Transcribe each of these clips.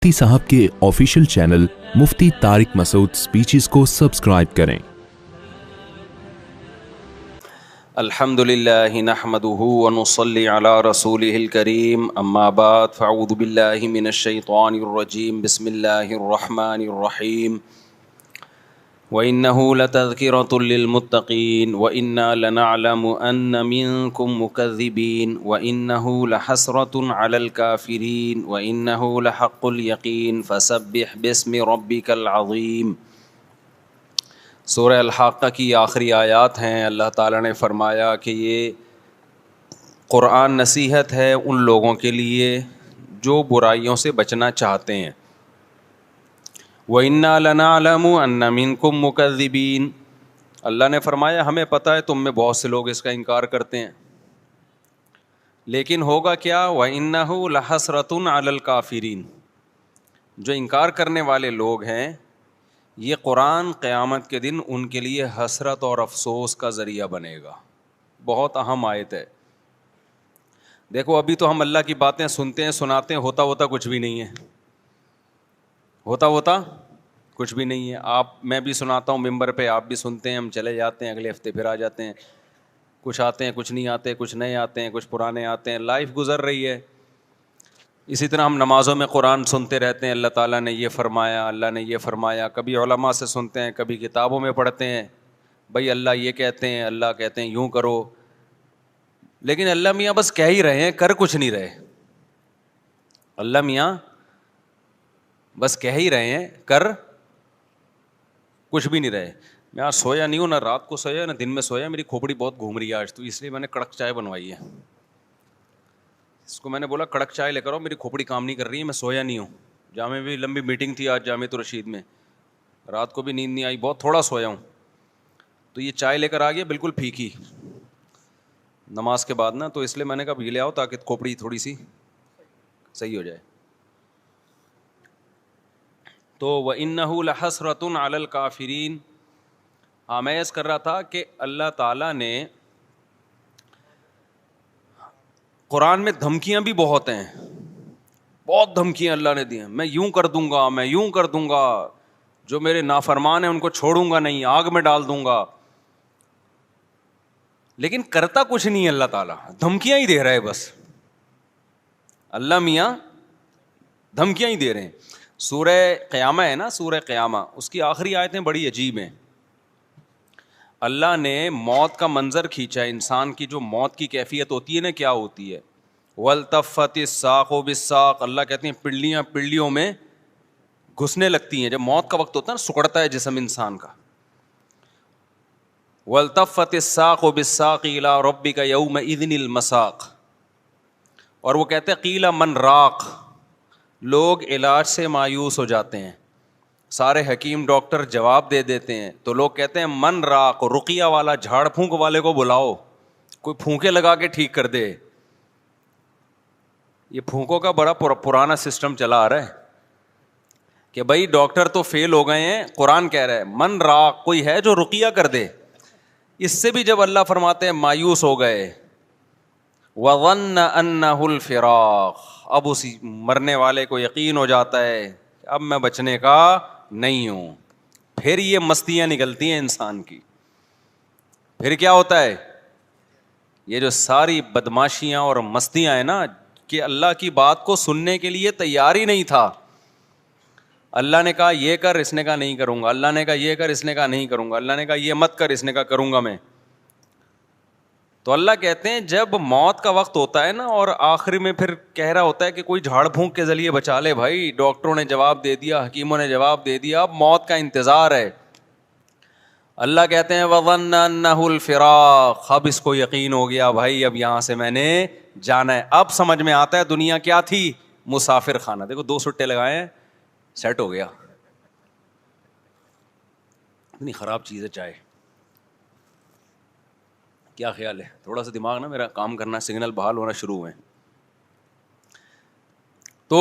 مفتی صاحب کے official channel مفتی طارق مسعود speeches کو سبسکرائب کریں۔ الحمد للہ نحمده ونصلی علی رسولہ الکریم، اما بعد فاعوذ باللہ من الشیطان الرجیم، بسم اللہ الرحمن الرحیم۔ وَإِنَّهُ لَتَذْكِرَةٌ لِّلْمُتَّقِينَ وَإِنَّا لَنَعْلَمُ أَنَّ مِنكُم مُّكَذِّبِينَ وَإِنَّهُ لَحَسْرَةٌ عَلَى الْكَافِرِينَ وَإِنَّهُ لَحَقُّ الْيَقِينِ فَسَبِّحْ بِاسْمِ رَبِّكَ الْعَظِيمِ۔ سورہ الحاقہ کی آخری آیات ہیں۔ اللہ تعالیٰ نے فرمایا کہ یہ قرآن نصیحت ہے ان لوگوں کے لیے جو برائیوں سے بچنا چاہتے ہیں۔ وَإِنَّا لَنَعْلَمُ أَنَّ مِنكُم مُّكَذِّبِينَ، اللہ نے فرمایا ہمیں پتہ ہے تم میں بہت سے لوگ اس کا انکار کرتے ہیں، لیکن ہوگا کیا؟ وَإِنَّهُ لَحَسْرَةٌ عَلَى الْكَافِرِينَ، جو انکار کرنے والے لوگ ہیں یہ قرآن قیامت کے دن ان کے لیے حسرت اور افسوس کا ذریعہ بنے گا۔ بہت اہم آیت ہے۔ دیکھو ابھی تو ہم اللہ کی باتیں سنتے ہیں، سناتے ہیں، ہوتا کچھ بھی نہیں ہے، ہوتا کچھ بھی نہیں ہے۔ میں بھی سناتا ہوں ممبر پہ، آپ بھی سنتے ہیں، ہم چلے جاتے ہیں، اگلے ہفتے پھر آ جاتے ہیں، کچھ آتے ہیں کچھ نہیں آتے، کچھ نئے آتے ہیں کچھ پرانے آتے ہیں، لائف گزر رہی ہے۔ اسی طرح ہم نمازوں میں قرآن سنتے رہتے ہیں، اللہ تعالیٰ نے یہ فرمایا، اللہ نے یہ فرمایا، کبھی علماء سے سنتے ہیں، کبھی کتابوں میں پڑھتے ہیں، بھائی اللہ یہ کہتے ہیں، اللہ کہتے ہیں یوں کرو، لیکن اللہ میاں بس کہہ ہی رہے ہیں، کر کچھ نہیں رہے۔ اللہ میاں بس کہہ ہی رہے ہیں، کر کچھ بھی نہیں رہے۔ میں آج سویا نہیں ہوں، نہ رات کو سویا نہ دن میں سویا، میری کھوپڑی بہت گھوم رہی ہے آج، تو اس لیے میں نے کڑک چائے بنوائی ہے۔ اس کو میں نے بولا کڑک چائے لے کر آؤ، میری کھوپڑی کام نہیں کر رہی ہے، میں سویا نہیں ہوں۔ جامع بھی لمبی میٹنگ تھی آج جامعۃ الرشید میں، رات کو بھی نیند نہیں آئی، بہت تھوڑا سویا ہوں، تو یہ چائے لے کر آ گیا بالکل پھیکی نماز کے بعد نا، تو اس لیے میں نے کہا یہ لے آؤ تاکہ کھوپڑی تھوڑی سی صحیح ہو جائے۔ تو وَإِنَّهُ لَحَسْرَةٌ عَلَى الْكَافِرِينَ، میں عرض کر رہا تھا کہ اللہ تعالیٰ نے قرآن میں دھمکیاں بھی بہت ہیں، بہت دھمکیاں اللہ نے دی ہیں، میں یوں کر دوں گا، میں یوں کر دوں گا، جو میرے نافرمان ہیں ان کو چھوڑوں گا نہیں، آگ میں ڈال دوں گا، لیکن کرتا کچھ نہیں اللہ تعالیٰ، دھمکیاں ہی دے رہا ہے بس۔ اللہ میاں دھمکیاں ہی دے رہے ہیں۔ سورہ قیامہ ہے نا، سورہ قیامہ، اس کی آخری آیتیں بڑی عجیب ہیں۔ اللہ نے موت کا منظر کھینچا ہے، انسان کی جو موت کی کیفیت ہوتی ہے نا کیا ہوتی ہے، وَالْتَفَّتِ السَّاقُ بِالسَّاقِ، اللہ کہتے ہیں پنڈلیاں پنڈلیوں میں گھسنے لگتی ہیں، جب موت کا وقت ہوتا ہے نا، سکڑتا ہے جسم انسان کا۔ وَالْتَفَّتِ السَّاقُ بِالسَّاقِ إِلَىٰ رَبِّكَ يَوْمَئِذٍ الْمَسَاقُ، اور وہ کہتے ہیں قِیلَ مَنْ رَاقٍ، لوگ علاج سے مایوس ہو جاتے ہیں، سارے حکیم ڈاکٹر جواب دے دیتے ہیں، تو لوگ کہتے ہیں من راق، رقیہ والا، جھاڑ پھونک والے کو بلاؤ، کوئی پھونکے لگا کے ٹھیک کر دے۔ یہ پھونکوں کا بڑا پرانا سسٹم چلا آ رہا ہے کہ بھائی ڈاکٹر تو فیل ہو گئے ہیں، قرآن کہہ رہا ہے من راق، کوئی ہے جو رقیہ کر دے۔ اس سے بھی جب اللہ فرماتے ہیں مایوس ہو گئے، وَظَنَّ أَنَّهُ الْفِرَاقُ، اب اسی مرنے والے کو یقین ہو جاتا ہے اب میں بچنے کا نہیں ہوں، پھر یہ مستیاں نکلتی ہیں انسان کی۔ پھر کیا ہوتا ہے؟ یہ جو ساری بدماشیاں اور مستیاں ہیں نا، کہ اللہ کی بات کو سننے کے لیے تیار ہی نہیں تھا۔ اللہ نے کہا یہ کر، اس نے کہا نہیں کروں گا، اللہ نے کہا یہ کر، اس نے کہا نہیں کروں گا، اللہ نے کہا یہ مت کر، اس نے کہا کروں گا میں۔ تو اللہ کہتے ہیں جب موت کا وقت ہوتا ہے نا، اور آخری میں پھر کہہ رہا ہوتا ہے کہ کوئی جھاڑ پھونک کے ذریعے بچا لے، بھائی ڈاکٹروں نے جواب دے دیا، حکیموں نے جواب دے دیا، اب موت کا انتظار ہے۔ اللہ کہتے ہیں وَظَنَّ أَنَّهُ الْفِرَاقُ، اب اس کو یقین ہو گیا بھائی اب یہاں سے میں نے جانا ہے۔ اب سمجھ میں آتا ہے دنیا کیا تھی، مسافر خانہ۔ دیکھو 2 سٹے لگائے ہیں، سیٹ ہو گیا۔ اتنی خراب چیز ہے چائے، کیا خیال ہے؟ تھوڑا سا دماغ نا میرا کام کرنا، سگنل بحال ہونا شروع ہوئے۔ تو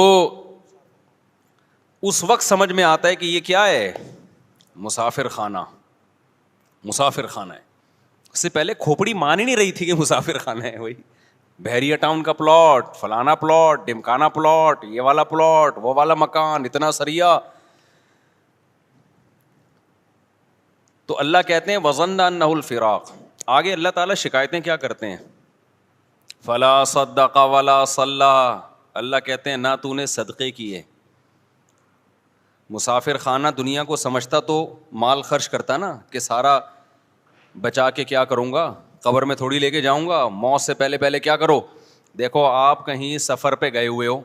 اس وقت سمجھ میں آتا ہے کہ یہ کیا ہے، مسافر خانہ، مسافر خانہ ہے۔ اس سے پہلے کھوپڑی مان ہی نہیں رہی تھی کہ مسافر خانہ ہے، وہی بحریہ ٹاؤن کا پلاٹ، فلانا پلاٹ، ڈمکانا پلاٹ، یہ والا پلاٹ، وہ والا مکان، اتنا سریا. تو اللہ کہتے ہیں وَظَنَّ أَنَّهُ الْفِرَاقُ. آگے اللہ تعالیٰ شکایتیں کیا کرتے ہیں؟ فَلَا صَدَّقَ وَلَا صَلَّى. اللہ کہتے ہیں نہ تو نے صدقے کیے. مسافر خانہ دنیا کو سمجھتا تو مال خرچ کرتا نا کہ سارا بچا کے کیا کروں گا, قبر میں تھوڑی لے کے جاؤں گا, موت سے پہلے پہلے کیا کرو. دیکھو آپ کہیں سفر پہ گئے ہوئے ہو,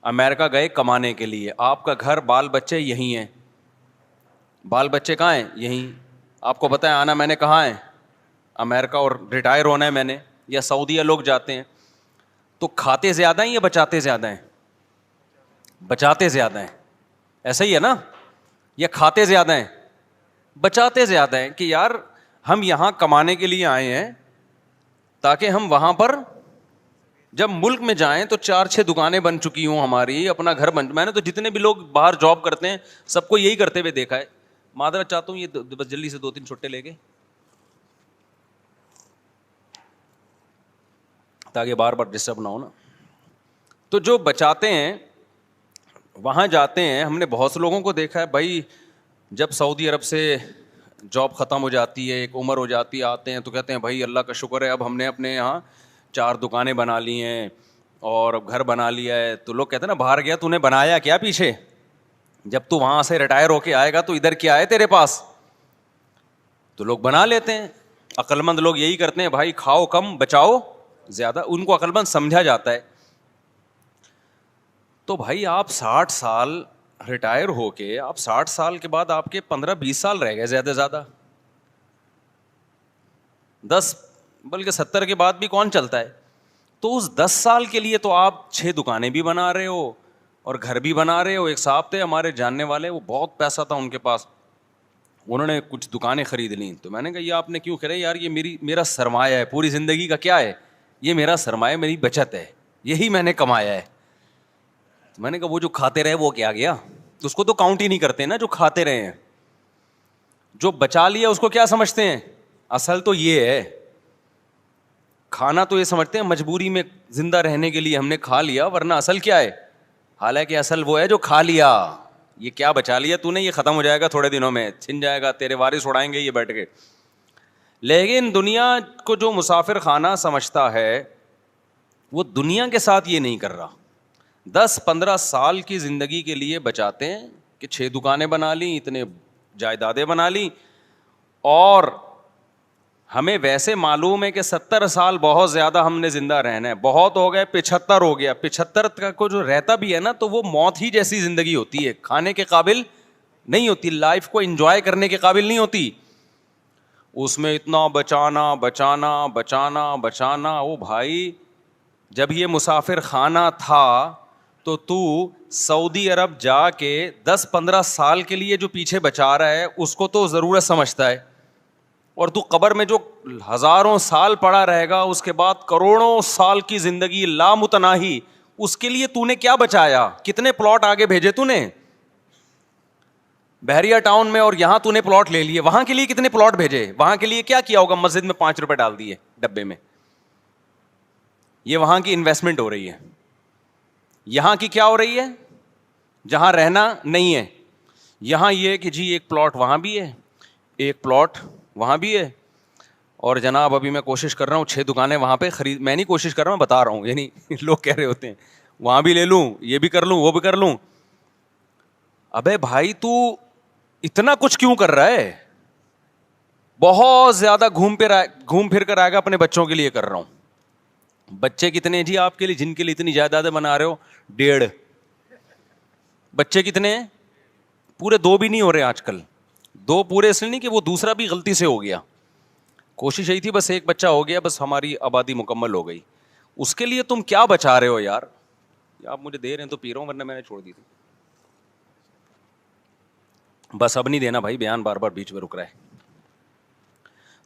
امریکہ گئے کمانے کے لیے, آپ کا گھر بال بچے یہیں ہیں. بال بچے کہاں ہیں؟ یہیں. آپ کو پتہ ہے آنا میں نے کہاں ہے؟ امریکہ, اور ریٹائر ہونا ہے میں نے, یا سعودیہ لوگ جاتے ہیں. تو کھاتے زیادہ ہیں یا بچاتے زیادہ ہیں؟ بچاتے زیادہ ہیں. ایسا ہی ہے نا؟ یا کھاتے زیادہ ہیں؟ بچاتے زیادہ ہیں. کہ یار ہم یہاں کمانے کے لیے آئے ہیں تاکہ ہم وہاں پر جب ملک میں جائیں تو 4-6 دکانیں بن چکی ہوں ہماری, اپنا گھر بن. میں نے تو جتنے بھی لوگ باہر جاب کرتے ہیں سب کو یہی کرتے ہوئے دیکھا ہے. معذرت چاہتا ہوں, یہ بس جلدی سے 2-3 چھٹے لے کے, تاکہ بار بار ڈسٹرب نہ ہو نا. تو جو بچاتے ہیں وہاں جاتے ہیں. ہم نے بہت سے لوگوں کو دیکھا ہے بھائی, جب سعودی عرب سے جاب ختم ہو جاتی ہے, ایک عمر ہو جاتی ہے, آتے ہیں تو کہتے ہیں بھائی اللہ کا شکر ہے اب ہم نے اپنے یہاں 4 دکانیں بنا لی ہیں اور گھر بنا لیا ہے. تو لوگ کہتے ہیں نا باہر گیا تو نے بنایا کیا پیچھے, جب تو وہاں سے ریٹائر ہو کے آئے گا تو ادھر کیا ہے تیرے پاس. تو لوگ بنا لیتے ہیں. عقل مند لوگ یہی کرتے ہیں بھائی, کھاؤ کم بچاؤ زیادہ. ان کو عقل مند سمجھا جاتا ہے. تو بھائی آپ 60 سال ریٹائر ہو کے, آپ 60 سال کے بعد آپ کے 15-20 سال رہ گئے زیادہ زیادہ, 10 بلکہ 70 کے بعد بھی کون چلتا ہے. تو اس 10 سال کے لیے تو آپ 6 دکانیں بھی بنا رہے ہو اور گھر بھی بنا رہے ہو. ایک صاحب تھے ہمارے جاننے والے, وہ بہت پیسہ تھا ان کے پاس, انہوں نے کچھ دکانیں خرید لیں. تو میں نے کہا یہ آپ نے کیوں خریدا؟ یار یہ میرا سرمایہ ہے, پوری زندگی کا کیا ہے, یہ میرا سرمایہ, میری بچت ہے, یہی میں نے کمایا ہے. تو میں نے کہا وہ جو کھاتے رہے وہ کیا گیا, اس کو تو کاؤنٹ ہی نہیں کرتے نا جو کھاتے رہے ہیں. جو بچا لیا اس کو کیا سمجھتے ہیں؟ اصل تو یہ ہے, کھانا تو یہ سمجھتے ہیں مجبوری میں زندہ رہنے کے لیے ہم نے کھا لیا, ورنہ اصل کیا ہے؟ حالانکہ اصل وہ ہے جو کھا لیا. یہ کیا بچا لیا تو نے, یہ ختم ہو جائے گا تھوڑے دنوں میں, چھن جائے گا, تیرے وارث اڑائیں گے یہ بیٹھ کے. لیکن دنیا کو جو مسافر خانہ سمجھتا ہے وہ دنیا کے ساتھ یہ نہیں کر رہا. 10-15 سال کی زندگی کے لیے بچاتے ہیں کہ 6 دکانیں بنا لیں, اتنے جائیدادیں بنا لیں, اور ہمیں ویسے معلوم ہے کہ 70 سال بہت زیادہ ہم نے زندہ رہنا ہے, بہت ہو گئے 75 ہو گیا. 75 کا کو جو رہتا بھی ہے نا تو وہ موت ہی جیسی زندگی ہوتی ہے, کھانے کے قابل نہیں ہوتی, لائف کو انجوائے کرنے کے قابل نہیں ہوتی. اس میں اتنا بچانا بچانا بچانا بچانا. او بھائی جب یہ مسافر خانہ تھا تو سعودی عرب جا کے 10-15 سال کے لیے جو پیچھے بچا رہا ہے اس کو تو ضرورت سمجھتا ہے, اور تو قبر میں جو ہزاروں سال پڑا رہے گا, اس کے بعد کروڑوں سال کی زندگی لامتناہی, اس کے لیے تو نے کیا بچایا؟ کتنے پلاٹ آگے بھیجے تو نے بحریہ ٹاؤن میں, اور یہاں تو نے پلاٹ لے لیے, وہاں کے لیے کتنے پلاٹ بھیجے؟ وہاں کے لیے کیا کیا ہوگا؟ مسجد میں 5 روپے ڈال دیے ڈبے میں. یہ وہاں کی انویسٹمنٹ ہو رہی ہے. یہاں کی کیا ہو رہی ہے؟ جہاں رہنا نہیں ہے, یہاں یہ کہ جی ایک پلاٹ وہاں بھی ہے, ایک پلاٹ وہاں بھی ہے, اور جناب ابھی میں کوشش کر رہا ہوں 6 دکانیں وہاں پہ خرید. میں نہیں کوشش کر رہا ہوں, بتا رہا ہوں, یعنی لوگ کہہ رہے ہوتے ہیں وہاں بھی لے لوں, یہ بھی کر لوں, وہ بھی کر لوں. ابے بھائی تو اتنا کچھ کیوں کر رہا ہے؟ بہت زیادہ گھوم پھر کر آئے گا. اپنے بچوں کے لیے کر رہا ہوں. بچے کتنے ہیں جی آپ کے لیے جن کے لیے اتنی جائیدادیں بنا رہے ہو؟ 1.5 بچے کتنے ہیں؟ پورے 2 بھی نہیں ہو رہے آج کل. 2 پورے اس لیے نہیں کہ وہ دوسرا بھی غلطی سے ہو گیا, کوشش یہی تھی بس ایک بچہ ہو گیا, بس ہماری آبادی مکمل ہو گئی. اس کے لیے تم کیا بچا رہے ہو یار؟ آپ مجھے دے رہے ہیں تو پی رہا ہوں, ورنہ میں نے چھوڑ دی تھی. بس اب نہیں دینا بھائی, بیان بار بار بیچ میں رک رہا ہے.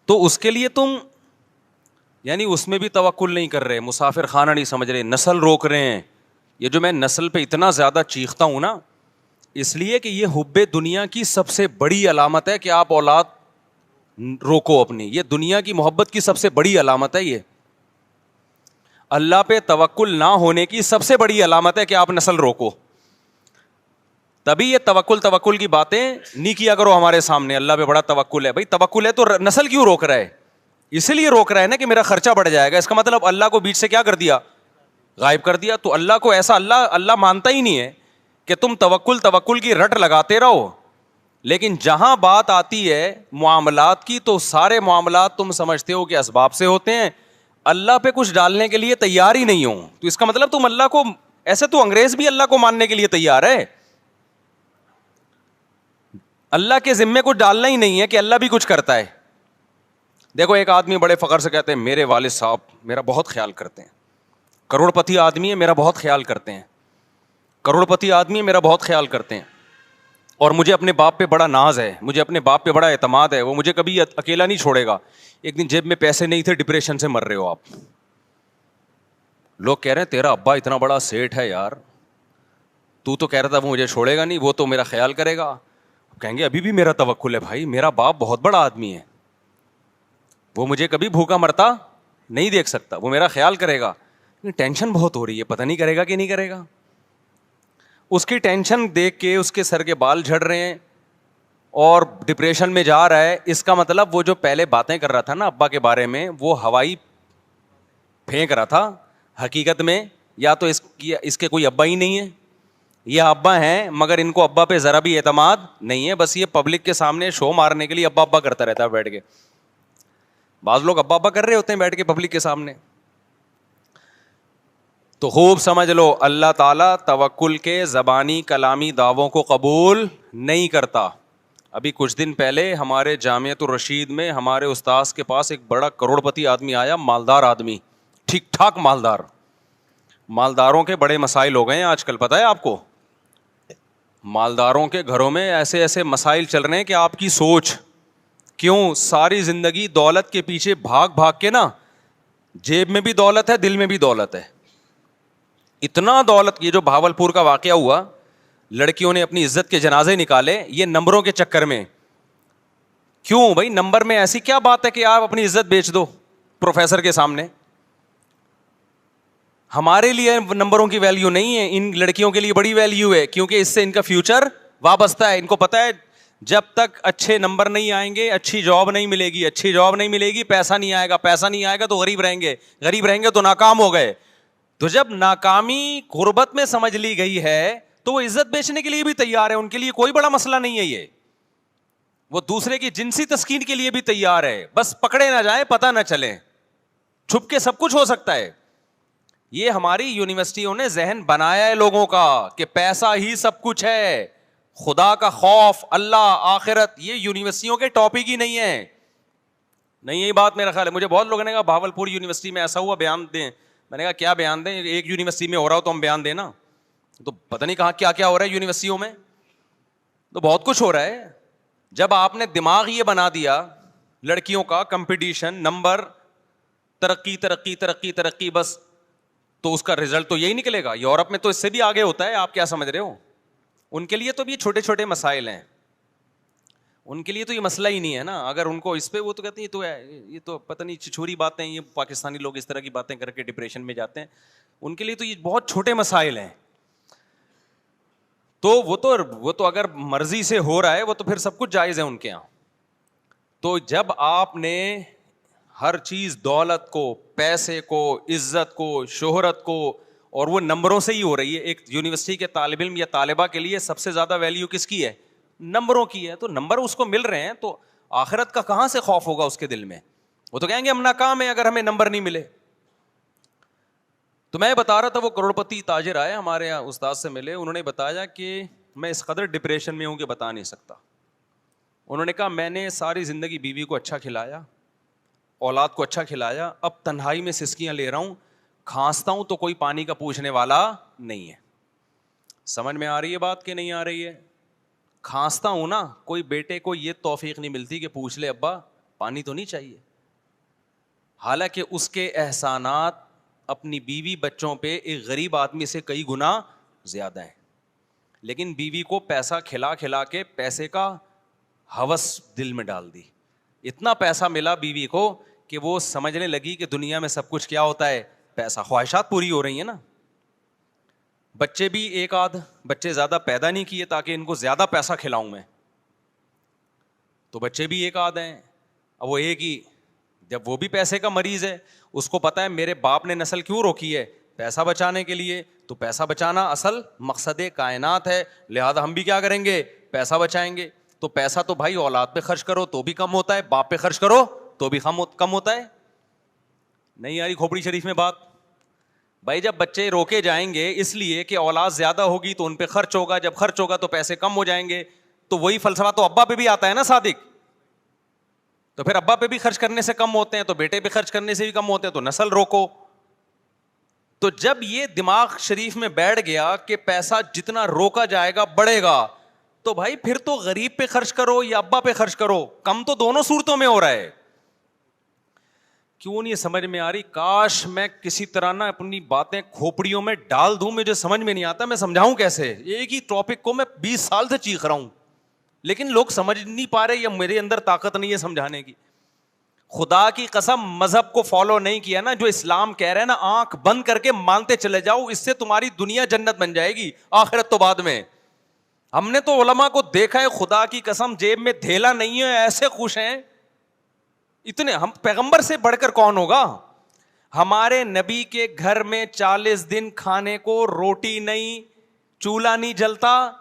تو اس کے لیے تم یعنی اس میں بھی توکل نہیں کر رہے, مسافر خانہ نہیں سمجھ رہے, نسل روک رہے ہیں. یہ جو میں نسل پہ اتنا زیادہ چیختا ہوں نا, اس لیے کہ یہ حب دنیا کی سب سے بڑی علامت ہے کہ آپ اولاد روکو اپنی. یہ دنیا کی محبت کی سب سے بڑی علامت ہے یہ. اللہ پہ توکل نہ ہونے کی سب سے بڑی علامت ہے کہ آپ نسل روکو. تبھی یہ توکل کی باتیں نہیں کیا کرو ہمارے سامنے. اللہ پہ بڑا توکل ہے. بھائی توکل ہے تو نسل کیوں روک رہا ہے؟ اسی لیے روک رہا ہے نا کہ میرا خرچہ بڑھ جائے گا. اس کا مطلب اللہ کو بیچ سے کیا کر دیا؟ غائب کر دیا. تو اللہ کو ایسا اللہ مانتا ہی نہیں ہے کہ تم توکل کی رٹ لگاتے رہو. لیکن جہاں بات آتی ہے معاملات کی تو سارے معاملات تم سمجھتے ہو کہ اسباب سے ہوتے ہیں, اللہ پہ کچھ ڈالنے کے لیے تیار ہی نہیں ہو. تو اس کا مطلب تم اللہ کو ایسے تو انگریز بھی اللہ کو ماننے کے لیے تیار ہے, اللہ کے ذمے کچھ ڈالنا ہی نہیں ہے کہ اللہ بھی کچھ کرتا ہے. دیکھو ایک آدمی بڑے فخر سے کہتے ہیں میرے والد صاحب میرا بہت خیال کرتے ہیں, کروڑ پتی آدمی ہے میرا بہت خیال کرتے ہیں, کروڑ پتی آدمی ہے میرا بہت خیال کرتے ہیں, اور مجھے اپنے باپ پہ بڑا ناز ہے, مجھے اپنے باپ پہ بڑا اعتماد ہے, وہ مجھے کبھی اکیلا نہیں چھوڑے گا. ایک دن جیب میں پیسے نہیں تھے, ڈپریشن سے مر رہے ہو آپ. لوگ کہہ رہے ہیں تیرا ابا اتنا بڑا سیٹ ہے یار, تو کہہ رہا تھا وہ مجھے چھوڑے گا نہیں, وہ تو میرا خیال کرے گا. کہیں گے ابھی بھی میرا توکل ہے بھائی, میرا باپ بہت بڑا آدمی ہے, وہ مجھے کبھی بھوکا مرتا نہیں دیکھ سکتا, وہ میرا خیال کرے گا. ٹینشن بہت ہو رہی ہے, پتہ نہیں کرے گا کہ نہیں کرے گا. اس کی ٹینشن دیکھ کے اس کے سر کے بال جھڑ رہے ہیں اور ڈپریشن میں جا رہا ہے. اس کا مطلب وہ جو پہلے باتیں کر رہا تھا نا ابا کے بارے میں, وہ ہوائی پھینک رہا تھا. حقیقت میں یا تو اس کے کوئی ابا ہی نہیں ہے, یہ ابا ہیں مگر ان کو ابا پہ ذرا بھی اعتماد نہیں ہے. بس یہ پبلک کے سامنے شو مارنے کے لیے ابا ابا کرتا رہتا ہے بیٹھ کے. بعض لوگ ابا ابا کر رہے ہوتے ہیں بیٹھ کے پبلک کے سامنے. تو خوب سمجھ لو اللہ تعالیٰ توکل کے زبانی کلامی دعووں کو قبول نہیں کرتا. ابھی کچھ دن پہلے ہمارے جامعۃ الرشید میں ہمارے استاذ کے پاس ایک بڑا کروڑ پتی آدمی آیا, مالدار آدمی, ٹھیک ٹھاک مالدار. مالداروں کے بڑے مسائل ہو گئے ہیں آج کل, پتہ ہے آپ کو, مالداروں کے گھروں میں ایسے ایسے مسائل چل رہے ہیں کہ آپ کی سوچ. کیوں؟ ساری زندگی دولت کے پیچھے بھاگ بھاگ کے نا, جیب میں بھی دولت ہے دل میں بھی دولت ہے. اتنا دولت, یہ جو بھاولپور کا واقعہ ہوا, لڑکیوں نے اپنی عزت کے جنازے نکالے یہ نمبروں کے چکر میں. کیوں بھائی؟ نمبر میں ایسی کیا بات ہے کہ آپ اپنی عزت بیچ دو پروفیسر کے سامنے؟ ہمارے لیے نمبروں کی ویلیو نہیں ہے, ان لڑکیوں کے لیے بڑی ویلیو ہے, کیونکہ اس سے ان کا فیوچر وابستہ ہے. ان کو پتہ ہے جب تک اچھے نمبر نہیں آئیں گے اچھی جاب نہیں ملے گی, اچھی جاب نہیں ملے گی پیسہ نہیں آئے گا, پیسہ نہیں آئے گا تو غریب رہیں گے, غریب رہیں گے تو ناکام ہو گئے. تو جب ناکامی غربت میں سمجھ لی گئی ہے تو وہ عزت بیچنے کے لیے بھی تیار ہے, ان کے لیے کوئی بڑا مسئلہ نہیں ہے یہ. وہ دوسرے کی جنسی تسکین کے لیے بھی تیار ہے, بس پکڑے نہ جائیں, پتہ نہ چلے, چھپ کے سب کچھ ہو سکتا ہے. یہ ہماری یونیورسٹیوں نے ذہن بنایا ہے لوگوں کا کہ پیسہ ہی سب کچھ ہے, خدا کا خوف, اللہ, آخرت, یہ یونیورسٹیوں کے ٹاپک ہی نہیں ہے. نہیں یہی بات میرا خیال ہے. مجھے بہت لوگوں نے کہا بھاولپور یونیورسٹی میں ایسا ہوا بیان دیں. میں نے کہا کیا بیان دیں, ایک یونیورسٹی میں ہو رہا ہو تو ہم بیان دیں نا. تو پتہ نہیں کہاں کیا کیا ہو رہا ہے یونیورسٹیوں میں, تو بہت کچھ ہو رہا ہے. جب آپ نے دماغ یہ بنا دیا لڑکیوں کا کمپٹیشن, نمبر, ترقی ترقی ترقی ترقی, بس, تو اس کا رزلٹ تو یہی نکلے گا. یورپ میں تو اس سے بھی آگے ہوتا ہے, آپ کیا سمجھ رہے ہو؟ ان کے لیے تو بھی چھوٹے چھوٹے مسائل ہیں, ان کے لیے تو یہ مسئلہ ہی نہیں ہے نا. اگر ان کو اس پہ, وہ تو کہتے ہیں یہ تو پتہ نہیں چھچوری باتیں, یہ پاکستانی لوگ اس طرح کی باتیں کر کے ڈپریشن میں جاتے ہیں. ان کے لیے تو یہ بہت چھوٹے مسائل ہیں. تو وہ تو اگر مرضی سے ہو رہا ہے وہ تو پھر سب کچھ جائز ہے ان کے یہاں. تو جب آپ نے ہر چیز, دولت کو, پیسے کو, عزت کو, شہرت کو, اور وہ نمبروں سے ہی ہو رہی ہے. ایک یونیورسٹی کے طالب علم یا طالبہ کے لیے سب سے زیادہ ویلیو کس کی ہے؟ نمبروں کی ہے. تو نمبر اس کو مل رہے ہیں تو آخرت کا کہاں سے خوف ہوگا اس کے دل میں؟ وہ تو کہیں گے ہم ناکام ہیں اگر ہمیں نمبر نہیں ملے. تو میں بتا رہا تھا وہ کروڑ پتی تاجر آئے ہمارے یہاں, استاد سے ملے, انہوں نے بتایا کہ میں اس قدر ڈپریشن میں ہوں کہ بتا نہیں سکتا. انہوں نے کہا میں نے ساری زندگی بیوی کو اچھا کھلایا, اولاد کو اچھا کھلایا, اب تنہائی میں سسکیاں لے رہا ہوں, کھانستا ہوں تو کوئی پانی کا پوچھنے والا نہیں ہے. سمجھ میں آ رہی ہے بات کہ نہیں آ رہی ہے؟ کھانستا ہوں نا, کوئی بیٹے کو یہ توفیق نہیں ملتی کہ پوچھ لے ابا پانی تو نہیں چاہیے. حالانکہ اس کے احسانات اپنی بیوی بچوں پہ ایک غریب آدمی سے کئی گنا زیادہ ہیں. لیکن بیوی کو پیسہ کھلا کھلا کے پیسے کا ہوس دل میں ڈال دی. اتنا پیسہ ملا بیوی کو کہ وہ سمجھنے لگی کہ دنیا میں سب کچھ کیا ہوتا ہے, پیسہ, خواہشات پوری ہو رہی ہیں نا. بچے بھی ایک آدھ بچے زیادہ پیدا نہیں کیے تاکہ ان کو زیادہ پیسہ کھلاؤں میں, تو بچے بھی ایک آدھ ہیں. اب وہ ایک ہی, جب وہ بھی پیسے کا مریض ہے, اس کو پتا ہے میرے باپ نے نسل کیوں روکی ہے, پیسہ بچانے کے لیے, تو پیسہ بچانا اصل مقصد کائنات ہے, لہذا ہم بھی کیا کریں گے, پیسہ بچائیں گے. تو پیسہ تو بھائی اولاد پہ خرچ کرو تو بھی کم ہوتا ہے, باپ پہ خرچ کرو تو بھی کم ہوتا ہے. نہیں آ رہی کھوپڑی شریف میں بات؟ بھائی جب بچے روکے جائیں گے اس لیے کہ اولاد زیادہ ہوگی تو ان پہ خرچ ہوگا, جب خرچ ہوگا تو پیسے کم ہو جائیں گے. تو وہی فلسفہ تو ابا پہ بھی آتا ہے نا صادق, تو پھر ابا پہ بھی خرچ کرنے سے کم ہوتے ہیں تو بیٹے پہ خرچ کرنے سے بھی کم ہوتے ہیں, تو نسل روکو. تو جب یہ دماغ شریف میں بیٹھ گیا کہ پیسہ جتنا روکا جائے گا بڑھے گا, تو بھائی پھر تو غریب پہ خرچ کرو یا ابا پہ خرچ کرو, کم تو دونوں صورتوں میں ہو رہا ہے. کیوں نہیں سمجھ میں آ رہی؟ کاش میں کسی طرح نا اپنی باتیں کھوپڑیوں میں ڈال دوں, مجھے سمجھ میں نہیں آتا میں سمجھاؤں کیسے. ایک ہی ٹاپک کو میں 20 سال سے چیخ رہا ہوں, لیکن لوگ سمجھ نہیں پا رہے یا میرے اندر طاقت نہیں ہے سمجھانے کی. خدا کی قسم مذہب کو فالو نہیں کیا نا, جو اسلام کہہ رہے ہیں نا آنکھ بند کر کے مانتے چلے جاؤ, اس سے تمہاری دنیا جنت بن جائے گی, آخرت تو بعد میں. ہم نے تو علماء کو دیکھا ہے خدا کی قسم جیب میں دھیلا نہیں ہے, ایسے خوش ہیں اتنے. ہم پیغمبر سے بڑھ کر کون ہوگا؟ ہمارے نبی کے گھر میں 40 دن کھانے کو روٹی نہیں, چولہا نہیں جلتا,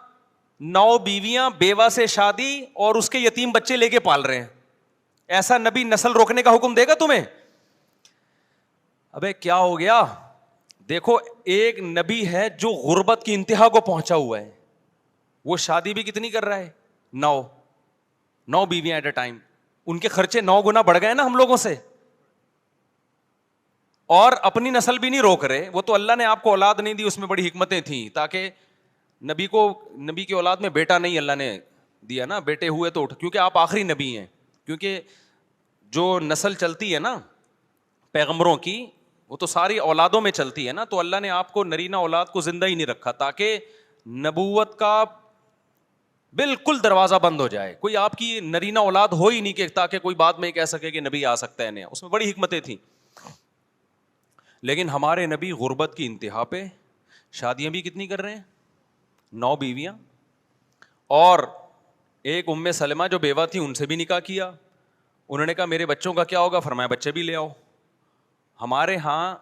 9 بیویاں, بیوہ سے شادی, اور اس کے یتیم بچے لے کے پال رہے ہیں. ایسا نبی نسل روکنے کا حکم دے گا تمہیں؟ ابے کیا ہو گیا؟ دیکھو ایک نبی ہے جو غربت کی انتہا کو پہنچا ہوا ہے, وہ شادی بھی کتنی کر رہا ہے, 9 بیویاں ایٹ اے ٹائم. ان کے خرچے 9 گنا بڑھ گئے نا ہم لوگوں سے, اور اپنی نسل بھی نہیں روک رہے. وہ تو اللہ نے آپ کو اولاد نہیں دی, اس میں بڑی حکمتیں تھیں, تاکہ نبی کی اولاد میں بیٹا نہیں اللہ نے دیا نا, بیٹے ہوئے تو کیونکہ آپ آخری نبی ہیں. کیونکہ جو نسل چلتی ہے نا پیغمبروں کی, وہ تو ساری اولادوں میں چلتی ہے نا, تو اللہ نے آپ کو نرینہ اولاد کو زندہ ہی نہیں رکھا تاکہ نبوت کا بالکل دروازہ بند ہو جائے. کوئی آپ کی نرینہ اولاد ہو ہی نہیں کہ تاکہ کوئی بعد میں کہہ سکے کہ نبی آ سکتا ہے نیا. اس میں بڑی حکمتیں تھیں. لیکن ہمارے نبی غربت کی انتہا پہ, شادیاں بھی کتنی کر رہے ہیں, 9 بیویاں, اور ایک ام سلمہ جو بیوہ تھی ان سے بھی نکاح کیا. انہوں نے کہا میرے بچوں کا کیا ہوگا, فرمایا بچے بھی لے آؤ. ہمارے ہاں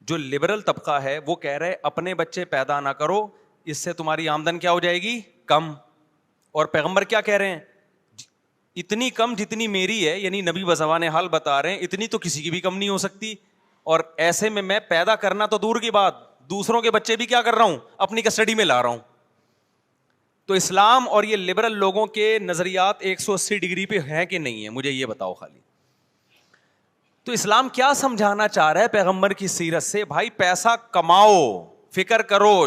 جو لبرل طبقہ ہے وہ کہہ رہے اپنے بچے پیدا نہ کرو, اس سے تمہاری آمدن کیا ہو جائے گی, کم. اور پیغمبر کیا کہہ رہے ہیں, اتنی کم جتنی میری ہے, یعنی نبی بزبان حال بتا رہے ہیں اتنی تو کسی کی بھی کم نہیں ہو سکتی. اور ایسے میں پیدا کرنا تو دور کی بات, دوسروں کے بچے بھی کیا کر رہا ہوں, اپنی کسٹڈی میں لا رہا ہوں. تو اسلام اور یہ لبرل لوگوں کے نظریات 180 ڈگری پہ ہیں کہ نہیں ہے, مجھے یہ بتاؤ خالی. تو اسلام کیا سمجھانا چاہ رہا ہے پیغمبر کی سیرت سے؟ بھائی پیسہ کماؤ, فکر کرو,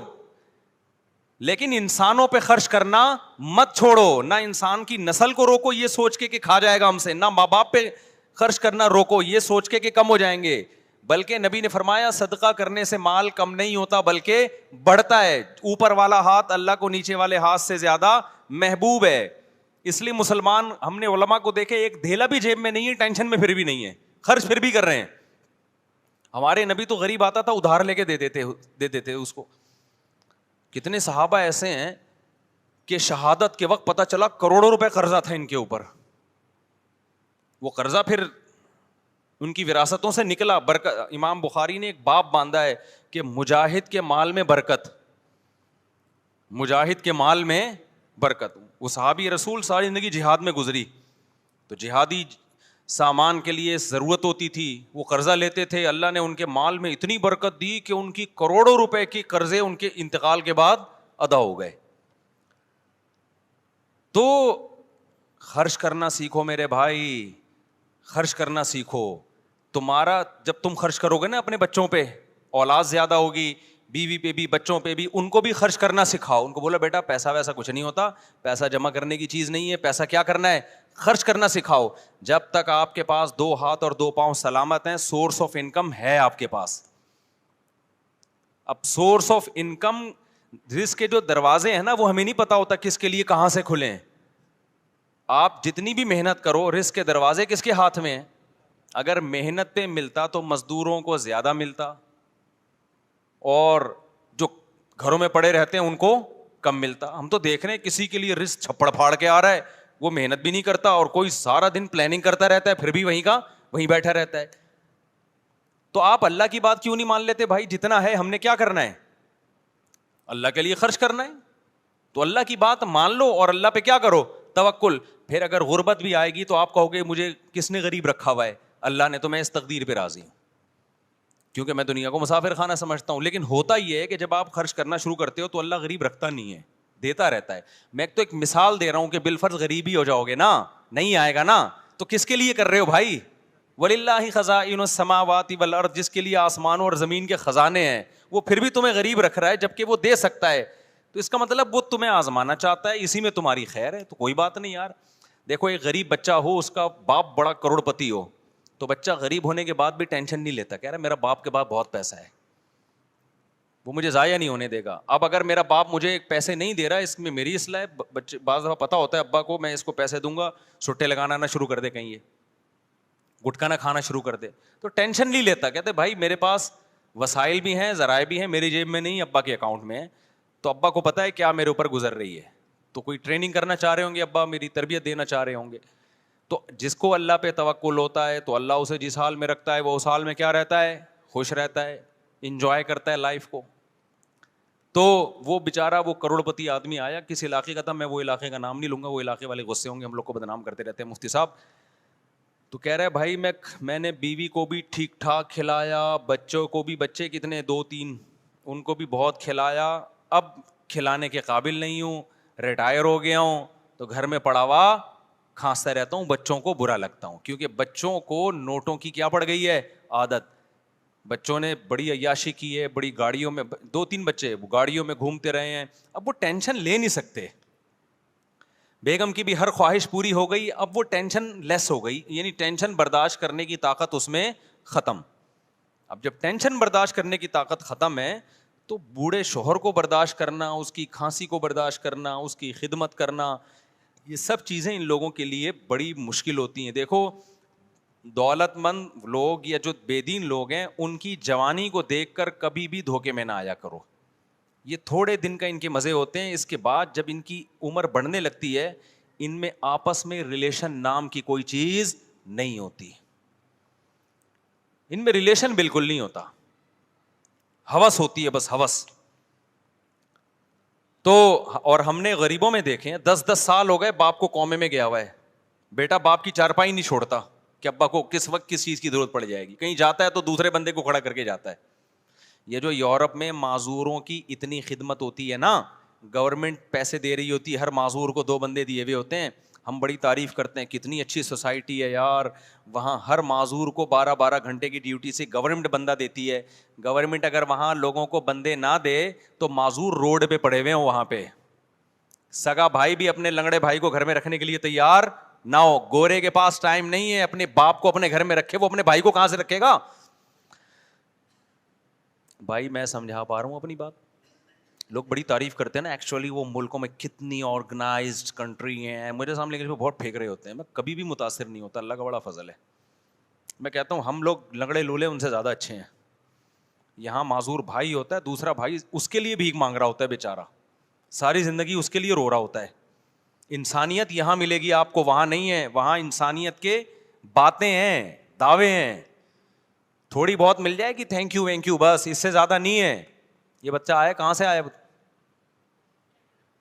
لیکن انسانوں پہ خرچ کرنا مت چھوڑو. نہ انسان کی نسل کو روکو یہ سوچ کے کہ کھا جائے گا ہم سے, نہ ماں باپ پہ خرچ کرنا روکو یہ سوچ کے کہ کم ہو جائیں گے. بلکہ نبی نے فرمایا صدقہ کرنے سے مال کم نہیں ہوتا بلکہ بڑھتا ہے. اوپر والا ہاتھ اللہ کو نیچے والے ہاتھ سے زیادہ محبوب ہے. اس لیے مسلمان, ہم نے علماء کو دیکھے ایک دھیلا بھی جیب میں نہیں ہے, ٹینشن میں پھر بھی نہیں ہے, خرچ پھر بھی کر رہے ہیں. ہمارے نبی تو غریب آتا تھا ادھار لے کے دے دیتے اس کو. کتنے صحابہ ایسے ہیں کہ شہادت کے وقت پتہ چلا کروڑوں روپے قرضہ تھا ان کے اوپر, وہ قرضہ پھر ان کی وراثتوں سے نکلا. برکت, امام بخاری نے ایک باب باندھا ہے کہ مجاہد کے مال میں برکت, مجاہد کے مال میں برکت. وہ صحابی رسول ساری زندگی جہاد میں گزری, تو جہادی سامان کے لیے ضرورت ہوتی تھی, وہ قرضہ لیتے تھے. اللہ نے ان کے مال میں اتنی برکت دی کہ ان کی کروڑوں روپے کی قرضے ان کے انتقال کے بعد ادا ہو گئے. تو خرچ کرنا سیکھو میرے بھائی, خرچ کرنا سیکھو. تمہارا جب تم خرچ کرو گے نا اپنے بچوں پہ, اولاد زیادہ ہوگی, بیوی پہ بھی بچوں پہ بھی, ان کو بھی خرچ کرنا سکھاؤ. ان کو بولا بیٹا پیسہ ویسا کچھ نہیں ہوتا, پیسہ جمع کرنے کی چیز نہیں ہے, پیسہ کیا کرنا ہے, خرچ کرنا سکھاؤ. جب تک آپ کے پاس 2 ہاتھ اور 2 پاؤں سلامت ہیں, سورس آف انکم ہے آپ کے پاس. اب سورس آف انکم, رزق کے جو دروازے ہیں نا وہ ہمیں نہیں پتا ہوتا کس کے لیے کہاں سے کھلیں. آپ جتنی بھی محنت کرو, رزق کے دروازے کس کے ہاتھ میں ہیں, اگر محنت پہ ملتا تو مزدوروں کو زیادہ ملتا, اور جو گھروں میں پڑے رہتے ہیں ان کو کم ملتا. ہم تو دیکھ رہے ہیں کسی کے لیے رزق چھپڑ پھاڑ کے آ رہا ہے, وہ محنت بھی نہیں کرتا, اور کوئی سارا دن پلاننگ کرتا رہتا ہے, پھر بھی وہیں کا وہیں بیٹھا رہتا ہے. تو آپ اللہ کی بات کیوں نہیں مان لیتے بھائی؟ جتنا ہے ہم نے کیا کرنا ہے؟ اللہ کے لیے خرچ کرنا ہے. تو اللہ کی بات مان لو اور اللہ پہ کیا کرو؟ توکل. پھر اگر غربت بھی آئے گی تو آپ کہو گے مجھے کس نے غریب رکھا ہوا ہے؟ اللہ نے. تو میں اس تقدیر پہ راضی ہوں, کیونکہ میں دنیا کو مسافر خانہ سمجھتا ہوں. لیکن ہوتا یہ ہے کہ جب آپ خرچ کرنا شروع کرتے ہو تو اللہ غریب رکھتا نہیں ہے, دیتا رہتا ہے. میں تو ایک مثال دے رہا ہوں کہ بالفرض غریب ہی ہو جاؤ گے نا, نہیں آئے گا نا, تو کس کے لیے کر رہے ہو بھائی؟ وَلِلَّهِ خَزَائِنُ السَّمَاوَاتِ وَالْأَرْضِ, جس کے لیے آسمانوں اور زمین کے خزانے ہیں, وہ پھر بھی تمہیں غریب رکھ رہا ہے جبکہ وہ دے سکتا ہے. تو اس کا مطلب وہ تمہیں آزمانا چاہتا ہے, اسی میں تمہاری خیر ہے. تو کوئی بات نہیں یار. دیکھو ایک غریب بچہ ہو, اس کا باپ بڑا کروڑ پتی ہو, تو بچہ غریب ہونے کے بعد بھی ٹینشن نہیں لیتا, کہہ رہا میرا باپ کے بعد بہت پیسہ ہے, وہ مجھے ضائع نہیں ہونے دے گا. اب اگر میرا باپ مجھے پیسے نہیں دے رہا, اس میں میری اصلاح ہے. بچے بعض دفعہ پتا ہوتا ہے ابا کو, میں اس کو پیسے دوں گا, چھٹے لگانا نہ شروع کر دے, کہیں یہ گٹکا نہ کھانا شروع کر دے, تو ٹینشن نہیں لیتا. کہتے بھائی میرے پاس وسائل بھی ہیں, ذرائع بھی ہیں, میری جیب میں نہیں, ابا کے اکاؤنٹ میں ہے. تو ابا کو پتا ہے کیا میرے اوپر گزر رہی ہے, تو کوئی ٹریننگ کرنا چاہ رہے ہوں گے ابا, میری تربیت دینا چاہ رہے ہوں گے. تو جس کو اللہ پہ توکل ہوتا ہے تو اللہ اسے جس حال میں رکھتا ہے وہ اس حال میں کیا رہتا ہے؟ خوش رہتا ہے, انجوائے کرتا ہے لائف کو. تو وہ بیچارہ وہ کروڑ پتی آدمی آیا کس علاقے کا تھا, میں وہ علاقے کا نام نہیں لوں گا, وہ علاقے والے غصے ہوں گے, ہم لوگ کو بدنام کرتے رہتے ہیں مفتی صاحب. تو کہہ رہے بھائی میں نے بیوی کو بھی ٹھیک ٹھاک کھلایا, بچوں کو بھی, بچے کتنے 2-3, ان کو بھی بہت کھلایا, اب کھلانے کے قابل نہیں ہوں, ریٹائر ہو گیا ہوں, تو گھر میں پڑا ہوا کھانستا رہتا ہوں, بچوں کو برا لگتا ہوں, کیونکہ بچوں کو نوٹوں کی کیا پڑ گئی ہے عادت. بچوں نے بڑی عیاشی کی ہے, بڑی گاڑیوں میں, 2-3 بچے گاڑیوں میں گھومتے رہے ہیں, اب وہ ٹینشن لے نہیں سکتے. بیگم کی بھی ہر خواہش پوری ہو گئی, اب وہ ٹینشن لیس ہو گئی, یعنی ٹینشن برداشت کرنے کی طاقت اس میں ختم. اب جب ٹینشن برداشت کرنے کی طاقت ختم ہے تو بوڑھے شوہر کو برداشت کرنا, اس کی کھانسی کو برداشت کرنا, اس کی خدمت کرنا, یہ سب چیزیں ان لوگوں کے لیے بڑی مشکل ہوتی ہیں. دیکھو دولت مند لوگ یا جو بے دین لوگ ہیں, ان کی جوانی کو دیکھ کر کبھی بھی دھوکے میں نہ آیا کرو. یہ تھوڑے دن کا ان کے مزے ہوتے ہیں, اس کے بعد جب ان کی عمر بڑھنے لگتی ہے, ان میں آپس میں ریلیشن نام کی کوئی چیز نہیں ہوتی, ان میں ریلیشن بالکل نہیں ہوتا, ہوس ہوتی ہے بس, ہوس. تو اور ہم نے غریبوں میں دیکھے ہیں 10-10 سال ہو گئے باپ کو کومے میں گیا ہوا ہے, بیٹا باپ کی چارپائی نہیں چھوڑتا کہ ابا کو کس وقت کس چیز کی ضرورت پڑ جائے گی. کہیں جاتا ہے تو دوسرے بندے کو کھڑا کر کے جاتا ہے. یہ جو یورپ میں معذوروں کی اتنی خدمت ہوتی ہے نا, گورنمنٹ پیسے دے رہی ہوتی ہے, ہر معذور کو 2 بندے دیے ہوئے ہوتے ہیں, ہم بڑی تعریف کرتے ہیں کتنی اچھی سوسائٹی ہے یار, وہاں ہر معذور کو 12-12 گھنٹے کی ڈیوٹی سے گورنمنٹ بندہ دیتی ہے. گورنمنٹ اگر وہاں لوگوں کو بندے نہ دے تو معذور روڈ پہ پڑے ہوئے ہوں وہاں پہ, سگا بھائی بھی اپنے لنگڑے بھائی کو گھر میں رکھنے کے لیے تیار نہ ہو. گورے کے پاس ٹائم نہیں ہے اپنے باپ کو اپنے گھر میں رکھے, وہ اپنے بھائی کو کہاں سے رکھے گا؟ بھائی میں سمجھا پا رہا ہوں اپنی بات؟ لوگ بڑی تعریف کرتے ہیں نا, ایکچولی وہ ملکوں میں کتنی آرگنائزڈ کنٹری ہیں, مجھے سامنے کے بہت پھینک رہے ہوتے ہیں, میں کبھی بھی متاثر نہیں ہوتا, اللہ کا بڑا فضل ہے. میں کہتا ہوں ہم لوگ لنگڑے لولے ان سے زیادہ اچھے ہیں. یہاں معذور بھائی ہوتا ہے, دوسرا بھائی اس کے لیے بھیک مانگ رہا ہوتا ہے بیچارہ, ساری زندگی اس کے لیے رو رہا ہوتا ہے. انسانیت یہاں ملے گی آپ کو, وہاں نہیں ہے. وہاں انسانیت کے باتیں ہیں, دعوے ہیں, تھوڑی بہت مل جائے گی تھینک یو وینک یو, بس اس سے زیادہ نہیں ہے. یہ بچہ آیا کہاں سے آیا؟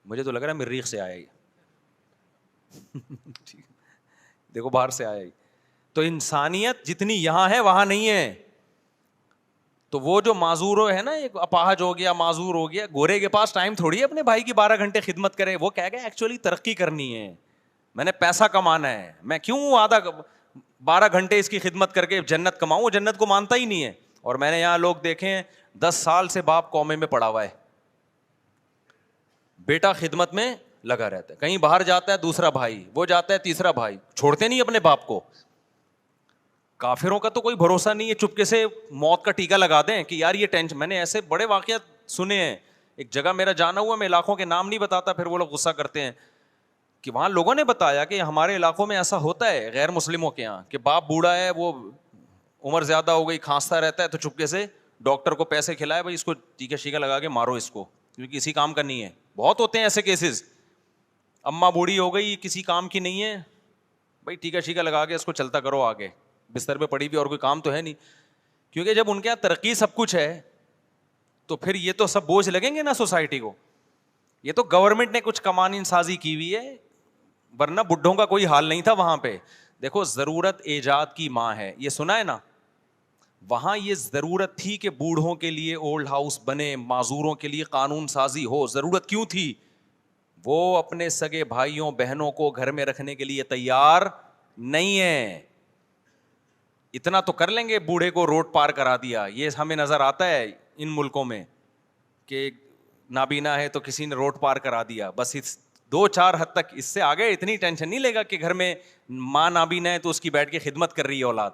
مجھے تو لگ رہا ہے مریخ سے آیا ہی, دیکھو باہر سے آیا ہی. تو انسانیت جتنی یہاں ہے وہاں نہیں ہے. تو وہ جو معذور ہے نا, ایک اپاہج ہو گیا, معذور ہو گیا, گورے کے پاس ٹائم تھوڑی ہے اپنے بھائی کی 12 گھنٹے خدمت کرے. وہ کہہ گیا ایکچولی ترقی کرنی ہے, میں نے پیسہ کمانا ہے, میں کیوں آدھا 12 گھنٹے اس کی خدمت کر کے جنت کماؤں؟ وہ جنت کو مانتا ہی نہیں ہے. اور میں نے یہاں لوگ دیکھے ہیں 10 سال سے باپ کومے میں پڑا ہوا ہے, بیٹا خدمت میں لگا رہتا ہے, کہیں باہر جاتا ہے دوسرا بھائی, وہ جاتا ہے تیسرا بھائی, چھوڑتے نہیں اپنے باپ کو. کافروں کا تو کوئی بھروسہ نہیں ہے, چپکے سے موت کا ٹیکا لگا دیں کہ یار یہ ٹینشن. میں نے ایسے بڑے واقعات سنے ہیں. ایک جگہ میرا جانا ہوا, میں علاقوں کے نام نہیں بتاتا, پھر وہ لوگ غصہ کرتے ہیں. کہ وہاں لوگوں نے بتایا کہ ہمارے علاقوں میں ایسا ہوتا ہے غیر مسلموں کے یہاں کہ باپ بوڑھا ہے, وہ عمر زیادہ ہو گئی, کھانستا رہتا ہے, تو چپکے سے ڈاکٹر کو پیسے کھلائے, بھائی اس کو ٹیکا شیکا لگا کے مارو اس کو, کیونکہ کسی کام کا نہیں ہے. بہت ہوتے ہیں ایسے کیسز. اماں بوڑھی ہو گئی, کسی کام کی نہیں ہے, بھائی ٹیکا شیکا لگا کے اس کو چلتا کرو آگے, بستر پہ پڑی بھی اور کوئی کام تو ہے نہیں. کیونکہ جب ان کے یہاں ترقی سب کچھ ہے تو پھر یہ تو سب بوجھ لگیں گے نا سوسائٹی کو. یہ تو گورنمنٹ نے کچھ قوانین سازی کی ہوئی ہے, ورنہ بڈھوں کا کوئی حال نہیں تھا وہاں پہ. دیکھو ضرورت ایجاد کی ماں ہے, یہ سنا ہے نا. وہاں یہ ضرورت تھی کہ بوڑھوں کے لیے اولڈ ہاؤس بنے, معذوروں کے لیے قانون سازی ہو. ضرورت کیوں تھی؟ وہ اپنے سگے بھائیوں بہنوں کو گھر میں رکھنے کے لیے تیار نہیں ہے. اتنا تو کر لیں گے, بوڑھے کو روڈ پار کرا دیا. یہ ہمیں نظر آتا ہے ان ملکوں میں کہ نابینا ہے تو کسی نے روڈ پار کرا دیا, بس اس 2-4 حد تک. اس سے آگے اتنی ٹینشن نہیں لے گا کہ گھر میں ماں نابینا ہے تو اس کی بیٹھ کے خدمت کر رہی ہے اولاد,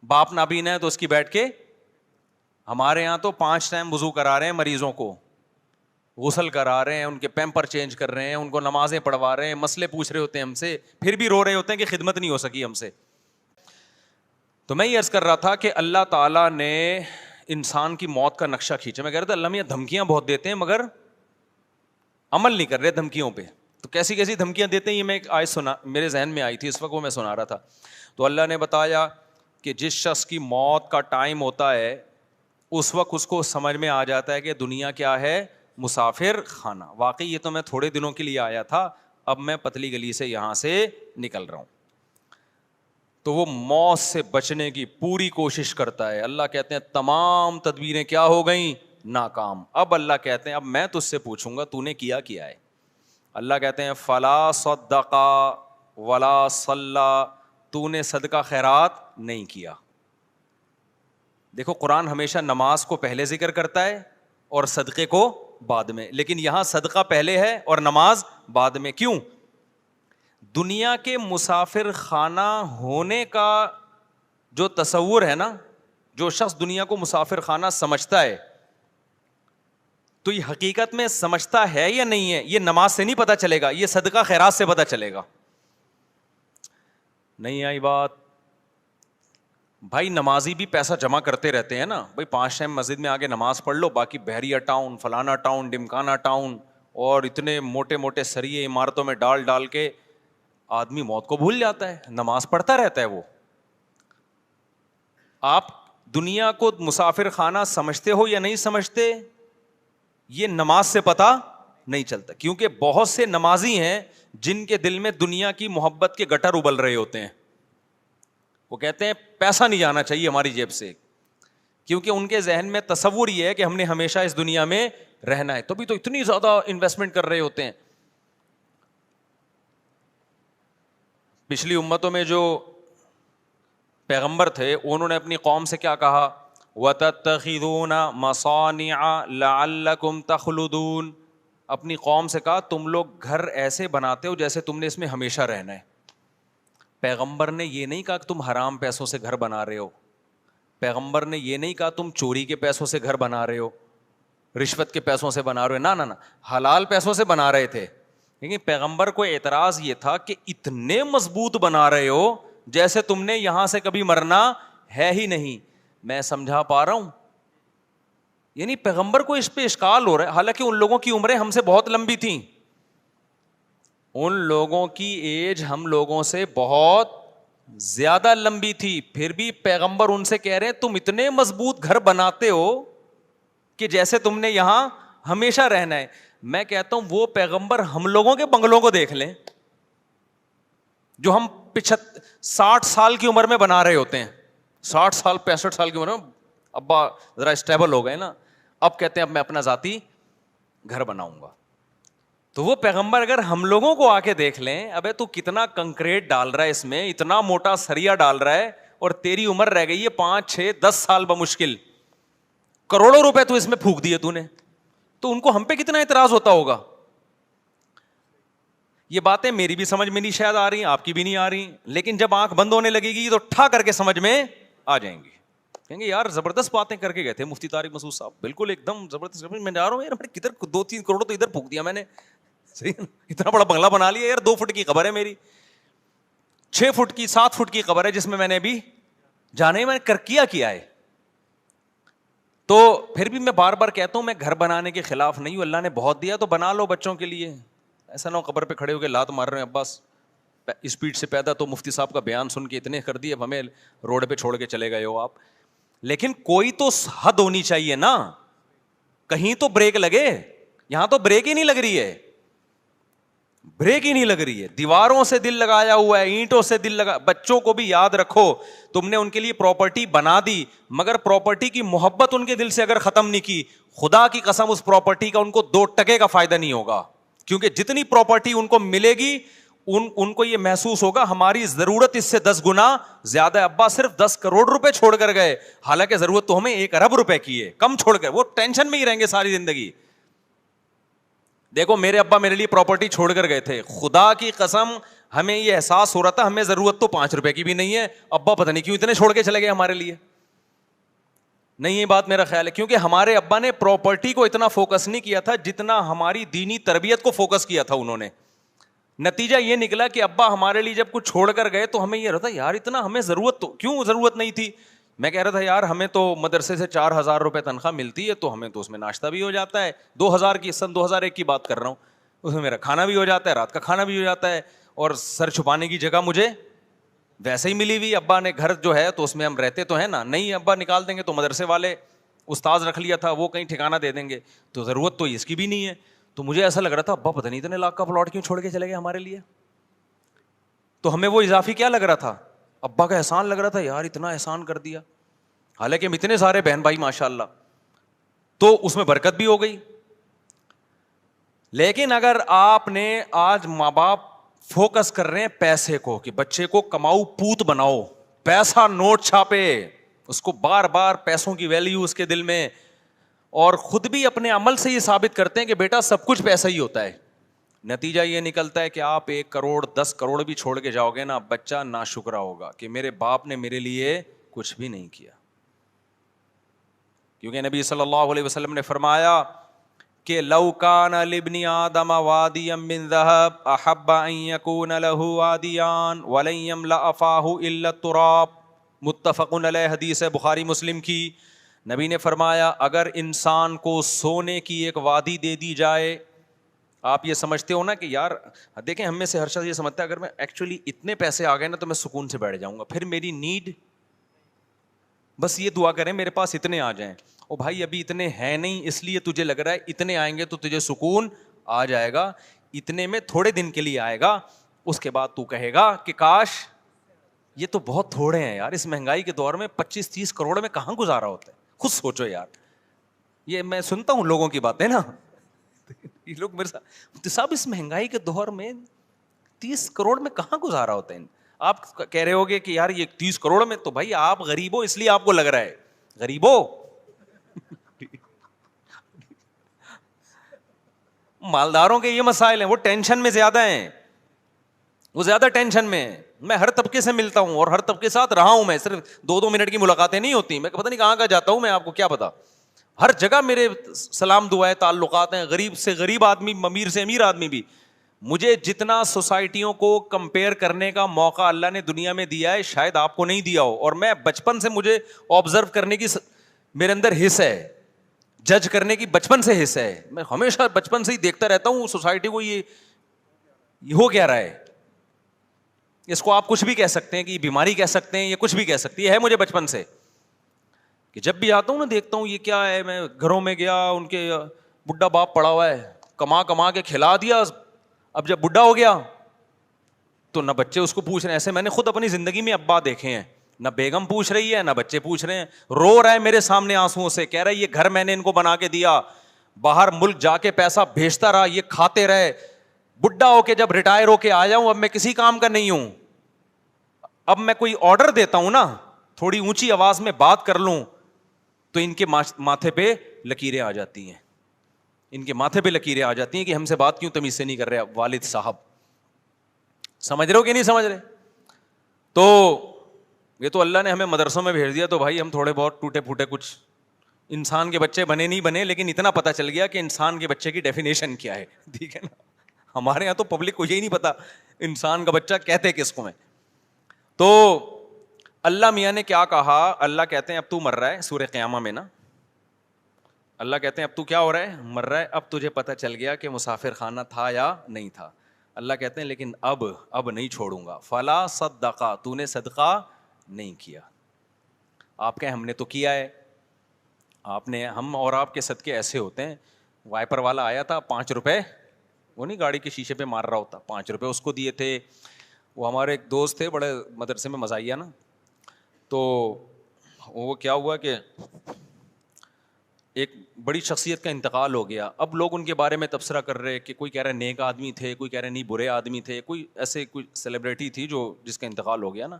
باپ نابینا ہے تو اس کی بیٹھ کے. ہمارے یہاں تو 5 ٹائم وضو کرا رہے ہیں مریضوں کو, غسل کرا رہے ہیں, ان کے پیمپر چینج کر رہے ہیں, ان کو نمازیں پڑھوا رہے ہیں, مسئلے پوچھ رہے ہوتے ہیں ہم سے, پھر بھی رو رہے ہوتے ہیں کہ خدمت نہیں ہو سکی ہم سے. تو میں یہ عرض کر رہا تھا کہ اللہ تعالیٰ نے انسان کی موت کا نقشہ کھینچا. میں کہہ رہا تھا اللہ میاں دھمکیاں بہت دیتے ہیں مگر عمل نہیں کر رہے دھمکیوں پہ. تو کیسی کیسی دھمکیاں دیتے ہیں, یہ میں ایک آیت سنا, میرے ذہن میں آئی تھی اس وقت, وہ میں سنا رہا تھا. تو اللہ نے بتایا کہ جس شخص کی موت کا ٹائم ہوتا ہے اس وقت اس کو سمجھ میں آ جاتا ہے کہ دنیا کیا ہے, مسافر خانہ. واقعی یہ تو میں تھوڑے دنوں کے لیے آیا تھا, اب میں پتلی گلی سے یہاں سے نکل رہا ہوں. تو وہ موت سے بچنے کی پوری کوشش کرتا ہے. اللہ کہتے ہیں تمام تدبیریں کیا ہو گئیں, ناکام. اب اللہ کہتے ہیں اب میں تجھ سے پوچھوں گا تو نے کیا ہے. اللہ کہتے ہیں فلا صدقا ولا صلی, تو نے صدقہ خیرات نہیں کیا. دیکھو قرآن ہمیشہ نماز کو پہلے ذکر کرتا ہے اور صدقے کو بعد میں, لیکن یہاں صدقہ پہلے ہے اور نماز بعد میں. کیوں؟ دنیا کے مسافر خانہ ہونے کا جو تصور ہے نا, جو شخص دنیا کو مسافر خانہ سمجھتا ہے تو یہ حقیقت میں سمجھتا ہے یا نہیں ہے, یہ نماز سے نہیں پتا چلے گا, یہ صدقہ خیرات سے پتا چلے گا. نہیں آئی بات؟ بھائی نمازی بھی پیسہ جمع کرتے رہتے ہیں نا, بھائی 5 ٹائم مسجد میں آگے نماز پڑھ لو, باقی بحریہ ٹاؤن, فلانا ٹاؤن, ڈمکانا ٹاؤن, اور اتنے موٹے موٹے سریے عمارتوں میں ڈال کے آدمی موت کو بھول جاتا ہے, نماز پڑھتا رہتا ہے وہ. آپ دنیا کو مسافر خانہ سمجھتے ہو یا نہیں سمجھتے, یہ نماز سے پتا نہیں چلتا. کیونکہ بہت سے نمازی ہیں جن کے دل میں دنیا کی محبت کے گٹر ابل رہے ہوتے ہیں. وہ کہتے ہیں پیسہ نہیں جانا چاہیے ہماری جیب سے, کیونکہ ان کے ذہن میں تصور یہ ہے کہ ہم نے ہمیشہ اس دنیا میں رہنا ہے, تبھی تو اتنی زیادہ انویسٹمنٹ کر رہے ہوتے ہیں. پچھلی امتوں میں جو پیغمبر تھے انہوں نے اپنی قوم سے کیا کہا, وَتَتَّخِذُونَ مَصَانِعَ لَعَلَّكُمْ تَخْلُدُونَ. اپنی قوم سے کہا تم لوگ گھر ایسے بناتے ہو جیسے تم نے اس میں ہمیشہ رہنا ہے. پیغمبر نے یہ نہیں کہا کہ تم حرام پیسوں سے گھر بنا رہے ہو, پیغمبر نے یہ نہیں کہا تم چوری کے پیسوں سے گھر بنا رہے ہو, رشوت کے پیسوں سے بنا رہے ہو, نہ حلال پیسوں سے بنا رہے تھے. لیکن پیغمبر کو اعتراض یہ تھا کہ اتنے مضبوط بنا رہے ہو جیسے تم نے یہاں سے کبھی مرنا ہے ہی نہیں. میں سمجھا پا رہا ہوں؟ یعنی پیغمبر کو اس پہ اشکال ہو رہا ہے, حالانکہ ان لوگوں کی عمریں ہم سے بہت لمبی تھیں, ان لوگوں کی ایج ہم لوگوں سے بہت زیادہ لمبی تھی, پھر بھی پیغمبر ان سے کہہ رہے ہیں تم اتنے مضبوط گھر بناتے ہو کہ جیسے تم نے یہاں ہمیشہ رہنا ہے. میں کہتا ہوں وہ پیغمبر ہم لوگوں کے بنگلوں کو دیکھ لیں جو ہم 60 سال کی عمر میں بنا رہے ہوتے ہیں, 60 سال 65 سال کی عمر میں ابا ذرا اسٹیبل ہو گئے نا, اب کہتے ہیں اب میں اپنا ذاتی گھر بناؤں گا. تو وہ پیغمبر اگر ہم لوگوں کو آ کے دیکھ لیں, ابے تو کتنا کنکریٹ ڈال رہا ہے اس میں, اتنا موٹا سریا ڈال رہا ہے, اور تیری عمر رہ گئی ہے 5 6 10 سال بمشکل, کروڑوں روپے تو اس میں پھونک دیے تو نے, تو ان کو ہم پہ کتنا اعتراض ہوتا ہوگا. یہ باتیں میری بھی سمجھ میں نہیں شاید آ رہی, آپ کی بھی نہیں آ رہی, لیکن جب آنکھ بند ہونے لگے گی تو ٹھا کر کے سمجھ میں آ جائیں گی. کہیں گے یار زبردست باتیں کر کے گئے تھے مفتی طارق مسعود صاحب, بالکل ایک دم زبردست. میں جا رہا ہوں یار, کدھر 2-3 کروڑ تو ادھر پھونک دیا میں نے, صحیح ہے نا؟ اتنا بڑا بنگلہ بنا لیا یار, 2 فٹ کی قبر ہے میری, 6 فٹ کی 7 فٹ کی قبر ہے جس میں نے ابھی جانا ہی, میں نے کیا ہے. تو پھر بھی میں بار بار کہتا ہوں میں گھر بنانے کے خلاف نہیں ہوں, اللہ نے بہت دیا تو بنا لو بچوں کے لیے. ایسا نہ ہو قبر پہ کھڑے ہو کے لات مار رہے ہیں, عباس اسپیڈ سے پیدا تو مفتی صاحب کا بیان سن کے اتنے کر دیے, اب ہمیں روڈ پہ چھوڑ کے چلے گئے ہو آپ. لیکن کوئی تو حد ہونی چاہیے نا, کہیں تو بریک لگے. یہاں تو بریک ہی نہیں لگ رہی ہے, بریک ہی نہیں لگ رہی ہے. دیواروں سے دل لگایا ہوا ہے, اینٹوں سے دل لگا. بچوں کو بھی یاد رکھو, تم نے ان کے لیے پراپرٹی بنا دی, مگر پراپرٹی کی محبت ان کے دل سے اگر ختم نہیں کی, خدا کی قسم اس پراپرٹی کا ان کو 2 ٹکے کا فائدہ نہیں ہوگا. کیونکہ جتنی پراپرٹی ان کو ملے گی ان کو یہ محسوس ہوگا ہماری ضرورت اس سے 10 گنا زیادہ ہے. ابا صرف 10 کروڑ روپے چھوڑ کر گئے, حالانکہ ضرورت تو ہمیں 1 ارب روپے کی ہے. کم چھوڑ کر, وہ ٹینشن میں ہی رہیں گے ساری زندگی. دیکھو میرے ابا میرے لیے پراپرٹی چھوڑ کر گئے تھے, خدا کی قسم ہمیں یہ احساس ہو رہا تھا ہمیں ضرورت تو 5 روپے کی بھی نہیں ہے, ابا پتہ نہیں کیوں اتنے چھوڑ کے چلے گئے ہمارے لیے. نہیں, یہ بات میرا خیال ہے, کیونکہ ہمارے ابا نے پراپرٹی کو اتنا فوکس نہیں کیا تھا جتنا ہماری دینی تربیت کو فوکس کیا تھا انہوں نے. نتیجہ یہ نکلا کہ ابا ہمارے لیے جب کچھ چھوڑ کر گئے تو ہمیں یہ رہتا یار اتنا ہمیں ضرورت تو کیوں ضرورت نہیں تھی. میں کہہ رہا تھا یار ہمیں تو مدرسے سے 4,000 روپے تنخواہ ملتی ہے, تو ہمیں تو اس میں ناشتہ بھی ہو جاتا ہے, 2,000 کی, سن 2001 کی بات کر رہا ہوں, اس میں میرا کھانا بھی ہو جاتا ہے, رات کا کھانا بھی ہو جاتا ہے, اور سر چھپانے کی جگہ مجھے ویسے ہی ملی ہوئی. ابا نے گھر جو ہے تو اس میں ہم رہتے تو ہیں نا, نہیں ابا نکال دیں گے تو مدرسے والے استاذ رکھ لیا تھا, وہ کہیں ٹھکانہ دے دیں گے, تو ضرورت تو اس کی بھی نہیں ہے. تو مجھے ایسا لگ رہا تھا ابا پتہ نہیں اتنے لاکھ کا پلاٹ کیوں چھوڑ کے چلے گئے ہمارے لیے. تو ہمیں وہ اضافی کیا لگ رہا تھا, ابا کا احسان لگ رہا تھا, یار اتنا احسان کر دیا. حالانکہ ہم اتنے سارے بہن بھائی ماشاء اللہ, تو اس میں برکت بھی ہو گئی. لیکن اگر آپ نے آج ماں باپ فوکس کر رہے ہیں پیسے کو, کہ بچے کو کماؤ پوت بناؤ, پیسہ نوٹ چھاپے, اس کو بار بار پیسوں کی ویلیو اس کے دل میں, اور خود بھی اپنے عمل سے یہ ثابت کرتے ہیں کہ بیٹا سب کچھ پیسہ ہی ہوتا ہے. نتیجہ یہ نکلتا ہے کہ آپ 1 کروڑ 10 کروڑ بھی چھوڑ کے جاؤ گے نا, بچہ ناشکرا ہوگا کہ میرے باپ نے میرے لیے کچھ بھی نہیں کیا. کیونکہ نبی صلی اللہ علیہ وسلم نے فرمایا کہ لو کان لابن آدم وادیا من ذهب احب ان يكون له وادیان ولن يملأ فاه الا التراب, متفق علیہ, حدیث ہے بخاری مسلم کی. نبی نے فرمایا اگر انسان کو سونے کی ایک وادی دے دی جائے, آپ یہ سمجھتے ہو نا کہ یار دیکھیں ہم میں سے ہر شخص یہ سمجھتا ہے اگر میں ایکچولی اتنے پیسے آ گئے نا تو میں سکون سے بیٹھ جاؤں گا, پھر میری نیڈ بس یہ دعا کریں میرے پاس اتنے آ جائیں. او بھائی ابھی اتنے ہیں نہیں, اس لیے تجھے لگ رہا ہے اتنے آئیں گے تو تجھے سکون آ جائے گا. اتنے میں تھوڑے دن کے لیے آئے گا, اس کے بعد تو کہے گا کہ کاش یہ تو بہت تھوڑے ہیں یار, اس مہنگائی کے دور میں 25-30 کروڑ میں کہاں گزارا ہوتا ہے. خود سوچو یار, یہ میں سنتا ہوں لوگوں کی باتیں نا, یہ لوگ میرے ساتھ صاحب اس مہنگائی کے دور میں 30 کروڑ میں کہاں گزارا ہوتا ہے. آپ کہہ رہے ہوگے کہ یار یہ 30 کروڑ میں, تو بھائی آپ غریب ہو اس لیے آپ کو لگ رہا ہے غریب ہو, مالداروں کے یہ مسائل ہیں, وہ ٹینشن میں زیادہ ہیں, وہ زیادہ ٹینشن میں ہیں. میں ہر طبقے سے ملتا ہوں اور ہر طبقے کے ساتھ رہا ہوں, میں صرف 2-2 منٹ کی ملاقاتیں نہیں ہوتی, میں پتہ نہیں کہاں کہاں جاتا ہوں, میں آپ کو کیا پتا, ہر جگہ میرے سلام دعائیں تعلقات ہیں, غریب سے غریب آدمی, امیر سے امیر آدمی بھی. مجھے جتنا سوسائٹیوں کو کمپیئر کرنے کا موقع اللہ نے دنیا میں دیا ہے شاید آپ کو نہیں دیا ہو, اور میں بچپن سے مجھے آبزرو کرنے کی میرے اندر حص ہے, جج کرنے کی بچپن سے حص ہے. میں ہمیشہ بچپن سے ہی دیکھتا رہتا ہوں سوسائٹی کو, یہ ہو کیا رہا ہے. اس کو آپ کچھ بھی کہہ سکتے ہیں کہ یہ بیماری کہہ سکتے ہیں, یہ کچھ بھی کہہ سکتی ہے مجھے بچپن سے, کہ جب بھی آتا ہوں نا دیکھتا ہوں یہ کیا ہے. میں گھروں میں گیا, ان کے بڈھا باپ پڑا ہوا ہے, کما کے کھلا دیا, اب جب بڈھا ہو گیا تو نہ بچے اس کو پوچھ رہے ہیں. ایسے میں نے خود اپنی زندگی میں ابا دیکھے ہیں, نہ بیگم پوچھ رہی ہے نہ بچے پوچھ رہے ہیں. رو رہا ہے میرے سامنے آنسوؤں سے, کہہ رہا ہے یہ گھر میں نے ان کو بنا کے دیا, باہر ملک جا کے پیسہ بھیجتا رہا, یہ کھاتے رہے, بڈھا ہو کے جب ریٹائر ہو کے آیا ہوں اب میں کسی کام کا نہیں ہوں. اب میں کوئی آرڈر دیتا ہوں نا, تھوڑی اونچی آواز میں بات کر لوں تو ان کے ماتھے پہ لکیریں آ جاتی ہیں, ان کے ماتھے پہ لکیریں آ جاتی ہیں کہ ہم سے بات کیوں تمیز سے نہیں کر رہے والد صاحب. سمجھ رہے ہو کہ نہیں سمجھ رہے؟ تو یہ تو اللہ نے ہمیں مدرسوں میں بھیج دیا, تو بھائی ہم تھوڑے بہت ٹوٹے پھوٹے کچھ انسان کے بچے بنے نہیں بنے, لیکن اتنا پتہ چل گیا کہ انسان کے بچے کی ڈیفینیشن کیا ہے, ٹھیک ہے نا. ہمارے یہاں تو پبلک کو یہی نہیں پتا انسان کا بچہ کہتے کس کو میں. تو اللہ میاں نے کیا کہا, اللہ کہتے ہیں اب تو مر رہا ہے, سورہ قیامہ میں نا اللہ کہتے ہیں اب تو کیا ہو رہا ہے, مر رہا ہے, اب تجھے پتہ چل گیا کہ مسافر خانہ تھا یا نہیں تھا. اللہ کہتے ہیں لیکن اب نہیں چھوڑوں گا. فلا صدقہ, تو نے صدقہ نہیں کیا. آپ کہیں ہم نے تو کیا ہے. آپ نے, ہم اور آپ کے صدقے ایسے ہوتے ہیں, وائپر والا آیا تھا 5 روپے, وہ نہیں گاڑی کے شیشے پہ مار رہا ہوتا, 5 روپے اس کو دیے تھے. وہ ہمارے ایک دوست تھے بڑے مدرسے میں مزاحیہ نا, تو وہ کیا ہوا کہ ایک بڑی شخصیت کا انتقال ہو گیا. اب لوگ ان کے بارے میں تبصرہ کر رہے کہ کوئی کہہ رہا ہے نیک آدمی تھے, کوئی کہہ رہے نہیں برے آدمی تھے, کوئی ایسے کوئی سیلیبریٹی تھی جس کا انتقال ہو گیا نا.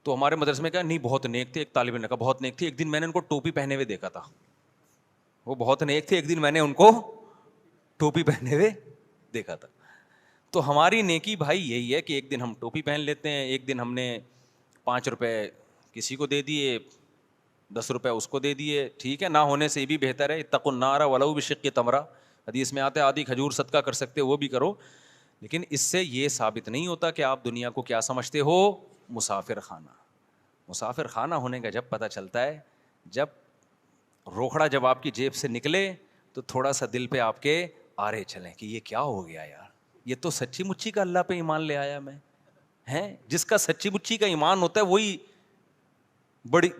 تو ہمارے مدرسے میں کہا نہیں بہت نیک تھے. ایک طالب علم نے کہا بہت نیک تھی. ایک دن میں نے ان کو ٹوپی پہنے ہوئے دیکھا تھا. وہ بہت نیک تھے, ایک دن میں نے ان کو ٹوپی پہنے ہوئے دیکھا تھا. تو ہماری نیکی بھائی یہی ہے کہ ایک دن ہم ٹوپی پہن لیتے ہیں, ایک دن ہم نے 5 روپے کسی کو دے دیے, 10 روپے اس کو دے دیے, ٹھیک ہے, نہ ہونے سے بھی بہتر ہے. اتقوا النار ولو بشق تمرہ, حدیث میں آتا ہے آدھی کھجور صدقہ کر سکتے وہ بھی کرو. لیکن اس سے یہ ثابت نہیں ہوتا کہ آپ دنیا کو کیا سمجھتے ہو, مسافر خانہ. مسافر خانہ ہونے کا جب پتہ چلتا ہے, جب روکھڑا جب آپ کی جیب سے نکلے تو تھوڑا سا دل پہ آپ کے آرے چلیں کہ یہ کیا ہو گیا یار, یہ تو سچی مچی کا اللہ پہ ایمان لے آیا میں. ہیں جس کا سچی مچی کا ایمان ہوتا ہے وہی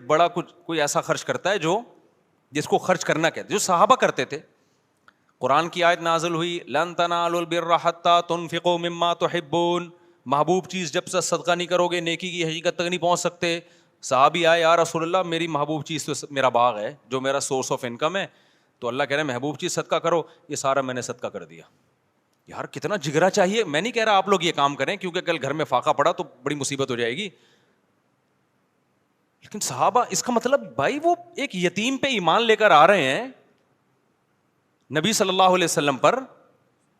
بڑا کچھ کوئی ایسا خرچ کرتا ہے جو جس کو خرچ کرنا کہتے, جو صحابہ کرتے تھے. قرآن کی آیت نازل ہوئی لن تنالوا البر حتی تنفقوا مما تحبون, محبوب چیز جب سے صدقہ نہیں کرو گے نیکی کی حقیقت تک نہیں پہنچ سکتے. صحابی آئے یا رسول اللہ میری محبوب چیز تو میرا باغ ہے جو میرا سورس آف انکم ہے, تو اللہ کہہ رہے ہیں محبوب چیز صدقہ کرو. یہ سارا میں نے صدقہ کر دیا. یار کتنا جگرا چاہیے. میں نہیں کہہ رہا آپ لوگ یہ کام کریں کیونکہ کل گھر میں فاقہ پڑا تو بڑی مصیبت ہو جائے گی, لیکن صحابہ اس کا مطلب بھائی وہ ایک یتیم پہ ایمان لے کر آ رہے ہیں نبی صلی اللہ علیہ وسلم پر,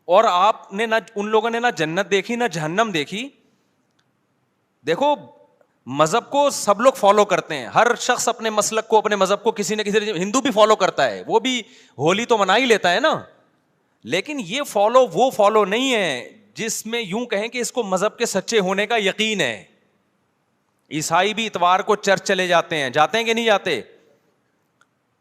اور آپ نے نہ ان لوگوں نے نہ جنت دیکھی نہ جہنم دیکھی. دیکھو مذہب کو سب لوگ فالو کرتے ہیں, ہر شخص اپنے مسلک کو اپنے مذہب کو کسی نہ کسی, ہندو بھی فالو کرتا ہے, وہ بھی ہولی تو منا ہی لیتا ہے نا, لیکن یہ وہ فالو نہیں ہے جس میں یوں کہیں کہ اس کو مذہب کے سچے ہونے کا یقین ہے. عیسائی بھی اتوار کو چرچ چلے جاتے ہیں کہ نہیں جاتے,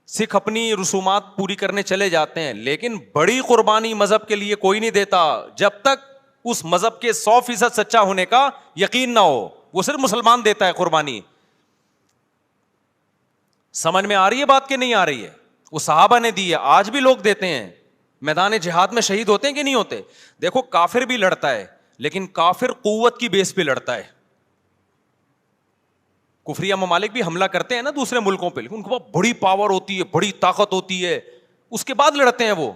سکھ اپنی رسومات پوری کرنے چلے جاتے ہیں, لیکن بڑی قربانی مذہب کے لیے کوئی نہیں دیتا جب تک اس مذہب کے 100% سچا ہونے کا یقین نہ ہو. وہ صرف مسلمان دیتا ہے قربانی. سمجھ میں آ رہی ہے بات کہ نہیں آ رہی ہے؟ وہ صحابہ نے دی ہے, آج بھی لوگ دیتے ہیں. میدان جہاد میں شہید ہوتے ہیں کہ نہیں ہوتے؟ دیکھو کافر بھی لڑتا ہے, لیکن کافر قوت کی بیس پہ لڑتا ہے. کفریہ ممالک بھی حملہ کرتے ہیں نا دوسرے ملکوں پہ, لیکن ان کے پاس بڑی پاور ہوتی ہے, بڑی طاقت ہوتی ہے, اس کے بعد لڑتے ہیں وہ.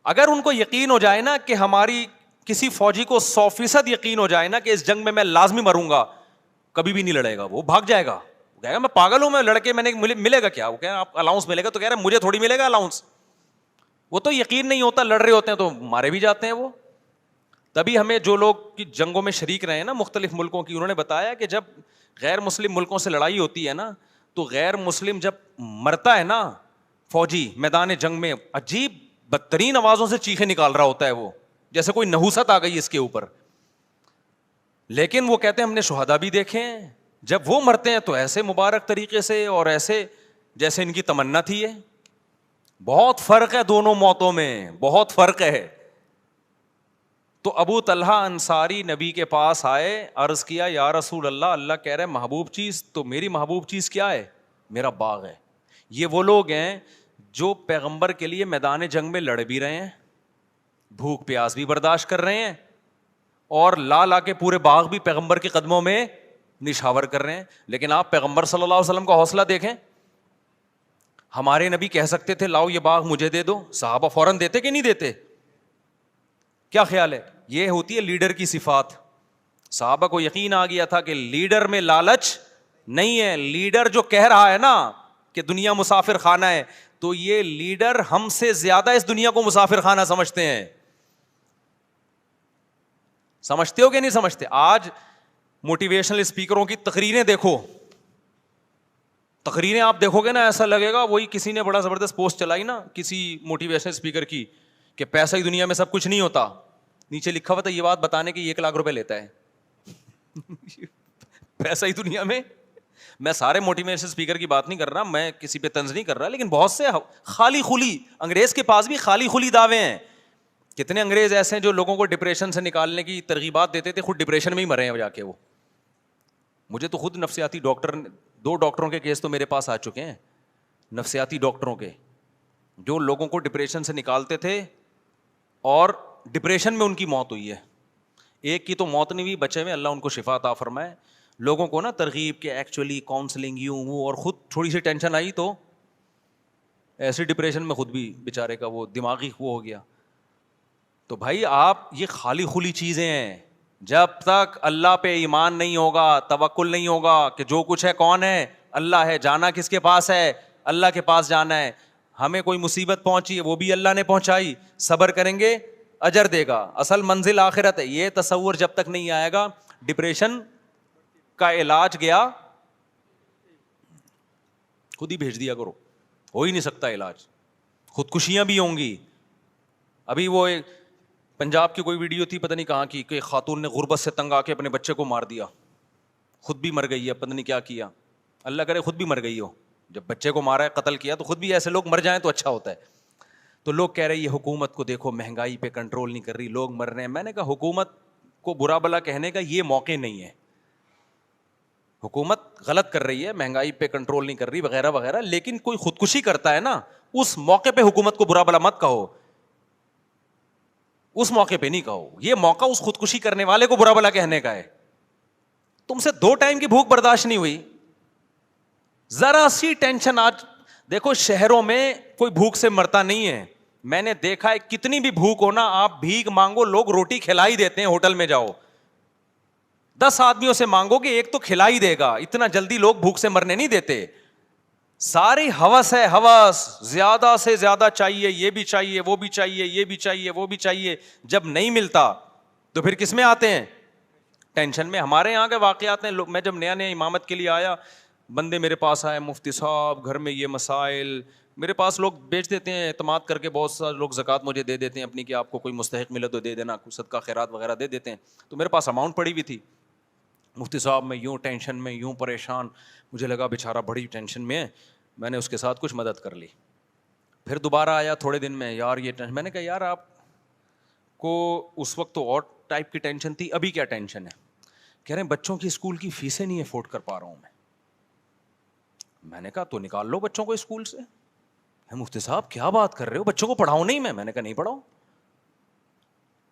اگر ان کو یقین ہو جائے نا کہ ہماری کسی فوجی کو 100% یقین ہو جائے نا کہ اس جنگ میں لازمی مروں گا, کبھی بھی نہیں لڑے گا, وہ بھاگ جائے گا. وہ کہے گا میں پاگل ہوں, میں لڑکے میں نے ملے گا کیا؟ وہ کہہ رہے آپ الاؤنس ملے گا, تو کہہ رہے مجھے تھوڑی ملے گا الاؤنس. وہ تو یقین نہیں ہوتا, لڑ رہے ہوتے ہیں تو مارے بھی جاتے ہیں وہ. تبھی ہمیں جو لوگ کی جنگوں میں شریک رہے ہیں نا مختلف ملکوں کی, انہوں نے بتایا کہ جب غیر مسلم ملکوں سے لڑائی ہوتی ہے نا, تو غیر مسلم جب مرتا ہے نا فوجی میدان جنگ میں, عجیب بدترین آوازوں سے چیخیں نکال رہا ہوتا ہے وہ, جیسے کوئی نحوست آ گئی اس کے اوپر. لیکن وہ کہتے ہیں ہم نے شہداء بھی دیکھے ہیں, جب وہ مرتے ہیں تو ایسے مبارک طریقے سے اور ایسے جیسے ان کی تمنا تھی. ہے بہت فرق ہے دونوں موتوں میں, بہت فرق ہے. تو ابو طلحہ انصاری نبی کے پاس آئے, عرض کیا یا رسول اللہ, اللہ کہہ رہے محبوب چیز, تو میری محبوب چیز کیا ہے؟ میرا باغ ہے. یہ وہ لوگ ہیں جو پیغمبر کے لیے میدان جنگ میں لڑ بھی رہے ہیں, بھوک پیاس بھی برداشت کر رہے ہیں, اور لا کے پورے باغ بھی پیغمبر کے قدموں میں نشاور کر رہے ہیں. لیکن آپ پیغمبر صلی اللہ علیہ وسلم کا حوصلہ دیکھیں. ہمارے نبی کہہ سکتے تھے لاؤ یہ باغ مجھے دے دو, صحابہ فوراً دیتے کہ نہیں دیتے؟ کیا خیال ہے؟ یہ ہوتی ہے لیڈر کی صفات. صحابہ کو یقین آ گیا تھا کہ لیڈر میں لالچ نہیں ہے. لیڈر جو کہہ رہا ہے نا کہ دنیا مسافر خانہ ہے, تو یہ لیڈر ہم سے زیادہ اس دنیا کو مسافر خانہ سمجھتے ہیں. سمجھتے ہو کہ نہیں سمجھتے؟ آج موٹیویشنل اسپیکروں کی تقریریں دیکھو, تقریریں آپ دیکھو گے نا ایسا لگے گا وہی کسی نے بڑا زبردست پوسٹ چلائی نا کسی موٹیویشنل اسپیکر کی, کہ پیسہ ہی دنیا میں سب کچھ نہیں ہوتا. نیچے لکھا ہوا تھا یہ بات بتانے کی 1 لاکھ روپے لیتا ہے. پیسہ ہی دنیا میں. میں سارے موٹیویشن اسپیکر کی بات نہیں کر رہا, میں کسی پہ طنز نہیں کر رہا, لیکن بہت سے خالی خلی, انگریز کے پاس بھی خالی خلی دعوے ہیں. کتنے انگریز ایسے ہیں جو لوگوں کو ڈپریشن سے نکالنے کی ترغیبات دیتے تھے, خود ڈپریشن میں ہی مرے ہیں جا کے وہ. مجھے تو خود نفسیاتی ڈاکٹر, 2 ڈاکٹروں کے کیس تو میرے پاس آ چکے ہیں, نفسیاتی ڈاکٹروں کے, جو لوگوں کو ڈپریشن سے نکالتے تھے اور ڈپریشن میں ان کی موت ہوئی ہے. ایک کی تو موت نہیں ہوئی, بچے میں, اللہ ان کو شفا عطا فرمائے. لوگوں کو نا ترغیب کہ ایکچولی کاؤنسلنگ یوں وہ, اور خود تھوڑی سی ٹینشن آئی تو ایسی ڈپریشن میں خود بھی بیچارے کا وہ دماغی وہ ہو گیا. تو بھائی آپ یہ خالی خلی چیزیں ہیں. جب تک اللہ پہ ایمان نہیں ہوگا, توکل نہیں ہوگا کہ جو کچھ ہے کون ہے, اللہ ہے, جانا کس کے پاس ہے, اللہ کے پاس جانا ہے. ہمیں کوئی مصیبت پہنچی ہے وہ بھی اللہ نے پہنچائی, صبر کریں گے اجر دے گا, اصل منزل آخرت ہے. یہ تصور جب تک نہیں آئے گا, ڈپریشن کا علاج گیا خود ہی بھیج دیا کرو, ہو ہی نہیں سکتا علاج. خودکشیاں بھی ہوں گی. ابھی وہ پنجاب کی کوئی ویڈیو تھی, پتہ نہیں کہاں کی, کہ خاتون نے غربت سے تنگ آ کے اپنے بچے کو مار دیا, خود بھی مر گئی ہے, پتہ نہیں کیا کیا. اللہ کرے خود بھی مر گئی ہو. جب بچے کو مارا ہے, قتل کیا, تو خود بھی ایسے لوگ مر جائیں تو اچھا ہوتا ہے. تو لوگ کہہ رہے ہیں یہ حکومت کو دیکھو مہنگائی پہ کنٹرول نہیں کر رہی, لوگ مر رہے ہیں. میں نے کہا حکومت کو برا بلا کہنے کا یہ موقع نہیں ہے. حکومت غلط کر رہی ہے, مہنگائی پہ کنٹرول نہیں کر رہی وغیرہ وغیرہ, لیکن کوئی خودکشی کرتا ہے نا, اس موقع پہ حکومت کو برا بلا مت کہو, اس موقع پہ نہیں کہو. یہ موقع اس خودکشی کرنے والے کو برا بلا کہنے کا ہے. تم سے 2 ٹائم کی بھوک برداشت نہیں ہوئی, ذرا سی ٹینشن. آج دیکھو شہروں میں کوئی بھوک سے مرتا نہیں ہے. میں نے دیکھا ہے کتنی بھی بھوک ہو نا, آپ بھیک مانگو, لوگ روٹی کھلا ہی دیتے ہیں. ہوٹل میں جاؤ 10 آدمیوں سے مانگو کہ ایک تو کھلا ہی دے گا. اتنا جلدی لوگ بھوک سے مرنے نہیں دیتے. ساری ہوس ہے, ہوس, زیادہ سے زیادہ چاہیے, یہ بھی چاہیے, وہ بھی چاہیے, یہ بھی چاہیے, وہ بھی چاہیے. جب نہیں ملتا تو پھر کس میں آتے ہیں, ٹینشن میں. ہمارے یہاں کے واقعات ہیں. میں جب نیا نیا امامت کے لیے آیا, بندے میرے پاس آئے, مفتی صاحب گھر میں یہ مسائل. میرے پاس لوگ بیچ دیتے ہیں, اعتماد کر کے بہت سارے لوگ زکوٰۃ مجھے دے دیتے ہیں اپنی, کہ آپ کو کوئی مستحق ملے تو دے دینا, صدقہ خیرات وغیرہ دے دیتے ہیں. تو میرے پاس اماؤنٹ پڑی ہوئی تھی. مفتی صاحب میں یوں ٹینشن میں, یوں پریشان, مجھے لگا بیچارہ بڑی ٹینشن میں ہے. میں نے اس کے ساتھ کچھ مدد کر لی. پھر دوبارہ آیا تھوڑے دن میں, یار یہ ٹینشن. میں نے کہا یار آپ کو اس وقت تو اور ٹائپ کی ٹینشن تھی, ابھی کیا ٹینشن ہے؟ کہہ رہے ہیں بچوں کی اسکول کی فیسیں نہیں افورڈ کر پا رہا ہوں میں. میں نے کہا تو نکال لو بچوں کو اسکول سے. مفتی صاحب کیا بات کر رہے ہو, بچوں کو پڑھاؤ نہیں میں نے کہا نہیں پڑھاؤ.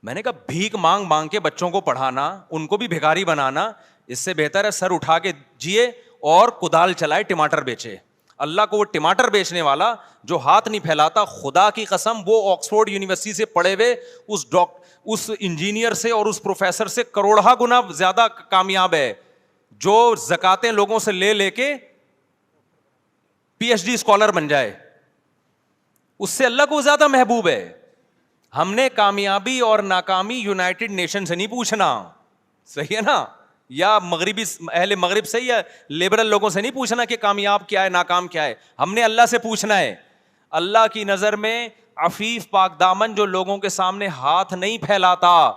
میں نے کہا بھیک مانگ مانگ کے بچوں کو پڑھانا, ان کو بھی بھکاری بنانا, اس سے بہتر ہے سر اٹھا کے جیے اور کدال چلائے, ٹماٹر بیچے. اللہ کو وہ ٹماٹر بیچنے والا جو ہاتھ نہیں پھیلاتا, خدا کی قسم وہ آکسفورڈ یونیورسٹی سے پڑھے ہوئے اس انجینئر سے اور اس پروفیسر سے کروڑہ گنا زیادہ کامیاب ہے, جو زکاتیں لوگوں سے لے لے کے پی ایچ ڈی اسکالر بن جائے. اس سے اللہ کو زیادہ محبوب ہے. ہم نے کامیابی اور ناکامی یونائٹڈ نیشن سے نہیں پوچھنا, صحیح ہے نا, یا مغربی اہل مغرب سے یا لبرل لوگوں سے نہیں پوچھنا کہ کامیاب کیا ہے ناکام کیا ہے. ہم نے اللہ سے پوچھنا ہے. اللہ کی نظر میں عفیف پاک دامن جو لوگوں کے سامنے ہاتھ نہیں پھیلاتا,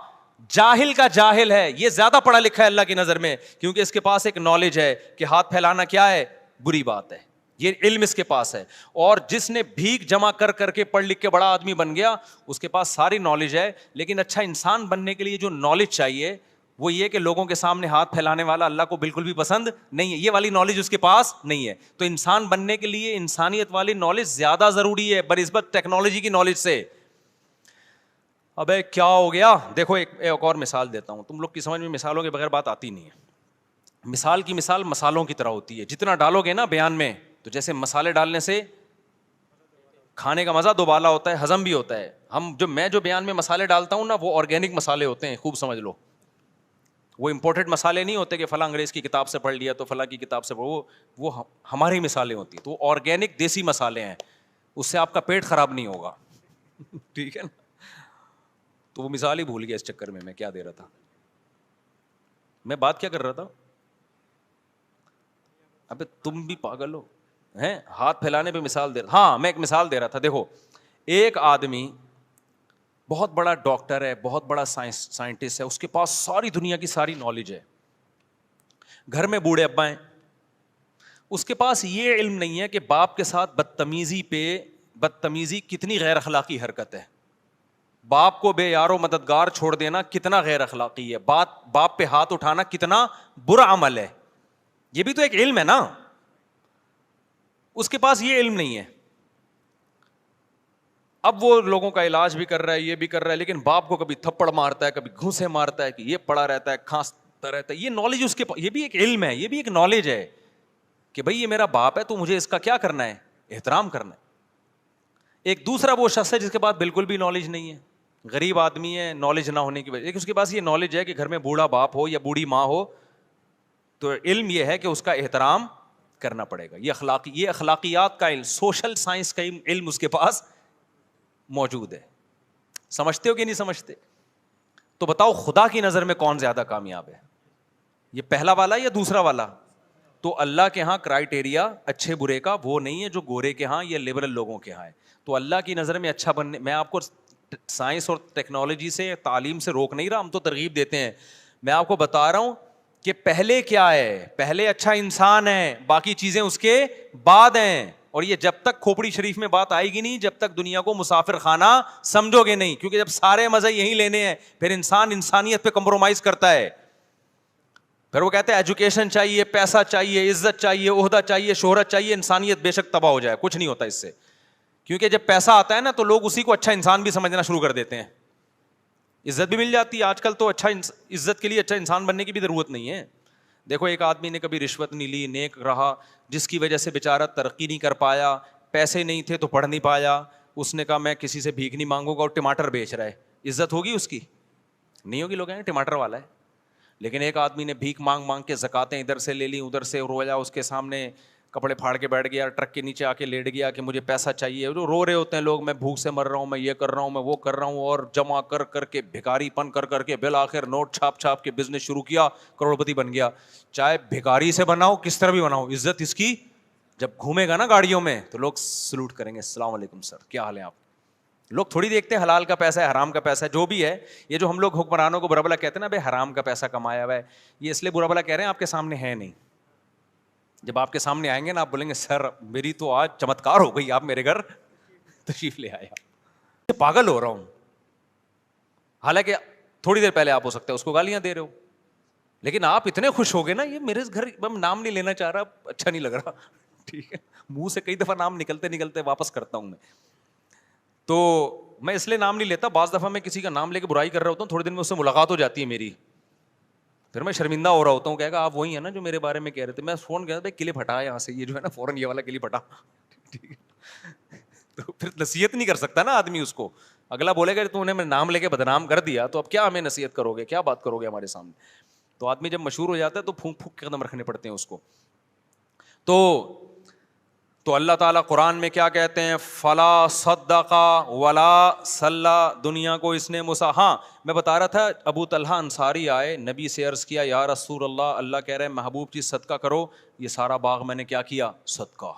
جاہل کا جاہل ہے, یہ زیادہ پڑھا لکھا ہے اللہ کی نظر میں, کیونکہ اس کے پاس ایک نالج ہے کہ ہاتھ پھیلانا کیا ہے, بری بات ہے. یہ علم اس کے پاس ہے. اور جس نے بھیک جمع کر کر کے پڑھ لکھ کے بڑا آدمی بن گیا, اس کے پاس ساری نالج ہے, لیکن اچھا انسان بننے کے لیے جو نالج چاہیے وہ یہ کہ لوگوں کے سامنے ہاتھ پھیلانے والا اللہ کو بالکل بھی پسند نہیں ہے. یہ والی نالج اس کے پاس نہیں ہے. تو انسان بننے کے لیے انسانیت والی نالج زیادہ ضروری ہے بنسبت ٹیکنالوجی کی نالج سے. ابے کیا ہو گیا, دیکھو ایک اور مثال دیتا ہوں, تم لوگ کی سمجھ میں مثالوں کے بغیر بات آتی نہیں ہے. مثال کی مثال مسالوں کی طرح ہوتی ہے, جتنا ڈالو گے نا بیان میں, تو جیسے مسالے ڈالنے سے کھانے کا مزہ دوبالا ہوتا ہے, ہضم بھی ہوتا ہے. میں جو بیان میں مسالے ڈالتا ہوں نا, وہ آرگینک مسالے ہوتے ہیں, خوب سمجھ لو. وہ امپورٹڈ مسالے نہیں ہوتے کہ فلاں انگریز کی کتاب سے پڑھ لیا تو فلاں کی کتاب سے پڑھ, وہ ہماری مثالیں ہوتی ہیں. تو وہ آرگینک دیسی مسالے ہیں, اس سے آپ کا پیٹ خراب نہیں ہوگا. ٹھیک ہے نا. تو وہ مثال ہی بھول گیا اس چکر میں کیا دے رہا تھا, میں بات کیا کر رہا تھا. ابے تم بھی پاگل ہو ہیں, ہاتھ پھیلانے پہ مثال دے رہا. ہاں میں ایک مثال دے رہا تھا. دیکھو ایک آدمی بہت بڑا ڈاکٹر ہے, بہت بڑا سائنٹسٹ ہے, اس کے پاس ساری دنیا کی ساری نالج ہے, گھر میں بوڑھے ابا ہیں, اس کے پاس یہ علم نہیں ہے کہ باپ کے ساتھ بدتمیزی کتنی غیر اخلاقی حرکت ہے, باپ کو بے یار و مددگار چھوڑ دینا کتنا غیر اخلاقی ہے, باپ پہ ہاتھ اٹھانا کتنا برا عمل ہے, یہ بھی تو ایک علم ہے نا. اس کے پاس یہ علم نہیں ہے. اب وہ لوگوں کا علاج بھی کر رہا ہے, یہ بھی کر رہا ہے, لیکن باپ کو کبھی تھپڑ مارتا ہے, کبھی گھوسے مارتا ہے, کہ یہ پڑا رہتا ہے, کھانستا رہتا ہے. یہ نالج اس کے پاس, یہ بھی ایک علم ہے, یہ بھی ایک نالج ہے کہ بھائی یہ میرا باپ ہے تو مجھے اس کا کیا کرنا ہے, احترام کرنا ہے. ایک دوسرا وہ شخص ہے جس کے پاس بالکل بھی نالج نہیں ہے, غریب آدمی ہے, نالج نہ ہونے کی وجہ, لیکن اس کے پاس یہ نالج ہے کہ گھر میں بوڑھا باپ ہو یا بوڑھی ماں ہو تو علم یہ ہے کہ اس کا احترام کرنا پڑے گا. یہ اخلاقیات کا علم, سوشل سائنس کا علم اس کے پاس موجود ہے. سمجھتے ہو کہ نہیں سمجھتے؟ تو بتاؤ خدا کی نظر میں کون زیادہ کامیاب ہے, یہ پہلا والا یا دوسرا والا؟ تو اللہ کے ہاں کرائیٹیریا اچھے برے کا وہ نہیں ہے جو گورے کے ہاں یا لبرل لوگوں کے ہاں ہے. تو اللہ کی نظر میں اچھا بننے, میں آپ کو سائنس اور ٹیکنالوجی سے, تعلیم سے روک نہیں رہا, ہم تو ترغیب دیتے ہیں. میں آپ کو بتا رہا ہوں کہ پہلے کیا ہے, پہلے اچھا انسان ہے, باقی چیزیں اس کے بعد ہیں. اور یہ جب تک کھوپڑی شریف میں بات آئے گی نہیں, جب تک دنیا کو مسافر خانہ سمجھو گے نہیں, کیونکہ جب سارے مزے یہی لینے ہیں پھر انسان انسانیت پہ کمپرومائز کرتا ہے. پھر وہ کہتے ہیں ایجوکیشن چاہیے, پیسہ چاہیے, عزت چاہیے, عہدہ چاہیے, شہرت چاہیے, انسانیت بے شک تباہ ہو جائے, کچھ نہیں ہوتا اس سے. کیونکہ جب پیسہ آتا ہے نا تو لوگ اسی کو اچھا انسان بھی سمجھنا شروع کر دیتے ہیں, عزت بھی مل جاتی ہے. آج کل تو اچھا عزت کے لیے اچھا انسان بننے کی بھی ضرورت نہیں ہے. دیکھو ایک آدمی نے کبھی رشوت نہیں لی, نیک رہا, جس کی وجہ سے بیچارہ ترقی نہیں کر پایا, پیسے نہیں تھے تو پڑھ نہیں پایا, اس نے کہا میں کسی سے بھیک نہیں مانگوں گا, اور ٹماٹر بیچ رہا ہے, عزت ہوگی اس کی؟ نہیں ہوگی. لوگ کہیں ٹماٹر والا ہے. لیکن ایک آدمی نے بھیک مانگ مانگ کے زکاتیں ادھر سے لے لی, ادھر سے رویا, اس کے سامنے کپڑے پھاڑ کے بیٹھ گیا, ٹرک کے نیچے آ کے لیٹ گیا کہ مجھے پیسہ چاہیے. رو رہے ہوتے ہیں لوگ, میں بھوک سے مر رہا ہوں, میں یہ کر رہا ہوں, میں وہ کر رہا ہوں, اور جمع کر کر کے بھکاری پن کر کر کے بالآخر نوٹ چھاپ چھاپ کے بزنس شروع کیا, کروڑپتی بن گیا. چاہے بھکاری سے بناؤ, کس طرح بھی بناؤ, عزت اس کی. جب گھومے گا نا گاڑیوں میں تو لوگ سلوٹ کریں گے, السلام علیکم سر, کیا حال ہے آپ. لوگ تھوڑی دیکھتے ہیں حلال کا پیسہ ہے, حرام کا پیسہ ہے, جو بھی ہے. یہ جو ہم لوگ حکمرانوں کو برا بلا کہتے ہیں نا, بھائی حرام کا پیسہ کمایا ہوا ہے, یہ اس لیے برا بلا کہہ رہے ہیں آپ کے سامنے ہے نہیں. جب آپ کے سامنے آئیں گے نا, آپ بولیں گے سر میری تو آج چمتکار ہو گئی, آپ میرے گھر تشریف لے آیا, پاگل ہو رہا ہوں. حالانکہ تھوڑی دیر پہلے آپ ہو سکتا ہے اس کو گالیاں دے رہے ہو, لیکن آپ اتنے خوش ہو گئے نا, یہ میرے گھر, میں نام نہیں لینا چاہ رہا, اچھا نہیں لگ رہا, ٹھیک ہے, منہ سے کئی دفعہ نام نکلتے واپس کرتا ہوں میں. تو میں اس لیے نام نہیں لیتا, بعض دفعہ میں کسی کا نام لے کے برائی کر رہا ہوتا ہوں, تھوڑے دن میں اس سے ملاقات ہو جاتی ہے میری, پھر میں شرمندہ ہو رہا ہوتا ہوں, کہے گا آپ وہی ہیں نا جو میرے بارے میں کہہ رہے تھے. میں فون کیا بھائی کلپ ہٹا یہاں سے, یہ جو ہے نا فوراً یہ والا کلپ ہٹا, ٹھیک ہے. تو پھر نصیحت نہیں کر سکتا نا آدمی اس کو, اگلا بولے گا تو انہیں میں نام لے کے بدنام کر دیا, تو اب کیا ہمیں نصیحت کرو گے, کیا بات کرو گے ہمارے سامنے. تو آدمی جب مشہور ہو جاتا ہے تو پھونک پھونک کے قدم رکھنے پڑتے ہیں اس کو. تو اللہ تعالیٰ قرآن میں کیا کہتے ہیں, فلا صدق ولا صلی, دنیا کو اس نے ہاں میں بتا رہا تھا, ابو طلحہ انصاری آئے, نبی سے عرض کیا یا رسول اللہ, اللہ کہہ رہے ہیں محبوب چیز صدقہ کرو, یہ سارا باغ میں نے کیا کیا, صدقہ.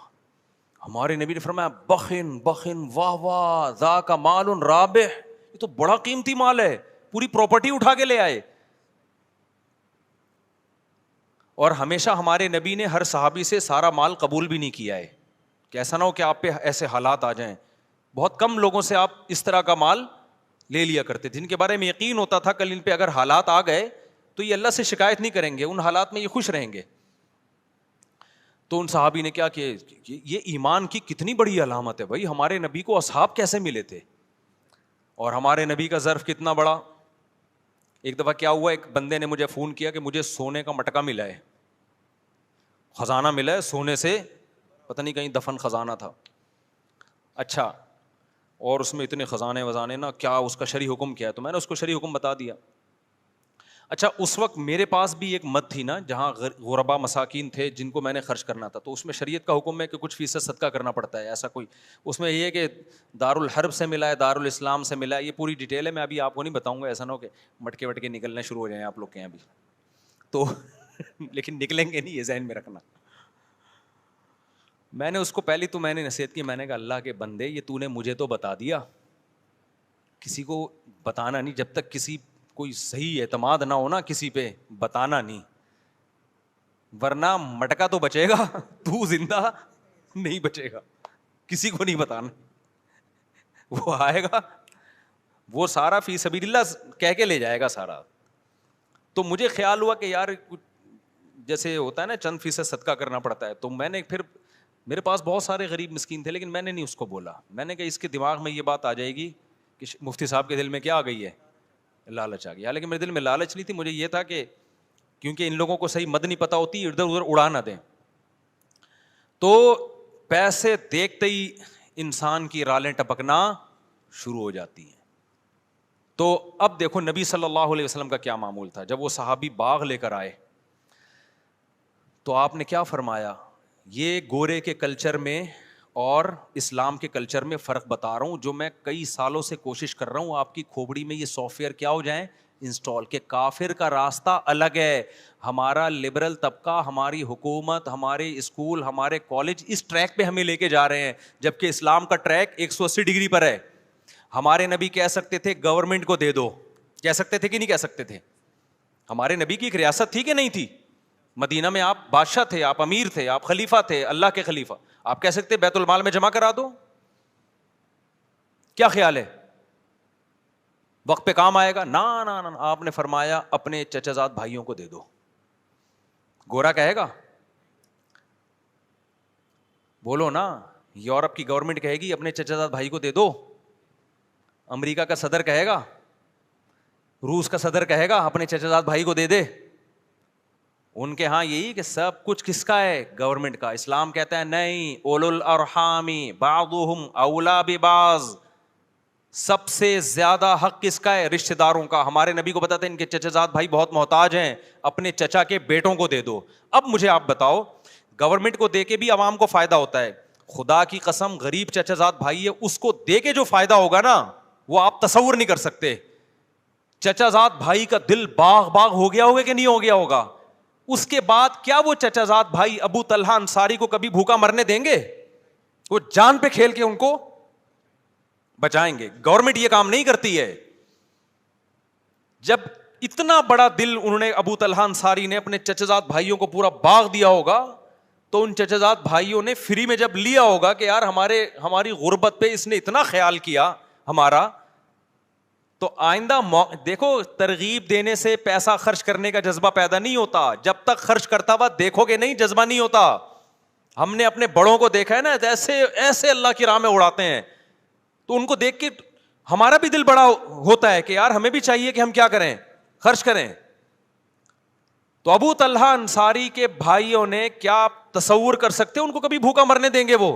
ہمارے نبی نے فرمایا بخن بخن واہ واہ ذاک مال رابح, یہ تو بڑا قیمتی مال ہے, پوری پراپرٹی اٹھا کے لے آئے. اور ہمیشہ ہمارے نبی نے ہر صحابی سے سارا مال قبول بھی نہیں کیا ہے, کہ ایسا نہ ہو کہ آپ پہ ایسے حالات آ جائیں. بہت کم لوگوں سے آپ اس طرح کا مال لے لیا کرتے تھے, جن کے بارے میں یقین ہوتا تھا کل ان پہ اگر حالات آ گئے تو یہ اللہ سے شکایت نہیں کریں گے, ان حالات میں یہ خوش رہیں گے. تو ان صحابی نے کیا کہ یہ ایمان کی کتنی بڑی علامت ہے بھائی, ہمارے نبی کو اصحاب کیسے ملے تھے, اور ہمارے نبی کا ظرف کتنا بڑا. ایک دفعہ کیا ہوا, ایک بندے نے مجھے فون کیا کہ مجھے سونے کا مٹکا ملا ہے, خزانہ ملا ہے سونے سے, پتہ نہیں کہیں دفن خزانہ تھا. اچھا, اور اس میں اتنے خزانے وزانے نا, کیا اس کا شرعی حکم کیا ہے, تو میں نے اس کو شرعی حکم بتا دیا. اچھا اس وقت میرے پاس بھی ایک مد تھی نا, جہاں غربا مساکین تھے جن کو میں نے خرچ کرنا تھا, تو اس میں شریعت کا حکم ہے کہ کچھ فیصد صدقہ کرنا پڑتا ہے. ایسا کوئی اس میں یہ ہے کہ دارالحرب سے ملا ہے, دارالاسلام سے ملا ہے, یہ پوری ڈیٹیل ہے, میں ابھی آپ کو نہیں بتاؤں گا, ایسا نہ ہو کہ مٹکے وٹکے نکلنے شروع ہو جائیں آپ لوگ کے یہاں بھی تو لیکن نکلیں گے نہیں, یہ ذہن میں رکھنا. میں نے اس کو پہلی تو میں نے نصیحت کی, میں نے کہا اللہ کے بندے, یہ تو نے مجھے تو بتا دیا, کسی کو بتانا نہیں, جب تک کسی کوئی صحیح اعتماد نہ ہونا کسی پہ, بتانا نہیں, ورنہ مٹکا تو بچے گا, تو زندہ نہیں بچے گا. کسی کو نہیں بتانا, وہ آئے گا وہ سارا فی سبیل اللہ کہہ کے لے جائے گا سارا. تو مجھے خیال ہوا کہ یار جیسے ہوتا ہے نا چند فیصد صدقہ کرنا پڑتا ہے, تو میں نے پھر, میرے پاس بہت سارے غریب مسکین تھے لیکن میں نے نہیں اس کو بولا. میں نے کہا اس کے دماغ میں یہ بات آ جائے گی کہ مفتی صاحب کے دل میں کیا آ گئی ہے, لالچ آ گیا. لیکن میرے دل میں لالچ نہیں تھی, مجھے یہ تھا کہ کیونکہ ان لوگوں کو صحیح مد نہیں پتہ ہوتی, ادھر ادھر اڑا نہ دیں. تو پیسے دیکھتے ہی انسان کی رالیں ٹپکنا شروع ہو جاتی ہیں. تو اب دیکھو نبی صلی اللہ علیہ وسلم کا کیا معمول تھا. جب وہ صحابی باغ لے کر آئے تو آپ نے کیا فرمایا, یہ گورے کے کلچر میں اور اسلام کے کلچر میں فرق بتا رہا ہوں, جو میں کئی سالوں سے کوشش کر رہا ہوں آپ کی کھوپڑی میں یہ سافٹ ویئر کیا ہو جائیں, انسٹال. کہ کافر کا راستہ الگ ہے, ہمارا لبرل طبقہ, ہماری حکومت, ہمارے اسکول, ہمارے کالج اس ٹریک پہ ہمیں لے کے جا رہے ہیں, جبکہ اسلام کا ٹریک 180 ڈگری پر ہے. ہمارے نبی کہہ سکتے تھے گورنمنٹ کو دے دو, کہہ سکتے تھے کہ نہیں کہہ سکتے تھے؟ ہمارے نبی کی ایک ریاست تھی کہ نہیں تھی؟ مدینہ میں آپ بادشاہ تھے, آپ امیر تھے, آپ خلیفہ تھے, اللہ کے خلیفہ. آپ کہہ سکتے بیت المال میں جمع کرا دو, کیا خیال ہے وقت پہ کام آئے گا؟ نا نا نا, آپ نے فرمایا اپنے چچا زاد بھائیوں کو دے دو. گورا کہے گا؟ بولو نا. یورپ کی گورنمنٹ کہے گی اپنے چچا زاد بھائی کو دے دو, امریکہ کا صدر کہے گا, روس کا صدر کہے گا اپنے چچا زاد بھائی کو دے دے. ان کے ہاں یہی کہ سب کچھ کس کا ہے؟ گورنمنٹ کا. اسلام کہتا ہے نہیں, اولو الارحام بعضهم اولا ببعض, سب سے زیادہ حق کس کا ہے؟ رشتہ داروں کا. ہمارے نبی کو پتا تھا ان کے چچا زاد بھائی بہت محتاج ہیں, اپنے چچا کے بیٹوں کو دے دو. اب مجھے آپ بتاؤ, گورنمنٹ کو دے کے بھی عوام کو فائدہ ہوتا ہے, خدا کی قسم غریب چچا زاد بھائی ہے اس کو دے کے جو فائدہ ہوگا نا وہ آپ تصور نہیں کر سکتے. چچا زاد بھائی کا دل باغ باغ ہو گیا ہوگا کہ نہیں ہو گیا ہوگا. اس کے بعد کیا وہ چچا زاد بھائی ابو طلحہ انصاری کو کبھی بھوکا مرنے دیں گے؟ وہ جان پہ کھیل کے ان کو بچائیں گے. گورنمنٹ یہ کام نہیں کرتی ہے. جب اتنا بڑا دل انہوں نے ابو طلحہ انصاری نے اپنے چچا زاد بھائیوں کو پورا باغ دیا ہوگا, تو ان چچا زاد بھائیوں نے فری میں جب لیا ہوگا کہ یار ہماری غربت پہ اس نے اتنا خیال کیا ہمارا, تو آئندہ دیکھو ترغیب دینے سے پیسہ خرچ کرنے کا جذبہ پیدا نہیں ہوتا. جب تک خرچ کرتا ہوا دیکھو گے نہیں, جذبہ نہیں ہوتا. ہم نے اپنے بڑوں کو دیکھا ہے نا, ایسے ایسے اللہ کی راہ میں اڑاتے ہیں, تو ان کو دیکھ کے ہمارا بھی دل بڑا ہوتا ہے کہ یار ہمیں بھی چاہیے کہ ہم کیا کریں, خرچ کریں. تو ابو طلحہ انصاری کے بھائیوں نے کیا تصور کر سکتے ان کو کبھی بھوکا مرنے دیں گے؟ وہ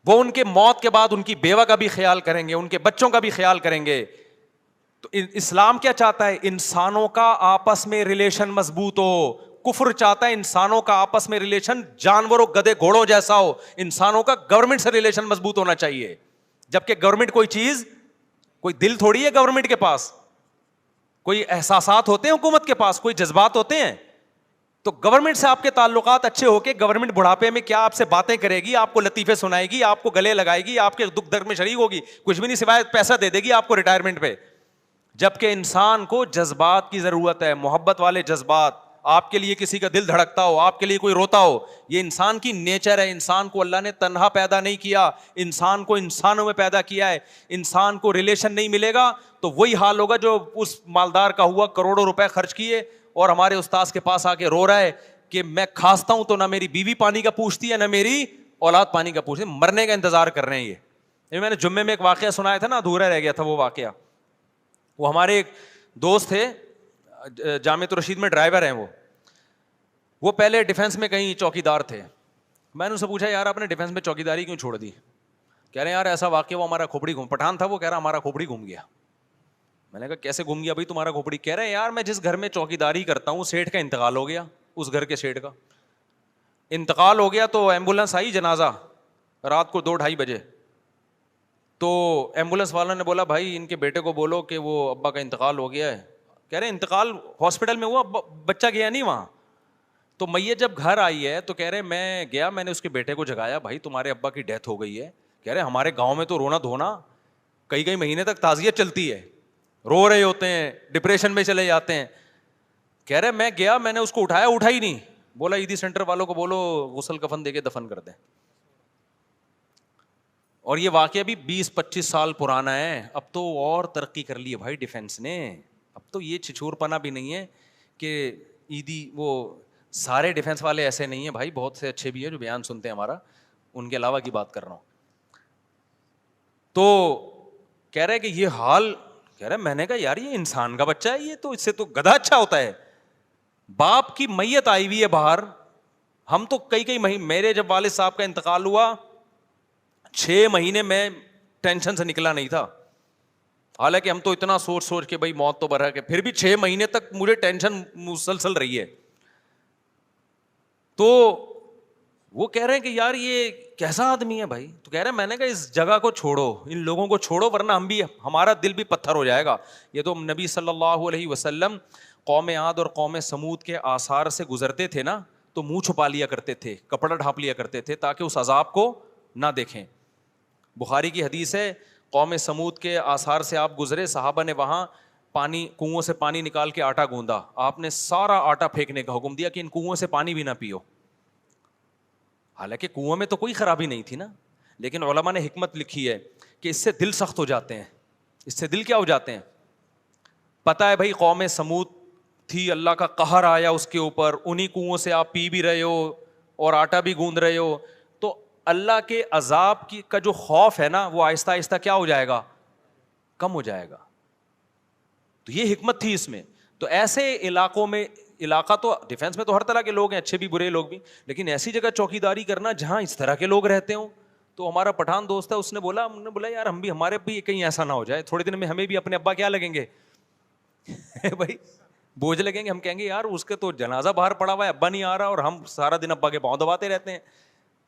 ان کے موت کے بعد ان کی بیوہ کا بھی خیال کریں گے, ان کے بچوں کا بھی خیال کریں گے. تو اسلام کیا چاہتا ہے؟ انسانوں کا آپس میں ریلیشن مضبوط ہو. کفر چاہتا ہے انسانوں کا آپس میں ریلیشن جانوروں گدے گھوڑوں جیسا ہو. انسانوں کا گورنمنٹ سے ریلیشن مضبوط ہونا چاہیے. جبکہ گورنمنٹ کوئی چیز, کوئی دل تھوڑی ہے گورنمنٹ کے پاس, کوئی احساسات ہوتے ہیں حکومت کے پاس, کوئی جذبات ہوتے ہیں. تو گورنمنٹ سے آپ کے تعلقات اچھے ہو کے گورنمنٹ بڑھاپے میں کیا آپ سے باتیں کرے گی, آپ کو لطیفے سنائے گی, آپ کو گلے لگائے گی, آپ کے دکھ درد میں شریک ہوگی, کچھ بھی نہیں سوائے پیسہ دے دے گی آپ کو ریٹائرمنٹ پہ. جبکہ انسان کو جذبات کی ضرورت ہے, محبت والے جذبات. آپ کے لیے کسی کا دل دھڑکتا ہو, آپ کے لیے کوئی روتا ہو, یہ انسان کی نیچر ہے. انسان کو اللہ نے تنہا پیدا نہیں کیا, انسان کو انسانوں میں پیدا کیا ہے. انسان کو ریلیشن نہیں ملے گا تو وہی حال ہوگا جو اس مالدار کا ہوا, کروڑوں روپے خرچ کیے اور ہمارے استاذ کے پاس آ کے رو رہا ہے کہ میں کھانستا ہوں تو نہ میری بیوی پانی کا پوچھتی ہے نہ میری اولاد پانی کا پوچھتی ہے, مرنے کا انتظار کر رہے ہیں. یہ میں نے جمعے میں ایک واقعہ سنایا تھا نا, ادھورا رہ گیا تھا وہ واقعہ. وہ ہمارے ایک دوست تھے, جامعۃ الرشید میں ڈرائیور ہیں وہ پہلے ڈیفینس میں کہیں چوکیدار تھے. میں نے ان سے پوچھا یار آپ نے ڈیفینس میں چوکیداری کیوں چھوڑ دی؟ کہہ رہے ہیں یار ایسا واقعہ, وہ ہمارا کھوپڑی گھوم, پٹھان تھا وہ, کہہ رہا ہمارا کھوپڑی گھوم گیا. میں نے کہا کیسے گھوم گیا بھائی تمہارا کھوپڑی؟ کہہ رہے ہیں یار میں جس گھر میں چوکیداری کرتا ہوں سیٹھ کا انتقال ہو گیا, اس گھر کے سیٹھ کا انتقال ہو گیا, تو ایمبولینس آئی جنازہ رات کو 2-2:30 بجے. تو ایمبولینس والا نے بولا بھائی ان کے بیٹے کو بولو کہ وہ ابا کا انتقال ہو گیا ہے. کہہ رہے انتقال ہاسپٹل میں ہوا, بچہ گیا نہیں وہاں. تو میت جب گھر آئی ہے تو کہہ رہے میں گیا, میں نے اس کے بیٹے کو جگایا, بھائی تمہارے ابا کی ڈیتھ ہو گئی ہے. کہہ رہے ہمارے گاؤں میں تو رونا دھونا, کئی کئی مہینے تک تعزیت چلتی ہے, رو رہے ہوتے ہیں, ڈپریشن میں چلے جاتے ہیں. کہہ رہے میں گیا, میں نے اس کو اٹھایا, اٹھا ہی نہیں. بولا عیدی سینٹر والوں کو بولو غسل کفن دے کے دفن کر دیں. اور یہ واقعہ بھی 20-25 سال پرانا ہے. اب تو اور ترقی کر لی ہے بھائی ڈیفینس نے. اب تو یہ چھچور پنا بھی نہیں ہے کہ عیدی, وہ سارے ڈیفینس والے ایسے نہیں ہیں بھائی, بہت سے اچھے بھی ہیں جو بیان سنتے ہیں ہمارا, ان کے علاوہ کی بات کر رہا ہوں. تو کہہ رہے کہ یہ حال, کہہ رہے میں نے کہا یار یہ انسان کا بچہ ہے, یہ تو اس سے تو گدھا اچھا ہوتا ہے. باپ کی میت آئی ہوئی ہے باہر, ہم تو کئی مہینے, میرے جب والد صاحب کا انتقال ہوا 6 مہینے میں ٹینشن سے نکلا نہیں تھا. حالانکہ ہم تو اتنا سوچ کے بھائی موت تو برحق ہے, پھر بھی 6 مہینے تک مجھے ٹینشن مسلسل رہی ہے. تو وہ کہہ رہے ہیں کہ یار یہ کیسا آدمی ہے بھائی. تو کہہ رہے ہیں میں نے کہا اس جگہ کو چھوڑو, ان لوگوں کو چھوڑو, ورنہ ہم بھی, ہمارا دل بھی پتھر ہو جائے گا. یہ تو نبی صلی اللہ علیہ وسلم قوم عاد اور قوم سمود کے آثار سے گزرتے تھے نا, تو منہ چھپا لیا کرتے تھے, کپڑا ڈھانپ لیا کرتے تھے تاکہ اس عذاب کو نہ دیکھیں. بخاری کی حدیث ہے, قوم سمود کے آثار سے آپ گزرے, صحابہ نے وہاں پانی, کنووں سے پانی نکال کے آٹا گوندا, آپ نے سارا آٹا پھینکنے کا حکم دیا کہ ان کنووں سے پانی بھی نہ پیو. حالانکہ کنویں میں تو کوئی خرابی نہیں تھی نا, لیکن علماء نے حکمت لکھی ہے کہ اس سے دل سخت ہو جاتے ہیں. اس سے دل کیا ہو جاتے ہیں, پتہ ہے بھائی قوم سمود تھی, اللہ کا قہر آیا اس کے اوپر, انہی کنووں سے آپ پی بھی رہے ہو اور آٹا بھی گوند رہے ہو, تو اللہ کے عذاب کی کا جو خوف ہے نا وہ آہستہ آہستہ کیا ہو جائے گا, کم ہو جائے گا. تو یہ حکمت تھی اس میں. تو ایسے علاقوں میں, علاقہ تو ڈیفینس میں تو ہر طرح کے لوگ ہیں, اچھے بھی برے لوگ بھی, لیکن ایسی جگہ چوکیداری کرنا جہاں اس طرح کے لوگ رہتے ہوں. تو ہمارا پٹھان دوست ہے, اس نے بولا یار ہم بھی, ہمارے بھی کہیں ایسا نہ ہو جائے, تھوڑے دن میں ہمیں بھی اپنے ابا کیا لگیں گے بھائی, بوجھ لگیں گے. ہم کہیں گے یار اس کے تو جنازہ باہر پڑا ہوا ہے, ابا نہیں آ رہا, اور ہم سارا دن ابا کے پاؤں دباتے رہتے ہیں.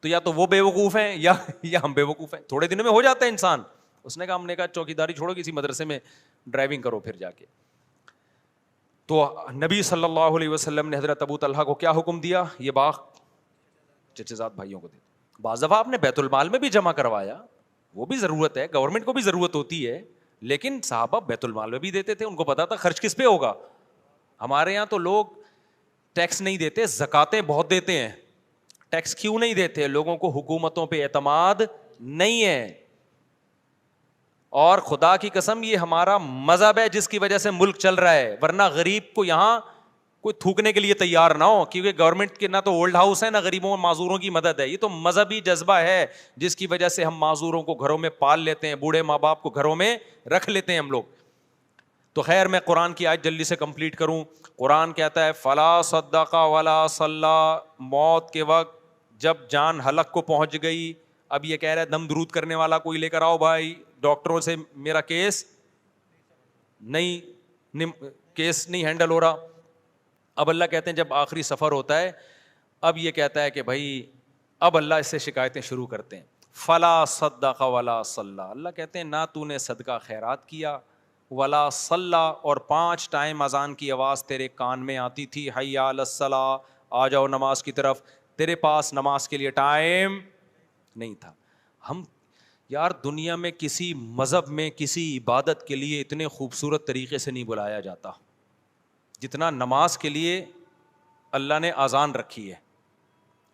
تو یا تو وہ بے وقوف ہیں یا ہم بے وقوف ہیں. تھوڑے دن میں ہو جاتا ہے انسان. اس نے کہا, ہم نے کہا چوکیداری چھوڑو, کسی مدرسے میں ڈرائیونگ کرو پھر جا کے. تو نبی صلی اللہ علیہ وسلم نے حضرت ابو طلحہ کو کیا حکم دیا, یہ باغ چچے زاد بھائیوں کو دے. بعض دفعہ آپ نے بیت المال میں بھی جمع کروایا, وہ بھی ضرورت ہے, گورنمنٹ کو بھی ضرورت ہوتی ہے, لیکن صحابہ بیت المال میں بھی دیتے تھے, ان کو پتا تھا خرچ کس پہ ہوگا. ہمارے یہاں تو لوگ ٹیکس نہیں دیتے, زکاتیں بہت دیتے ہیں. ٹیکس کیوں نہیں دیتے؟ لوگوں کو حکومتوں پہ اعتماد نہیں ہے. اور خدا کی قسم یہ ہمارا مذہب ہے جس کی وجہ سے ملک چل رہا ہے, ورنہ غریب کو یہاں کوئی تھوکنے کے لیے تیار نہ ہو, کیونکہ گورنمنٹ کے نہ تو اولڈ ہاؤس ہے نہ غریبوں اور معذوروں کی مدد ہے. یہ تو مذہبی جذبہ ہے جس کی وجہ سے ہم معذوروں کو گھروں میں پال لیتے ہیں, بوڑھے ماں باپ کو گھروں میں رکھ لیتے ہیں ہم لوگ. تو خیر میں قرآن کی آیت جلدی سے کمپلیٹ کروں. قرآن کہتا ہے فلا صدق ولا صلی, موت کے وقت جب جان حلق کو پہنچ گئی, اب یہ کہہ رہا ہے دم درود کرنے والا کوئی لے کر آؤ بھائی, ڈاکٹروں سے میرا کیس نہیں ہینڈل ہو رہا. اب اللہ کہتے ہیں جب آخری سفر ہوتا ہے, اب یہ کہتا ہے کہ بھائی اب اللہ اس سے شکایتیں شروع کرتے ہیں. فلا صدق ولا صلی, اللہ کہتے ہیں نہ تو نے صدقہ خیرات کیا, ولا صلی, اور 5 ٹائم اذان کی آواز تیرے کان میں آتی تھی, حی علی الصلاۃ, آ جاؤ نماز کی طرف, تیرے پاس نماز کے لیے ٹائم نہیں تھا. ہم یار دنیا میں کسی مذہب میں کسی عبادت کے لیے اتنے خوبصورت طریقے سے نہیں بلایا جاتا جتنا نماز کے لیے اللہ نے اذان رکھی ہے.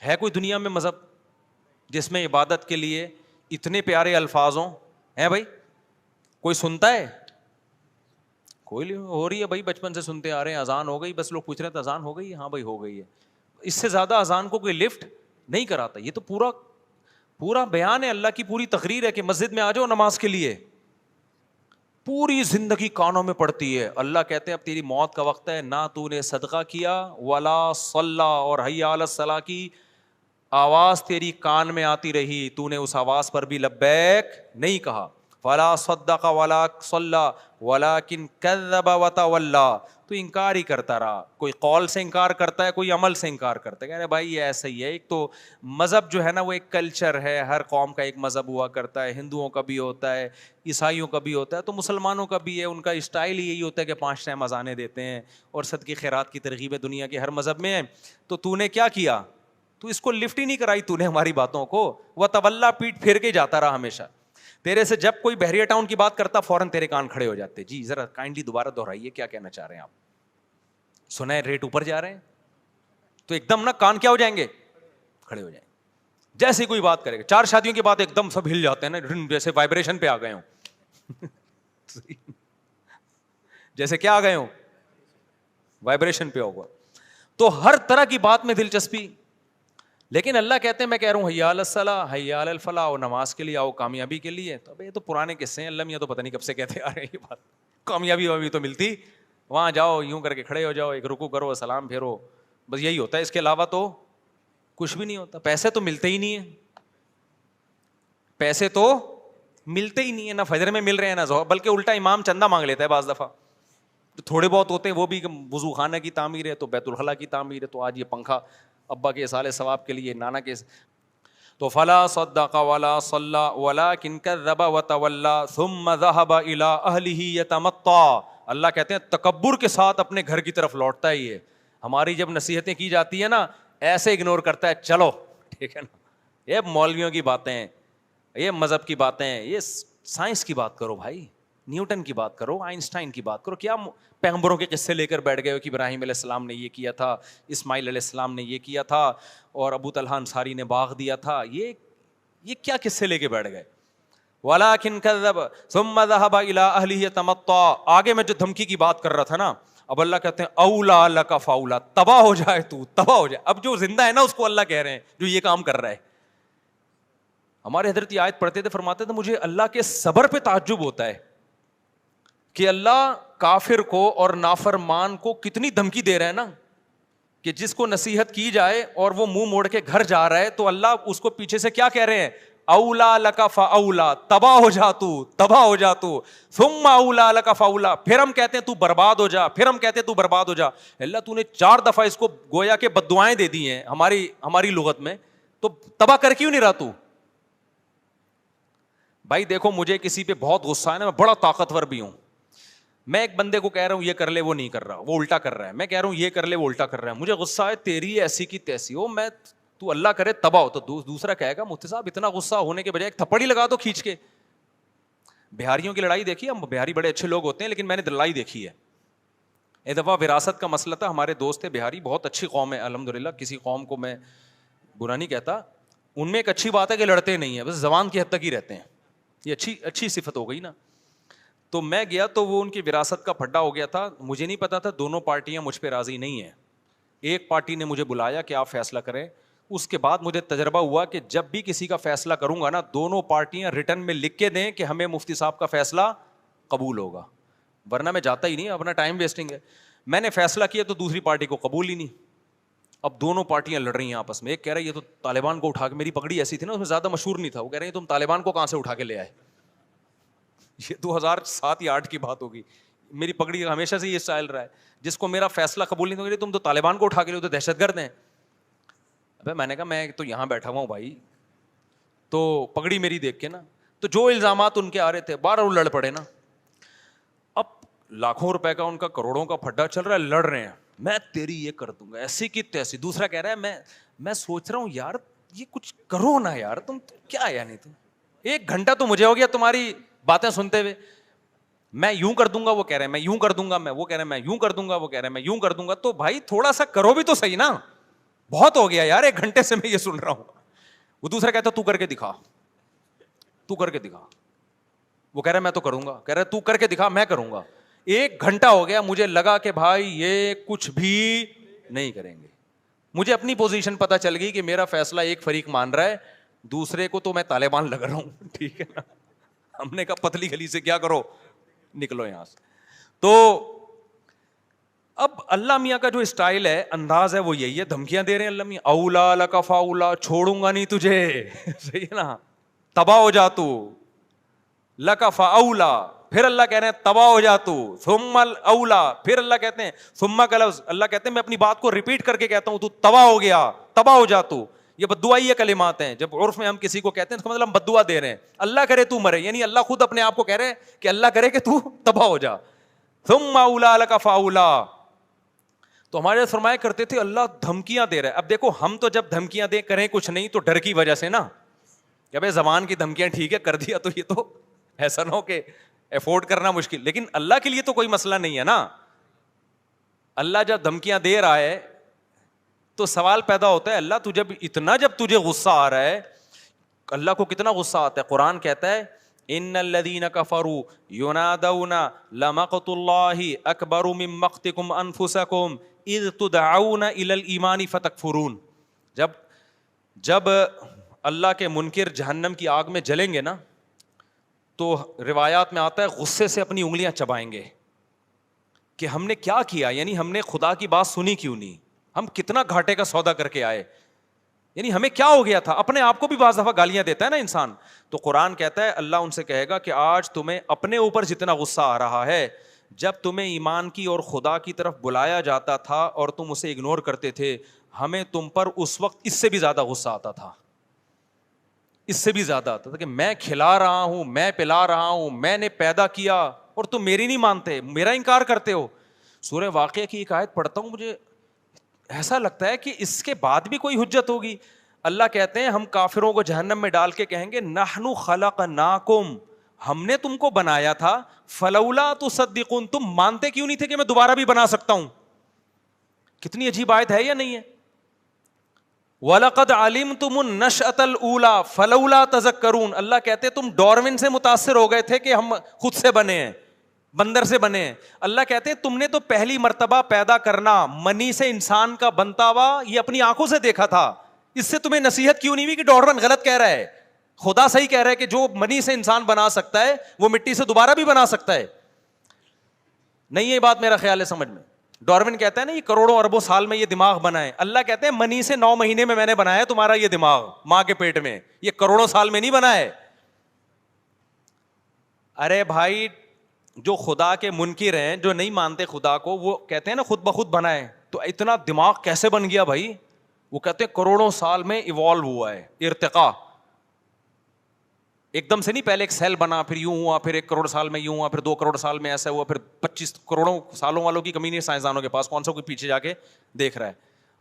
ہے کوئی دنیا میں مذہب جس میں عبادت کے لیے اتنے پیارے الفاظ ہوں؟ ہیں بھائی؟ کوئی سنتا ہے؟ کوئی ہو رہی ہے بھائی, بچپن سے سنتے آ رہے ہیں, اذان ہو گئی, بس لوگ پوچھ رہے ہیں اذان ہو گئی, ہاں بھائی ہو گئی ہے. اس سے زیادہ اذان کو کوئی لفٹ نہیں کراتا. یہ تو پورا بیان ہے, اللہ کی پوری تقریر ہے کہ مسجد میں آ جاؤ نماز کے لیے. پوری زندگی کانوں میں پڑتی ہے. اللہ کہتے ہیں اب تیری موت کا وقت ہے, نہ تو نے صدقہ کیا, ولا صلی, اور حی علی الصلاۃ کی آواز تیری کان میں آتی رہی, تو نے اس آواز پر بھی لبیک نہیں کہا. فلا صدق ولا صلی ولکن کذب وتولی, تو انکار ہی کرتا رہا. کوئی قول سے انکار کرتا ہے, کوئی عمل سے انکار کرتا ہے. کہہ رہے بھائی یہ ایسا ہی ہے. ایک تو مذہب جو ہے نا وہ ایک کلچر ہے, ہر قوم کا ایک مذہب ہوا کرتا ہے. ہندوؤں کا بھی ہوتا ہے, عیسائیوں کا بھی ہوتا ہے, تو مسلمانوں کا بھی ہے. ان کا اسٹائل ہی یہی ہوتا ہے کہ 5 ٹائم اذانیں دیتے ہیں اور صدقے خیرات کی ترغیب دنیا کے ہر مذہب میں ہے. تو نے کیا کیا؟ تو اس کو لفٹ ہی نہیں کرائی تو نے ہماری باتوں کو. وہ تولا, پیٹ پھیر کے جاتا رہا ہمیشہ. تیرے سے جب کوئی بحریہ ٹاؤن کی بات کرتا فوراً تیرے کان کھڑے ہو جاتے, جی ذرا کائنڈلی دوبارہ دہرائیے کیا کہنا چاہ رہے ہیں آپ, سنا ہے ریٹ اوپر جا رہے ہیں, تو ایک دم نا کان کیا ہو جائیں گے, کھڑے ہو جائیں گے. جیسے کوئی بات کرے گا, 4 شادیوں کی بات ایک دم سب ہل جاتے ہیں نا, جیسے وائبریشن پہ آ گئے ہوں. جیسے کیا آ گئے ہوں, وائبریشن پہ ہوگا. تو ہر طرح کی بات میں دلچسپی. لیکن اللہ کہتے ہیں میں کہہ رہا ہوں حی علی الصلاۃ حی علی الفلاح, اور نماز کے لیے آؤ, کامیابی کے لیے. تو اب یہ تو پرانے قصے ہیں, اللہ میاں تو پتہ نہیں کب سے کہتے آ رہے ہیں یہ بات. کامیابی ابھی تو ملتی, وہاں جاؤ یوں کر کے کھڑے ہو جاؤ, ایک رکوع کرو, سلام پھیرو, بس یہی ہوتا ہے, اس کے علاوہ تو کچھ بھی نہیں ہوتا. پیسے تو ملتے ہی نہیں ہیں, پیسے تو ملتے ہی نہیں ہیں, نہ فجر میں مل رہے ہیں نہ ظہر, بلکہ الٹا امام چندہ مانگ لیتا ہے بعض دفعہ. تھوڑے بہت ہوتے ہیں وہ بھی, وضو خانہ کی تعمیر ہے تو بیت الخلاء کی تعمیر ہے, تو آج یہ پنکھا ابا کے اصال ثواب کے لیے, نانا کے. تو فلا صدق ولا صلى ولكن كذب وتولى ثم ذهب الى اهله يتمطى. اللہ کہتے ہیں تکبر کے ساتھ اپنے گھر کی طرف لوٹتا ہے. یہ ہماری جب نصیحتیں کی جاتی ہیں نا, ایسے اگنور کرتا ہے, چلو ٹھیک ہے نا, یہ مولویوں کی باتیں, یہ مذہب کی باتیں, یہ سائنس کی بات کرو بھائی, نیوٹن کی بات کرو, آئنسٹائن کی بات کرو. کیا پیغمبروں کے قصے لے کر بیٹھ گئے ہو کہ ابراہیم علیہ السلام نے یہ کیا تھا, اسماعیل علیہ السلام نے یہ کیا تھا, اور ابو طلحہ انصاری نے باغ دیا تھا. یہ کیا قصے لے کے بیٹھ گئے. وَلَٰكِن كَذَّبَ ثُمَّ ذَهَبَ إِلَىٰ أَهْلِهِ يَتَمَطَّىٰ. آگے میں جو دھمکی کی بات کر رہا تھا نا, اب اللہ کہتے ہیں اولا لک فاولا, تباہ ہو جائے تو, تباہ ہو جائے. اب جو زندہ ہے نا اس کو اللہ کہہ رہے ہیں جو یہ کام کر رہا ہے. ہمارے حضرت آیت پڑھتے تھے, فرماتے تھے مجھے اللہ کے صبر پہ تعجب ہوتا ہے کہ اللہ کافر کو اور نافرمان کو کتنی دھمکی دے رہے ہیں نا, کہ جس کو نصیحت کی جائے اور وہ منہ موڑ کے گھر جا رہا ہے تو اللہ اس کو پیچھے سے کیا کہہ رہے ہیں, اولا لک فاولا, تباہ ہو جا تو, تباہ ہو جا تو, ثم اولا لک فاولا. پھر ہم کہتے ہیں تو برباد ہو جا, پھر ہم کہتے ہیں تو برباد ہو جا. اللہ تو نے 4 دفعہ اس کو گویا کہ بد دعائیں دے دی ہیں ہماری لغت میں, تو تباہ کر کیوں نہیں رہا تو. بھائی دیکھو مجھے کسی پہ بہت غصہ ہے نا, میں بڑا طاقتور بھی ہوں, میں ایک بندے کو کہہ رہا ہوں یہ کر لے, وہ نہیں کر رہا, وہ الٹا کر رہا ہے. میں کہہ رہا ہوں یہ کر لے, وہ الٹا کر رہا ہے. مجھے غصہ ہے, تیری ایسی کی تیسی ہو, میں تو اللہ کرے تباہ ہو. تو دوسرا کہے گا مفتی صاحب اتنا غصہ ہونے کے بجائے ایک تھپڑ ہی لگا دو کھینچ کے. بہاریوں کی لڑائی دیکھی, ہم بہاری بڑے اچھے لوگ ہوتے ہیں لیکن میں نے لڑائی دیکھی ہے. ایک دفعہ وراثت کا مسئلہ تھا, ہمارے دوست تھے بہاری, بہت اچھی قوم ہے الحمدللہ, کسی قوم کو میں برا نہیں کہتا. ان میں ایک اچھی بات ہے کہ لڑتے نہیں ہیں, بس زبان کی حد تک ہی رہتے ہیں, یہ اچھی صفت ہو گئی نا. تو میں گیا تو وہ ان کی وراثت کا پھڈا ہو گیا تھا. مجھے نہیں پتا تھا دونوں پارٹیاں مجھ پہ راضی نہیں ہیں. ایک پارٹی نے مجھے بلایا کہ آپ فیصلہ کریں. اس کے بعد مجھے تجربہ ہوا کہ جب بھی کسی کا فیصلہ کروں گا نا, دونوں پارٹیاں ریٹن میں لکھ کے دیں کہ ہمیں مفتی صاحب کا فیصلہ قبول ہوگا, ورنہ میں جاتا ہی نہیں, اپنا ٹائم ویسٹنگ ہے. میں نے فیصلہ کیا تو دوسری پارٹی کو قبول ہی نہیں. اب دونوں پارٹیاں لڑ رہی ہیں آپس میں. ایک کہہ رہا ہے یہ تو طالبان کو اٹھا کے, میری پگڑی ایسی تھی نا اس میں زیادہ مشہور نہیں تھا, وہ کہہ رہے ہیں تم طالبان کو کہاں سے اٹھا کے لے آئے. یہ 2007 یا 2008 کی بات ہوگی. میری پگڑی ہمیشہ سے یہ اسٹائل رہا ہے, جس کو میرا فیصلہ قبول نہیں تھا, تم تو طالبان کو اٹھا کے لے, تو دہشت گرد ہیں. ابے میں نے کہا میں تو یہاں بیٹھا ہوا ہوں بھائی, تو پگڑی میری دیکھ کے نا, تو جو الزامات ان کے آ رہے تھے بار وہ لڑ پڑے نا. اب لاکھوں روپے کا ان کا کروڑوں کا پھڈا چل رہا ہے, لڑ رہے ہیں, میں تیری یہ کر دوں گا ایسی کی تیسی. دوسرا کہہ رہا ہے میں سوچ رہا ہوں یار یہ کچھ کرو نا یار, تم کیا یعنی تم 1 گھنٹہ تو مجھے ہو گیا تمہاری باتیں سنتے ہوئے. میں یوں کر دوں گا, وہ کہہ رہے ہیں میں یوں کر دوں گا, وہ کہہ رہے ہیں میں یوں کر دوں گا, وہ کہہ رہے ہیں میں یوں کر دوں گا. تو بھائی تھوڑا سا کرو بھی تو صحیح نا, بہت ہو گیا یار 1 گھنٹے سے میں یہ سن رہا ہوں. وہ دوسرا کہتا تو کر کے دکھا, تو کر کے دکھا. وہ کہہ رہا ہے میں تو کروں گا, کہہ رہا ہے تو کر کے دکھا, میں کروں گا. 1 گھنٹہ ہو گیا, مجھے لگا کہ بھائی یہ کچھ بھی نہیں کریں گے. مجھے اپنی پوزیشن پتا چل گئی کہ میرا فیصلہ ایک فریق مان رہا ہے, دوسرے کو تو میں طالبان لگ رہا ہوں. ٹھیک ہے نا, ہم نے کہا پتلی گلی سے کیا کرو, نکلو یہاں سے. تو اب اللہ میاں کا جو اسٹائل ہے, انداز ہے, وہ یہی ہے, دھمکیاں دے رہے ہیں اللہ میاں. اولا لک فاولا, چھوڑوں گا نہیں تجھے, صحیح ہے نا, تباہ ہو جا تو, لک فاولا. پھر اللہ کہہ رہے ہیں تباہ ہو جا تو, ثم اولا. پھر اللہ کہتے ہیں ثم کا لفظ, اللہ کہتے ہیں میں اپنی بات کو ریپیٹ کر کے کہتا ہوں, تو تباہ ہو گیا, تباہ ہو جا تو. یہ بددعائی یہ کلمات ہیں. جب عرف میں ہم کسی کو کہتے ہیں اس کا مطلب ہم بددعا دے رہے ہیں. اللہ کرے تو مرے, یعنی اللہ خود اپنے آپ کو کہہ رہے ہیں کہ اللہ کرے کہ تو تباہ ہو جا. ثم اولا لک فاولا. تو ہمارے فرمایا کرتے تھے اللہ دھمکیاں دے رہا ہے. اب دیکھو ہم تو جب دھمکیاں دے کریں کچھ نہیں تو ڈر کی وجہ سے نا, کہ بھائی زبان کی دھمکیاں ٹھیک ہے کر دیا تو یہ تو ایسا نہ ہو کہ افورڈ کرنا مشکل, لیکن اللہ کے لیے تو کوئی مسئلہ نہیں ہے نا. اللہ جب دھمکیاں دے رہا ہے تو سوال پیدا ہوتا ہے اللہ جب تجھے غصہ آ رہا ہے, اللہ کو کتنا غصہ آتا ہے. قرآن کہتا ہے ان الذین کفروا ینادون لمقت اللہ اکبر من مقتکم انفسکم اذ تدعون الی الایمان فتکفرون. جب اللہ کے منکر جہنم کی آگ میں جلیں گے نا تو روایات میں آتا ہے غصے سے اپنی انگلیاں چبائیں گے کہ ہم نے کیا کیا, یعنی ہم نے خدا کی بات سنی کیوں نہیں, ہم کتنا گھاٹے کا سودا کر کے آئے, یعنی ہمیں کیا ہو گیا تھا. اپنے آپ کو بھی بعض دفعہ گالیاں دیتا ہے نا انسان. تو قرآن کہتا ہے اللہ ان سے کہے گا کہ آج تمہیں اپنے اوپر جتنا غصہ آ رہا ہے, جب تمہیں ایمان کی اور خدا کی طرف بلایا جاتا تھا اور تم اسے اگنور کرتے تھے, ہمیں تم پر اس وقت اس سے بھی زیادہ غصہ آتا تھا, اس سے بھی زیادہ آتا تھا کہ میں کھلا رہا ہوں, میں پلا رہا ہوں, میں نے پیدا کیا اور تم میری نہیں مانتے, میرا انکار کرتے ہو. سورہ واقعہ کی ایک آیت پڑھتا ہوں, مجھے ایسا لگتا ہے کہ اس کے بعد بھی کوئی حجت ہوگی. اللہ کہتے ہیں ہم کافروں کو جہنم میں ڈال کے کہیں گے نحن خلقناکم, ہم نے تم کو بنایا تھا, فلولا تصدقون, تم مانتے کیوں نہیں تھے کہ میں دوبارہ بھی بنا سکتا ہوں. کتنی عجیب آیت ہے یا نہیں ہے. وَلَقَدْ عَلِمْتُمُ النَّشْأَةَ الْأُولَى فَلَوْلَا تَذَكَّرُونَ. اللہ کہتے تم ڈارون سے متاثر ہو گئے تھے کہ ہم خود سے بنے ہیں, بندر سے بنے ہیں. اللہ کہتے ہیں تم نے تو پہلی مرتبہ پیدا کرنا منی سے انسان کا بنتا ہوا یہ اپنی آنکھوں سے دیکھا تھا, اس سے تمہیں نصیحت کیوں نہیں ہوئی کہ ڈارون غلط کہہ رہا ہے, خدا صحیح کہہ رہا ہے کہ جو منی سے انسان بنا سکتا ہے وہ مٹی سے دوبارہ بھی بنا سکتا ہے. نہیں یہ بات میرا خیال ہے سمجھ میں. ڈارون کہتا ہے نا یہ کروڑوں اربوں سال میں یہ دماغ بنا ہے, اللہ کہتے ہیں منی سے 9 مہینے میں نے بنایا تمہارا یہ دماغ ماں کے پیٹ میں, یہ کروڑوں سال میں نہیں بنا ہے. ارے بھائی جو خدا کے منکر ہیں, جو نہیں مانتے خدا کو, وہ کہتے ہیں نا خود بخود بنا ہے, تو اتنا دماغ کیسے بن گیا بھائی؟ وہ کہتے ہیں کروڑوں سال میں ایوالو ہوا ہے, ارتقا ایک دم سے نہیں, پہلے ایک سیل بنا پھر یوں ہوا, پھر 1 کروڑ سال میں یوں ہوا, پھر 2 کروڑ سال میں ایسا ہوا, پھر 25 کروڑوں سالوں والوں کی کمی نہیں سائنسدانوں کے پاس, کون سا کوئی پیچھے جا کے دیکھ رہا ہے.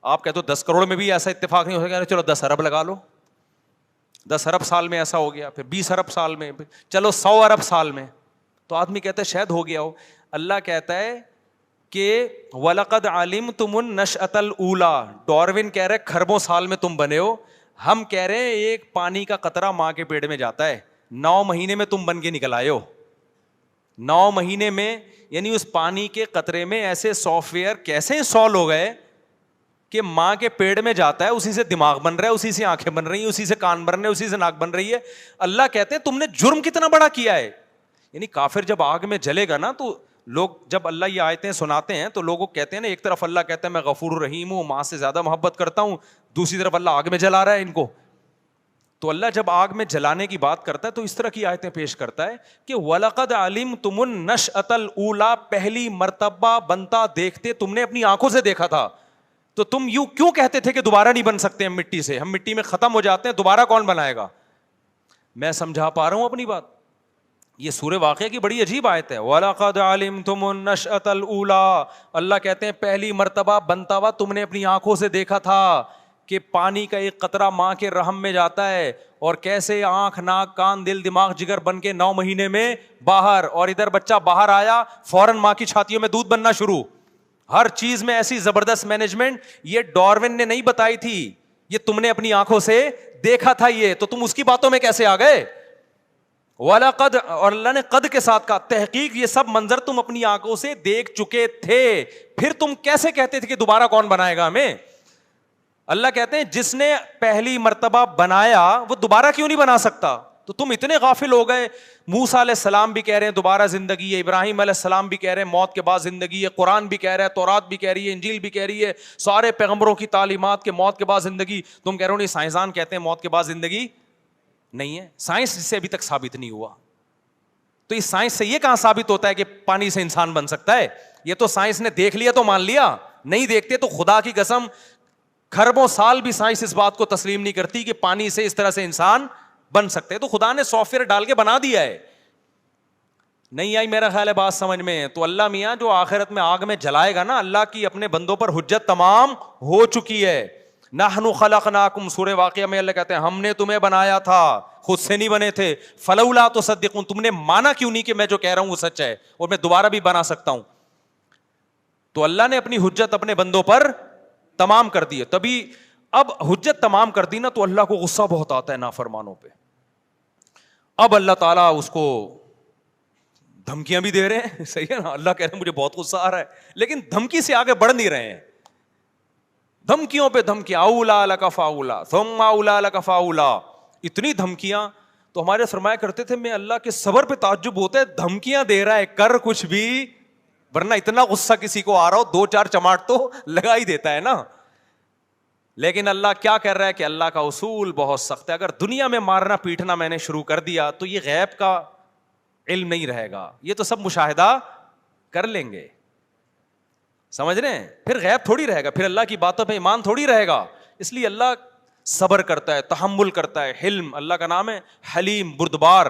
آپ کہتے ہو 10 کروڑ میں بھی ایسا اتفاق نہیں ہو سکتا, چلو 10 ارب لگا لو, 10 ارب سال میں ایسا ہو گیا, پھر 20 ارب سال میں, چلو 100 ارب سال میں, تو آدمی کہتا ہے شاید ہو گیا ہو. اللہ کہتا ہے کہ وَلَقَدْ عَلِمْتُمُ النَّشْأَةَ الْأُولَى, ڈارون کہہ رہے کھربوں سال میں تم بنے ہو, ہم کہہ رہے ہیں ایک پانی کا قطرہ ماں کے پیٹ میں جاتا ہے, 9 مہینے میں تم بن کے نکل آئے ہو. 9 مہینے میں, یعنی اس پانی کے قطرے میں ایسے سافٹ ویئر کیسے انسٹال ہو گئے کہ ماں کے پیٹ میں جاتا ہے, اسی سے دماغ بن رہا ہے, اسی سے آنکھیں بن رہی ہیں, اسی سے کان بن رہے ہیں, اسی سے ناک بن رہی ہے. اللہ کہتے ہیں تم نے جرم کتنا بڑا کیا ہے. یعنی کافر جب آگ میں جلے گا نا تو لوگ جب اللہ یہ آیتیں سناتے ہیں تو لوگوں کہتے ہیں نا, ایک طرف اللہ کہتا ہے میں غفور الرحیم ہوں, ماں سے زیادہ محبت کرتا ہوں, دوسری طرف اللہ آگ میں جلا رہا ہے ان کو. تو اللہ جب آگ میں جلانے کی بات کرتا ہے تو اس طرح کی آیتیں پیش کرتا ہے کہ وَلَقَدْ عَلِمْتُمُ النَّشْأَةَ الْأُولَى, پہلی مرتبہ بنتا دیکھتے تم نے اپنی آنکھوں سے دیکھا تھا, تو تم یوں کیوں کہتے تھے کہ دوبارہ نہیں بن سکتے ہم مٹی سے, ہم مٹی میں ختم ہو جاتے ہیں, دوبارہ کون بنائے گا. میں سمجھا پا رہا ہوں اپنی بات. یہ سورہ واقعہ کی بڑی عجیب آیت ہے. وَلَقَدْ عَلِمْتُمُ النَّشْأَةَ الْأُولَى, اللہ کہتے ہیں پہلی مرتبہ بنتا ہوا تم نے اپنی آنکھوں سے دیکھا تھا کہ پانی کا ایک قطرہ ماں کے رحم میں جاتا ہے, اور کیسے آنکھ ناک کان دل دماغ جگر بن کے 9 مہینے میں باہر, اور ادھر بچہ باہر آیا فوراً ماں کی چھاتیوں میں دودھ بننا شروع. ہر چیز میں ایسی زبردست مینجمنٹ, یہ ڈارون نے نہیں بتائی تھی, یہ تم نے اپنی آنکھوں سے دیکھا تھا. یہ تو تم اس کی باتوں میں کیسے آ گئے؟ وَلَقَدْ, اور اللہ نے قد کے ساتھ کہا, تحقیق یہ سب منظر تم اپنی آنکھوں سے دیکھ چکے تھے, پھر تم کیسے کہتے تھے کہ دوبارہ کون بنائے گا ہمیں. اللہ کہتے ہیں جس نے پہلی مرتبہ بنایا وہ دوبارہ کیوں نہیں بنا سکتا. تو تم اتنے غافل ہو گئے. موسیٰ علیہ السلام بھی کہہ رہے ہیں دوبارہ زندگی ہے, ابراہیم علیہ السلام بھی کہہ رہے ہیں موت کے بعد زندگی ہے, قرآن بھی کہہ رہا ہے, تورات بھی کہہ رہی ہے, انجیل بھی کہہ رہی ہے, سارے پیغمبروں کی تعلیمات کے موت کے بعد زندگی. تم کہہ رہے ہو نہیں, سائنسدان کہتے ہیں موت کے بعد زندگی نہیں ہے, سائنس سے ابھی تک ثابت نہیں ہوا. تو اس سائنس سے یہ کہاں ثابت ہوتا ہے کہ پانی سے انسان بن سکتا ہے؟ یہ تو سائنس نے دیکھ لیا تو مان لیا, نہیں دیکھتے تو خدا کی قسم کھربوں سال بھی سائنس اس بات کو تسلیم نہیں کرتی کہ پانی سے اس طرح سے انسان بن سکتے. تو خدا نے سافٹ ویئر ڈال کے بنا دیا ہے. نہیں آئی میرا خیال ہے بات سمجھ میں؟ تو اللہ میاں جو آخرت میں آگ میں جلائے گا نا, اللہ کی اپنے بندوں پر حجت تمام ہو چکی ہے. نحن خلقناکم، سورہ واقعہ میں اللہ کہتے ہیں ہم نے تمہیں بنایا تھا، خود سے نہیں بنے تھے. فلولا تصدقون، تم نے مانا کیوں نہیں کہ میں جو کہہ رہا ہوں وہ سچ ہے اور میں دوبارہ بھی بنا سکتا ہوں. تو اللہ نے اپنی حجت اپنے بندوں پر تمام کر دی ہے. تبھی اب حجت تمام کر دی نا تو اللہ کو غصہ بہت آتا ہے نافرمانوں پہ. اب اللہ تعالیٰ اس کو دھمکیاں بھی دے رہے ہیں, صحیح ہے نا, اللہ کہہ رہے ہیں مجھے بہت غصہ آ رہا ہے, لیکن دھمکی سے آگے بڑھ نہیں رہے ہیں, دھمکیوں پہ دھمکیاں, اولا لک فاولا ثم اولا لک فاولا, اتنی دھمکیاں. تو ہمارے فرمایا کرتے تھے میں اللہ کے صبر پہ تعجب ہوتا ہے, دھمکیاں دے رہا ہے کر کچھ بھی, ورنہ اتنا غصہ کسی کو آ رہا ہو 2-4 چماٹ تو لگا ہی دیتا ہے نا. لیکن اللہ کیا کر رہا ہے کہ اللہ کا اصول بہت سخت ہے. اگر دنیا میں مارنا پیٹنا میں نے شروع کر دیا تو یہ غیب کا علم نہیں رہے گا, یہ تو سب مشاہدہ کر لیں گے, سمجھ رہے ہیں, پھر غیب تھوڑی رہے گا, پھر اللہ کی باتوں پہ ایمان تھوڑی رہے گا. اس لیے اللہ صبر کرتا ہے, تحمل کرتا ہے, حلم اللہ کا نام ہے, حلیم بردبار.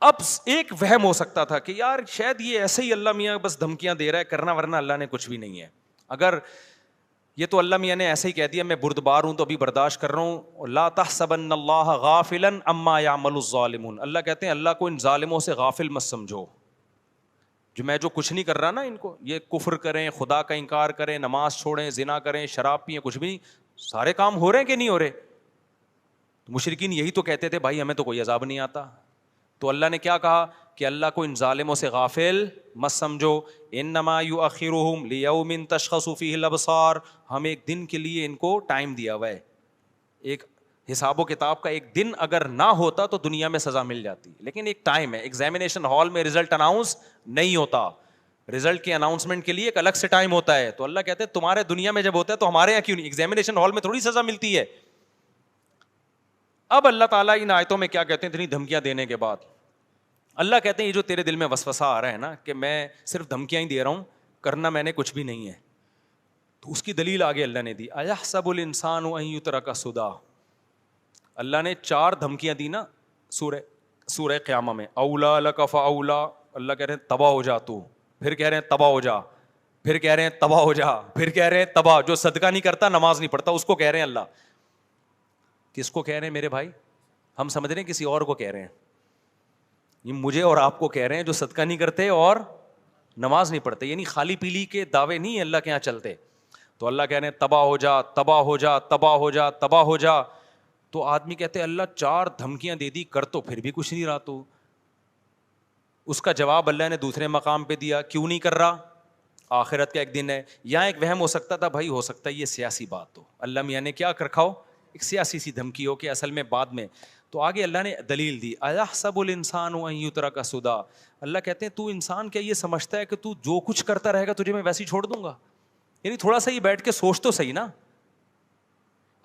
اب ایک وہم ہو سکتا تھا کہ یار شاید یہ ایسے ہی اللہ میاں بس دھمکیاں دے رہا ہے, کرنا ورنہ اللہ نے کچھ بھی نہیں ہے. اگر یہ تو اللہ میاں نے ایسے ہی کہہ دیا میں بردبار ہوں تو ابھی برداشت کر رہا ہوں. لا تحسبن اللہ غافلا عما یعمل الظالمون, اللہ کہتے ہیں اللہ کو ان ظالموں سے غافل مت سمجھو, جو میں جو کچھ نہیں کر رہا نا ان کو, یہ کفر کریں, خدا کا انکار کریں, نماز چھوڑیں, زنا کریں, شراب پئیں, کچھ بھی نہیں, سارے کام ہو رہے ہیں کہ نہیں ہو رہے. مشرکین یہی تو کہتے تھے بھائی ہمیں تو کوئی عذاب نہیں آتا. تو اللہ نے کیا کہا کہ اللہ کو ان ظالموں سے غافل مت سمجھو. انما یؤخرہم لیوم تشخص فیہ الابصار, ہم ایک دن کے لیے ان کو ٹائم دیا ہوا ہے, ایک حساب و کتاب کا ایک دن اگر نہ ہوتا تو دنیا میں سزا مل جاتی, لیکن ایک ٹائم ہے. ایگزامینیشن ہال میں رزلٹ اناؤنس نہیں ہوتا, رزلٹ کے اناؤنسمنٹ کے لیے ایک الگ سے ٹائم ہوتا ہے. تو اللہ کہتے ہیں تمہارے دنیا میں جب ہوتا ہے تو ہمارے یہاں کیوں نہیں, ایگزامینیشن ہال میں تھوڑی سزا ملتی ہے. اب اللہ تعالیٰ ان آیتوں میں کیا کہتے ہیں اتنی دھمکیاں دینے کے بعد, اللہ کہتے ہیں یہ جو تیرے دل میں وسوسہ آ رہا ہے نا کہ میں صرف دھمکیاں ہی دے رہا ہوں, کرنا میں نے کچھ بھی نہیں ہے, تو اس کی دلیل آگے اللہ نے دی. ایحسب الانسان ان یترک سدی, اللہ نے 4 دھمکیاں دی نا سورہ قیامہ میں. اولا لک فاولا, اللہ کہہ رہے ہیں تباہ ہو جا تو, پھر کہہ رہے ہیں تباہ ہو جا, پھر کہہ رہے ہیں تباہ ہو جا, پھر کہہ رہے ہیں تباہ. جو صدقہ نہیں کرتا نماز نہیں پڑھتا اس کو کہہ رہے ہیں اللہ. کس کو کہہ رہے ہیں میرے بھائی, ہم سمجھ رہے ہیں کسی اور کو کہہ رہے ہیں, یہ مجھے اور آپ کو کہہ رہے ہیں جو صدقہ نہیں کرتے اور نماز نہیں پڑھتے. یعنی خالی پیلی کے دعوے نہیں اللہ کے یہاں چلتے. تو اللہ کہہ رہے ہیں تباہ ہو جا, تباہ ہو جا, تباہ ہو جا, تباہ ہو جا. تو آدمی کہتے ہیں اللہ 4 دھمکیاں دے دی, کر تو پھر بھی کچھ نہیں رہا. تو اس کا جواب اللہ نے دوسرے مقام پہ دیا, کیوں نہیں کر رہا, آخرت کا ایک دن ہے. یہاں ایک وہم ہو سکتا تھا بھائی, ہو سکتا ہے یہ سیاسی بات ہو, اللہ میاں نے کیا رکھا ہو, ایک سیاسی سی دھمکی ہو کہ اصل میں بعد میں. تو آگے اللہ نے دلیل دی, ایحسب الانسان ان یترک سدی, اللہ کہتے ہیں تو انسان کیا یہ سمجھتا ہے کہ تو جو کچھ کرتا رہے گا تجھے میں ویسے ہی چھوڑ دوں گا. یعنی تھوڑا سا ہی بیٹھ کے سوچ تو صحیح نا,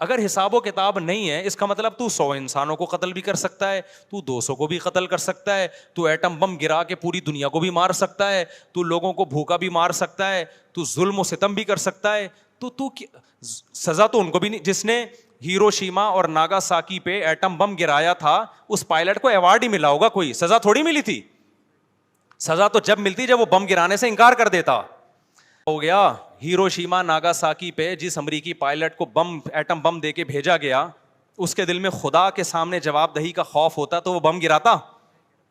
اگر حساب و کتاب نہیں ہے اس کا مطلب تو 100 انسانوں کو قتل بھی کر سکتا ہے, تو 200 کو بھی قتل کر سکتا ہے, تو ایٹم بم گرا کے پوری دنیا کو بھی مار سکتا ہے, تو لوگوں کو بھوکا بھی مار سکتا ہے, تو ظلم و ستم بھی کر سکتا ہے. تو سزا تو ان کو بھی نہیں, جس نے ہیروشیما اور ناگاساکی پہ ایٹم بم گرایا تھا اس پائلٹ کو ایوارڈ ہی ملا ہوگا, کوئی سزا تھوڑی ملی تھی. سزا تو جب ملتی جب وہ بم گرانے سے انکار کر دیتا. ہو گیا ہیروشیما ناگاساکی پہ جس امریکی پائلٹ کو ایٹم بم دے کے بھیجا گیا, اس کے دل میں خدا کے سامنے جواب دہی کا خوف ہوتا تو وہ بم گراتا.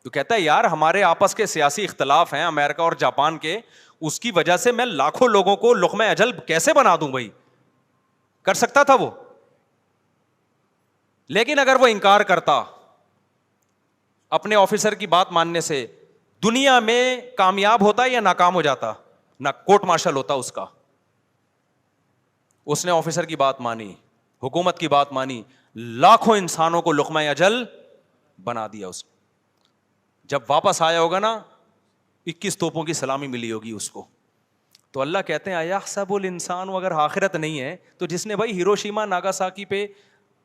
تو کہتا ہے یار ہمارے آپس کے سیاسی اختلاف ہیں امریکہ اور جاپان کے, اس کی وجہ سے میں لاکھوں لوگوں کو لقمہ اجل کیسے بنا دوں بھائی, کر سکتا تھا وہ. لیکن اگر وہ انکار کرتا اپنے آفیسر کی بات ماننے سے, دنیا میں کامیاب ہوتا یا ناکام ہو جاتا, نہ کورٹ مارشل ہوتا اس کا. اس نے آفیسر کی بات مانی, حکومت کی بات مانی, لاکھوں انسانوں کو لقمہ اجل بنا دیا اس نے. جب واپس آیا ہوگا نا 21 توپوں کی سلامی ملی ہوگی اس کو. تو اللہ کہتے ہیں ایحسب الانسان, اگر آخرت نہیں ہے تو جس نے بھائی ہیروشیما ناگاساکی پہ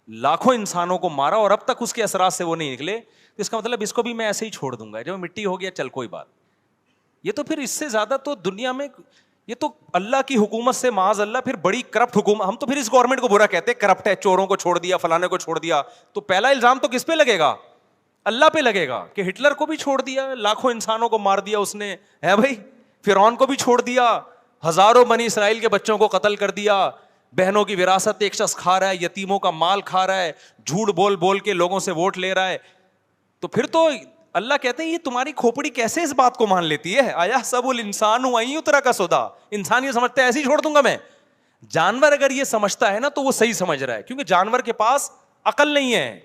لاکھوں انسانوں کو مارا اور اب تک اس کے اثرات سے وہ نہیں نکلے, تو اس کا مطلب اس کو بھی میں ایسے ہی چھوڑ دوں گا, جب مٹی ہو گیا چل کوئی بات. یہ تو پھر اس سے زیادہ تو دنیا میں یہ تو اللہ کی حکومت سے معاذ اللہ پھر بڑی کرپٹ حکومت. ہم تو پھر اس گورنمنٹ کو برا کہتے ہیں کرپٹ ہے, چوروں کو چھوڑ دیا, فلانے کو چھوڑ دیا. تو پہلا الزام تو کس پہ لگے گا, اللہ پہ لگے گا کہ ہٹلر کو بھی چھوڑ دیا, لاکھوں انسانوں کو مار دیا اس نے, ہے بھائی. فرعون کو بھی چھوڑ دیا, ہزاروں بنی اسرائیل کے بچوں کو قتل کر دیا, بہنوں کی وراثت ایک شخص کھا رہا ہے, یتیموں کا مال کھا رہا ہے, جھوٹ بول بول کے لوگوں سے ووٹ لے رہا ہے, تو پھر تو اللہ کہتے ہیں یہ تمہاری کھوپڑی کیسے اس بات کو مان لیتی ہے؟ آیا سب الانسان وہیں اترا کا سودا, انسان یہ سمجھتا ہے ایسے ہی چھوڑ دوں گا میں. جانور اگر یہ سمجھتا ہے نا تو وہ صحیح سمجھ رہا ہے, کیونکہ جانور کے پاس عقل نہیں ہے.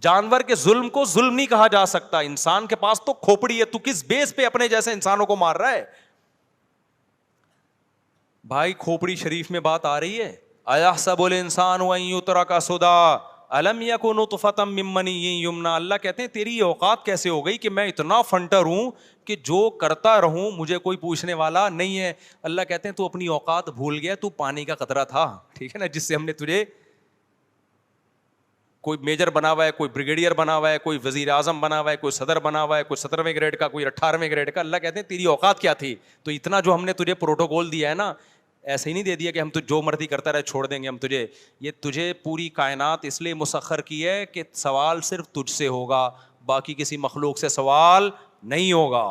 جانور کے ظلم کو ظلم نہیں کہا جا سکتا, انسان کے پاس تو کھوپڑی ہے. تو کس بیس پہ اپنے جیسے انسانوں کو مار رہا ہے؟ بھائی کھوپڑی شریف میں بات آ رہی ہے, اَيَحْسَبُ الْإِنسَانُ أَن يُتْرَكَ سُدًى أَلَمْ يَكُ نُطْفَةً مِّن مَّنِيٍّ يُمْنَىٰ. اللہ کہتے ہیں تیری یہ اوقات کیسے ہو گئی کہ میں اتنا فنٹر ہوں کہ جو کرتا رہوں مجھے کوئی پوچھنے والا نہیں ہے. اللہ کہتے ہیں تو اپنی اوقات بھول گیا, تو پانی کا قطرہ تھا, ٹھیک ہے نا, جس سے ہم نے تجھے کوئی میجر بنا ہوا ہے, کوئی بریگیڈیئر بنا ہوا ہے, کوئی وزیر اعظم بنا ہوا ہے, کوئی صدر بنا ہوا ہے, کوئی 17ویں گریڈ کا, کوئی 18ویں گریڈ کا. اللہ کہتے ہیں تیری اوقات کیا تھی؟ تو اتنا جو ہم نے تجھے پروٹوکول دیا ہے نا, ایسے ہی نہیں دے دیا کہ ہم تو جو مرضی کرتا رہے چھوڑ دیں گے ہم تجھے. یہ تجھے پوری کائنات اس لیے مسخر کی ہے کہ سوال صرف تجھ سے ہوگا, باقی کسی مخلوق سے سوال نہیں ہوگا.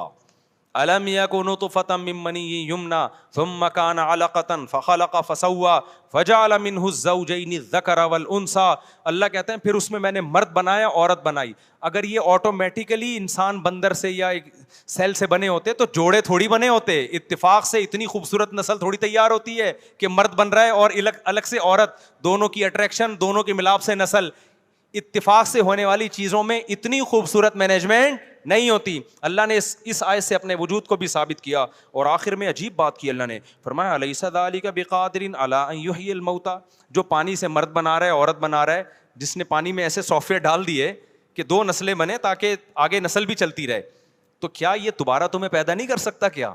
أَلَمْ يَكُ نُطْفَةً مِّن مَّنِيٍّ يُمْنَىٰ ثُمَّ كَانَ عَلَقَةً فَخَلَقَ فَسَوَّىٰ فَجَعَلَ مِنْهُ الزَّوْجَيْنِ الذَّكَرَ وَالْأُنثَىٰ. اللہ کہتے ہیں پھر اس میں نے مرد بنایا, عورت بنائی. اگر یہ آٹومیٹیکلی انسان بندر سے یا سیل سے بنے ہوتے تو جوڑے تھوڑی بنے ہوتے. اتفاق سے اتنی خوبصورت نسل تھوڑی تیار ہوتی ہے کہ مرد بن رہا ہے اور الگ سے عورت, دونوں کی اٹریکشن, دونوں کے ملاپ سے نسل. اتفاق سے ہونے والی چیزوں میں اتنی خوبصورت مینجمنٹ نہیں ہوتی. اللہ نے اس آیت سے اپنے وجود کو بھی ثابت کیا. اور آخر میں عجیب بات کی اللہ نے, فرمایا الیس ذلک بقادر علی ان یحیی الموتى. جو پانی سے مرد بنا رہا ہے, عورت بنا رہا ہے, جس نے پانی میں ایسے سافٹ ویئر ڈال دیے کہ 2 نسلیں بنے تاکہ آگے نسل بھی چلتی رہے, تو کیا یہ دوبارہ تمہیں پیدا نہیں کر سکتا؟ کیا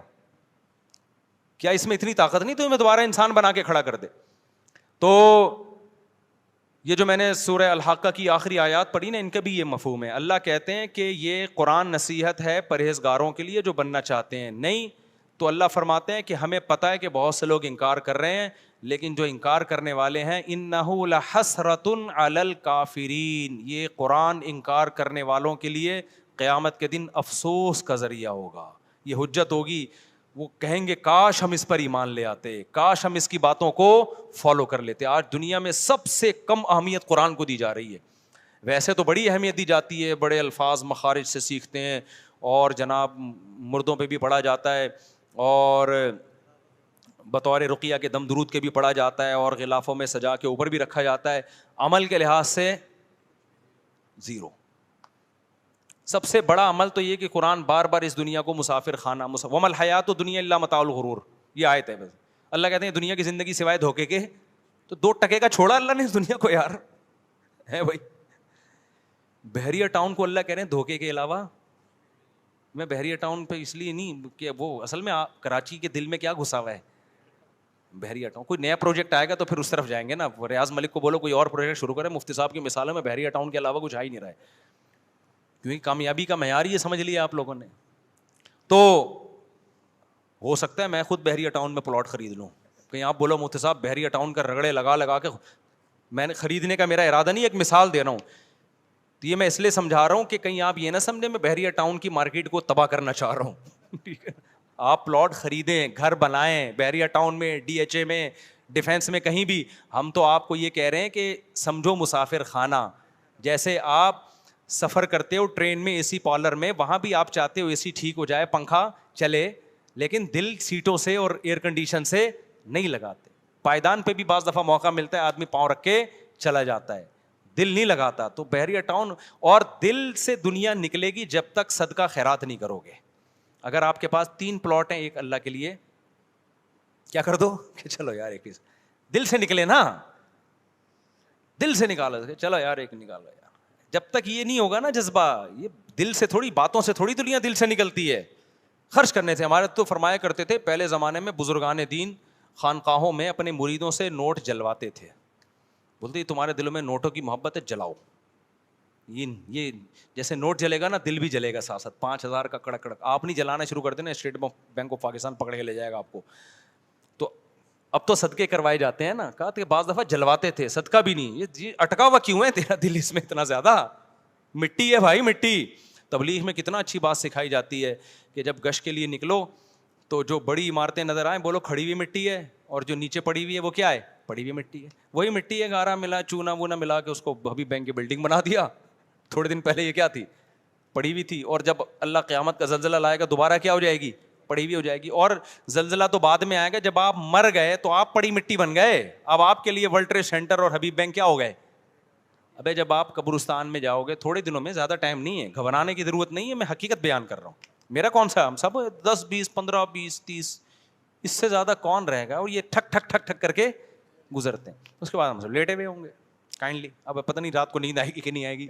اس میں اتنی طاقت نہیں تمہیں دوبارہ انسان بنا کے کھڑا کر دے؟ تو یہ جو میں نے سورہ الحاقہ کی آخری آیات پڑھی نا, ان کا بھی یہ مفہوم ہے. اللہ کہتے ہیں کہ یہ قرآن نصیحت ہے پرہیزگاروں کے لیے جو بننا چاہتے ہیں. نہیں تو اللہ فرماتے ہیں کہ ہمیں پتہ ہے کہ بہت سے لوگ انکار کر رہے ہیں, لیکن جو انکار کرنے والے ہیں انہ لحسرۃ علی الکافرین, یہ قرآن انکار کرنے والوں کے لیے قیامت کے دن افسوس کا ذریعہ ہوگا. یہ حجت ہوگی, وہ کہیں گے کاش ہم اس پر ایمان لے آتے, کاش ہم اس کی باتوں کو فالو کر لیتے. آج دنیا میں سب سے کم اہمیت قرآن کو دی جا رہی ہے. ویسے تو بڑی اہمیت دی جاتی ہے, بڑے الفاظ مخارج سے سیکھتے ہیں, اور جناب مردوں پہ بھی پڑھا جاتا ہے, اور بطور رقیہ کے دم درود کے بھی پڑھا جاتا ہے, اور غلافوں میں سجا کے اوپر بھی رکھا جاتا ہے. عمل کے لحاظ سے زیرو. سب سے بڑا عمل تو یہ کہ قرآن بار بار اس دنیا کو مسافر خانہ, وما الحیات الدنیا الا متاع الغرور, یہ آیت ہے. بس اللہ کہتے ہیں دنیا کی زندگی سوائے دھوکے کے, تو 2 ٹکے کا چھوڑا اللہ نے اس دنیا کو یار, ہے بھائی. بحریہ ٹاؤن کو اللہ کہہ رہے ہیں دھوکے کے علاوہ. میں بحریہ ٹاؤن پہ اس لیے نہیں کہ وہ اصل میں کراچی کے دل میں کیا گھسا ہوا ہے بحریہ ٹاؤن. کوئی نیا پروجیکٹ آئے گا تو پھر اس طرف جائیں گے نا. ریاض ملک کو بولو کوئی اور پروجیکٹ شروع کرے, مفتی صاحب کی مثالوں میں بحریہ ٹاؤن کے علاوہ کچھ آ ہی نہیں رہا ہے, کیونکہ کامیابی کا معیار یہ سمجھ لیا آپ لوگوں نے. تو ہو سکتا ہے میں خود بحریہ ٹاؤن میں پلاٹ خرید لوں. کہیں آپ بولو مفتی صاحب بحریہ ٹاؤن کا رگڑے لگا کے, میں نے خریدنے کا میرا ارادہ نہیں, ایک مثال دے رہا ہوں. تو یہ میں اس لیے سمجھا رہا ہوں کہ کہیں آپ یہ نہ سمجھیں میں بحریہ ٹاؤن کی مارکیٹ کو تباہ کرنا چاہ رہا ہوں. ٹھیک ہے, آپ پلاٹ خریدیں, گھر بنائیں بحریہ ٹاؤن میں, ڈی ایچ اے میں, ڈیفینس میں, کہیں بھی. ہم تو آپ کو یہ کہہ رہے ہیں کہ سمجھو مسافر خانہ. جیسے آپ سفر کرتے ہو ٹرین میں اے سی پارلر میں, وہاں بھی آپ چاہتے ہو اے سی ٹھیک ہو جائے, پنکھا چلے, لیکن دل سیٹوں سے اور ایئر کنڈیشن سے نہیں لگاتے. پائیدان پہ بھی بعض دفعہ موقع ملتا ہے, آدمی پاؤں رکھ کے چلا جاتا ہے, دل نہیں لگاتا. تو بحریہ ٹاؤن, اور دل سے دنیا نکلے گی جب تک صدقہ خیرات نہیں کرو گے. اگر آپ کے پاس 3 پلاٹ ہیں, ایک اللہ کے لیے, کیا کر دو کہ چلو یار ایک دل سے نکلے نا, دل سے نکالو, چلو یار ایک نکالو یار. جب تک یہ نہیں ہوگا نا جذبہ, یہ دل سے تھوڑی, باتوں سے تھوڑی دنیا دل سے نکلتی ہے, خرچ کرنے سے. ہمارے تو فرمایا کرتے تھے پہلے زمانے میں بزرگان دین خانقاہوں میں اپنے مریدوں سے نوٹ جلواتے تھے. بولتے تمہارے دلوں میں نوٹوں کی محبت ہے, جلاؤ. یہ جیسے نوٹ جلے گا نا دل بھی جلے گا ساتھ ساتھ. 5,000 کا کڑک کڑک آپ نہیں جلانا شروع کر دینا, اسٹیٹ بینک آف پاکستان پکڑ کے لے جائے گا آپ کو. تو اب تو صدقے کروائے جاتے ہیں نا. کہا کہ بعض دفعہ جلواتے تھے, صدقہ بھی نہیں. یہ اٹکا ہوا کیوں ہے تیرا دل اس میں اتنا زیادہ؟ مٹی ہے بھائی, مٹی. تبلیغ میں کتنا اچھی بات سکھائی جاتی ہے کہ جب گشت کے لیے نکلو تو جو بڑی عمارتیں نظر آئیں بولو کھڑی ہوئی مٹی ہے, اور جو نیچے پڑی ہوئی ہے وہ کیا ہے؟ پڑی ہوئی مٹی ہے. وہی مٹی ہے, گارا ملا چونا وونا ملا کے اس کو ابھی بینک کی بلڈنگ بنا دیا. تھوڑے دن پہلے یہ کیا تھی, پڑی ہوئی تھی. اور جب اللہ قیامت کا زلزلہ لائے گا دوبارہ کیا ہو جائے گی, پڑی ہوئی ہو جائے گی. اور زلزلہ تو بعد میں آئے گا, جب آپ مر گئے تو آپ پڑی مٹی بن گئے. اب آپ کے لیے ورلڈ ٹریڈ سینٹر اور حبیب بینک کیا ہو گئے. ابے جب آپ قبرستان میں جاؤ گے, تھوڑے دنوں میں, زیادہ ٹائم نہیں ہے, گھبرانے کی ضرورت نہیں ہے, میں حقیقت بیان کر رہا ہوں. میرا کون سا, ہم سب 10 20 15 20 30, اس سے زیادہ کون رہے گا. اور یہ ٹھک ٹھک ٹھک ٹھک کر کے گزرتے ہیں. اس کے بعد ہم سب لیٹے ہوئے ہوں گے کائنڈلی. اب پتہ نہیں رات کو نیند آئے گی کہ نہیں آئے گی.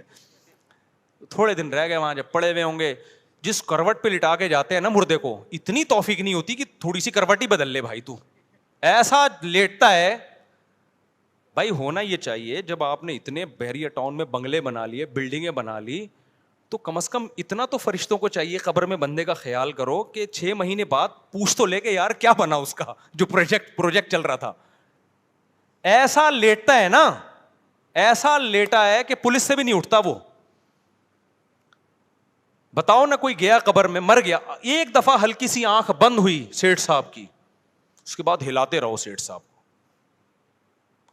تھوڑے دن رہ گئے وہاں, جب پڑے ہوئے ہوں گے, جس کروٹ پہ لٹا کے جاتے ہیں نا مردے کو, اتنی توفیق نہیں ہوتی کہ تھوڑی سی کروٹ ہی بدل لے بھائی. تو ایسا لیٹتا ہے بھائی. ہونا یہ چاہیے جب آپ نے اتنے بحریہ ٹاؤن میں بنگلے بنا لیے, بلڈنگیں بنا لی, تو کم از کم اتنا تو فرشتوں کو چاہیے قبر میں بندے کا خیال کرو کہ 6 مہینے بعد پوچھ تو لے کے یار کیا بنا اس کا جو پروجیکٹ چل رہا تھا. ایسا لیٹتا ہے نا, ایسا لیٹا ہے کہ پولیس سے بھی نہیں اٹھتا وہ. بتاؤ نا, کوئی گیا قبر میں, مر گیا, ایک دفعہ ہلکی سی آنکھ بند ہوئی سیٹھ صاحب کی, اس کے بعد ہلاتے رہو سیٹھ صاحب کو,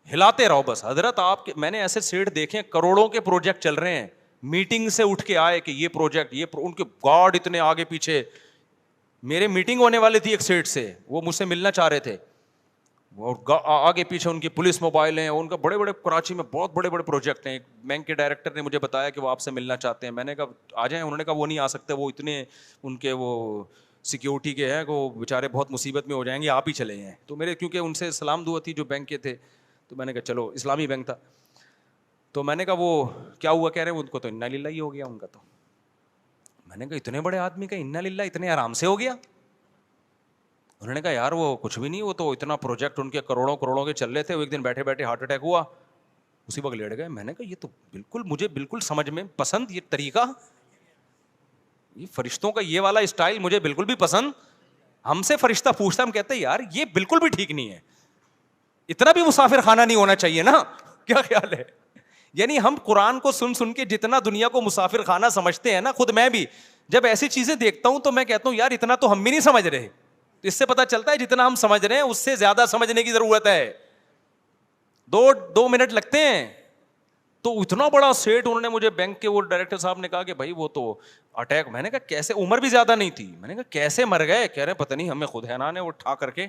ہلاتے رہو بس. حضرت آپ کے, میں نے ایسے سیٹھ دیکھے کروڑوں کے پروجیکٹ چل رہے ہیں, میٹنگ سے اٹھ کے آئے کہ یہ پروجیکٹ, ان کے گارڈ اتنے آگے پیچھے. میرے میٹنگ ہونے والے تھی ایک سیٹ سے, وہ مجھ سے ملنا چاہ رہے تھے, اور آگے پیچھے ان کی پولیس موبائل ہیں, ان کا بڑے بڑے کراچی میں بہت بڑے بڑے پروجیکٹ ہیں. ایک بینک کے ڈائریکٹر نے مجھے بتایا کہ وہ آپ سے ملنا چاہتے ہیں. میں نے کہا آ جائیں. انہوں نے کہا وہ نہیں آ سکتے, وہ اتنے ان کے وہ سیکیورٹی کے ہیں, وہ بیچارے بہت مصیبت میں ہو جائیں گے, آپ ہی چلے ہیں. تو میرے کیونکہ ان سے سلام دعا تھی جو بینک کے تھے, تو میں نے کہا چلو, اسلامی بینک تھا. تو میں نے کہا وہ کیا ہوا, کہہ رہے ہیں ان کو تو انا للہ ہی ہو گیا ان کا. تو میں نے کہا اتنے بڑے آدمی کا انا للہ اتنے آرام سے ہو گیا. انہوں نے کہا یار وہ کچھ بھی نہیں, وہ تو اتنا پروجیکٹ ان کے کروڑوں کے چل رہے تھے, وہ ایک دن بیٹھے بیٹھے ہارٹ اٹیک ہوا, اسی وقت لیٹ گئے. میں نے کہا یہ تو بالکل مجھے بالکل سمجھ میں پسند یہ طریقہ, یہ فرشتوں کا یہ والا اسٹائل مجھے بالکل بھی پسند. ہم سے فرشتہ پوچھتا, ہم کہتے ہیں یار یہ بالکل بھی ٹھیک نہیں ہے, اتنا بھی مسافر خانہ نہیں ہونا چاہیے نا. کیا خیال ہے. یعنی ہم قرآن کو سن کے جتنا دنیا کو مسافر خانہ سمجھتے ہیں نا, خود میں بھی جب ایسی چیزیں دیکھتا ہوں تو میں کہتا ہوں یار اتنا تو ہم بھی نہیں سمجھ رہے. اس سے پتہ چلتا ہے جتنا ہم سمجھ رہے ہیں اس سے زیادہ سمجھنے کی ضرورت ہے. 2 منٹ لگتے ہیں. تو اتنا بڑا سیٹ, انہوں نے مجھے بینک کے وہ ڈائریکٹر صاحب نے کہا کہ بھائی وہ تو اٹیک. میں نے کہا کیسے, عمر بھی زیادہ نہیں تھی. میں نے کہا کیسے مر گئے. کہہ رہے پتہ نہیں, ہمیں خود حیران ہے, وہ اٹھا کر کے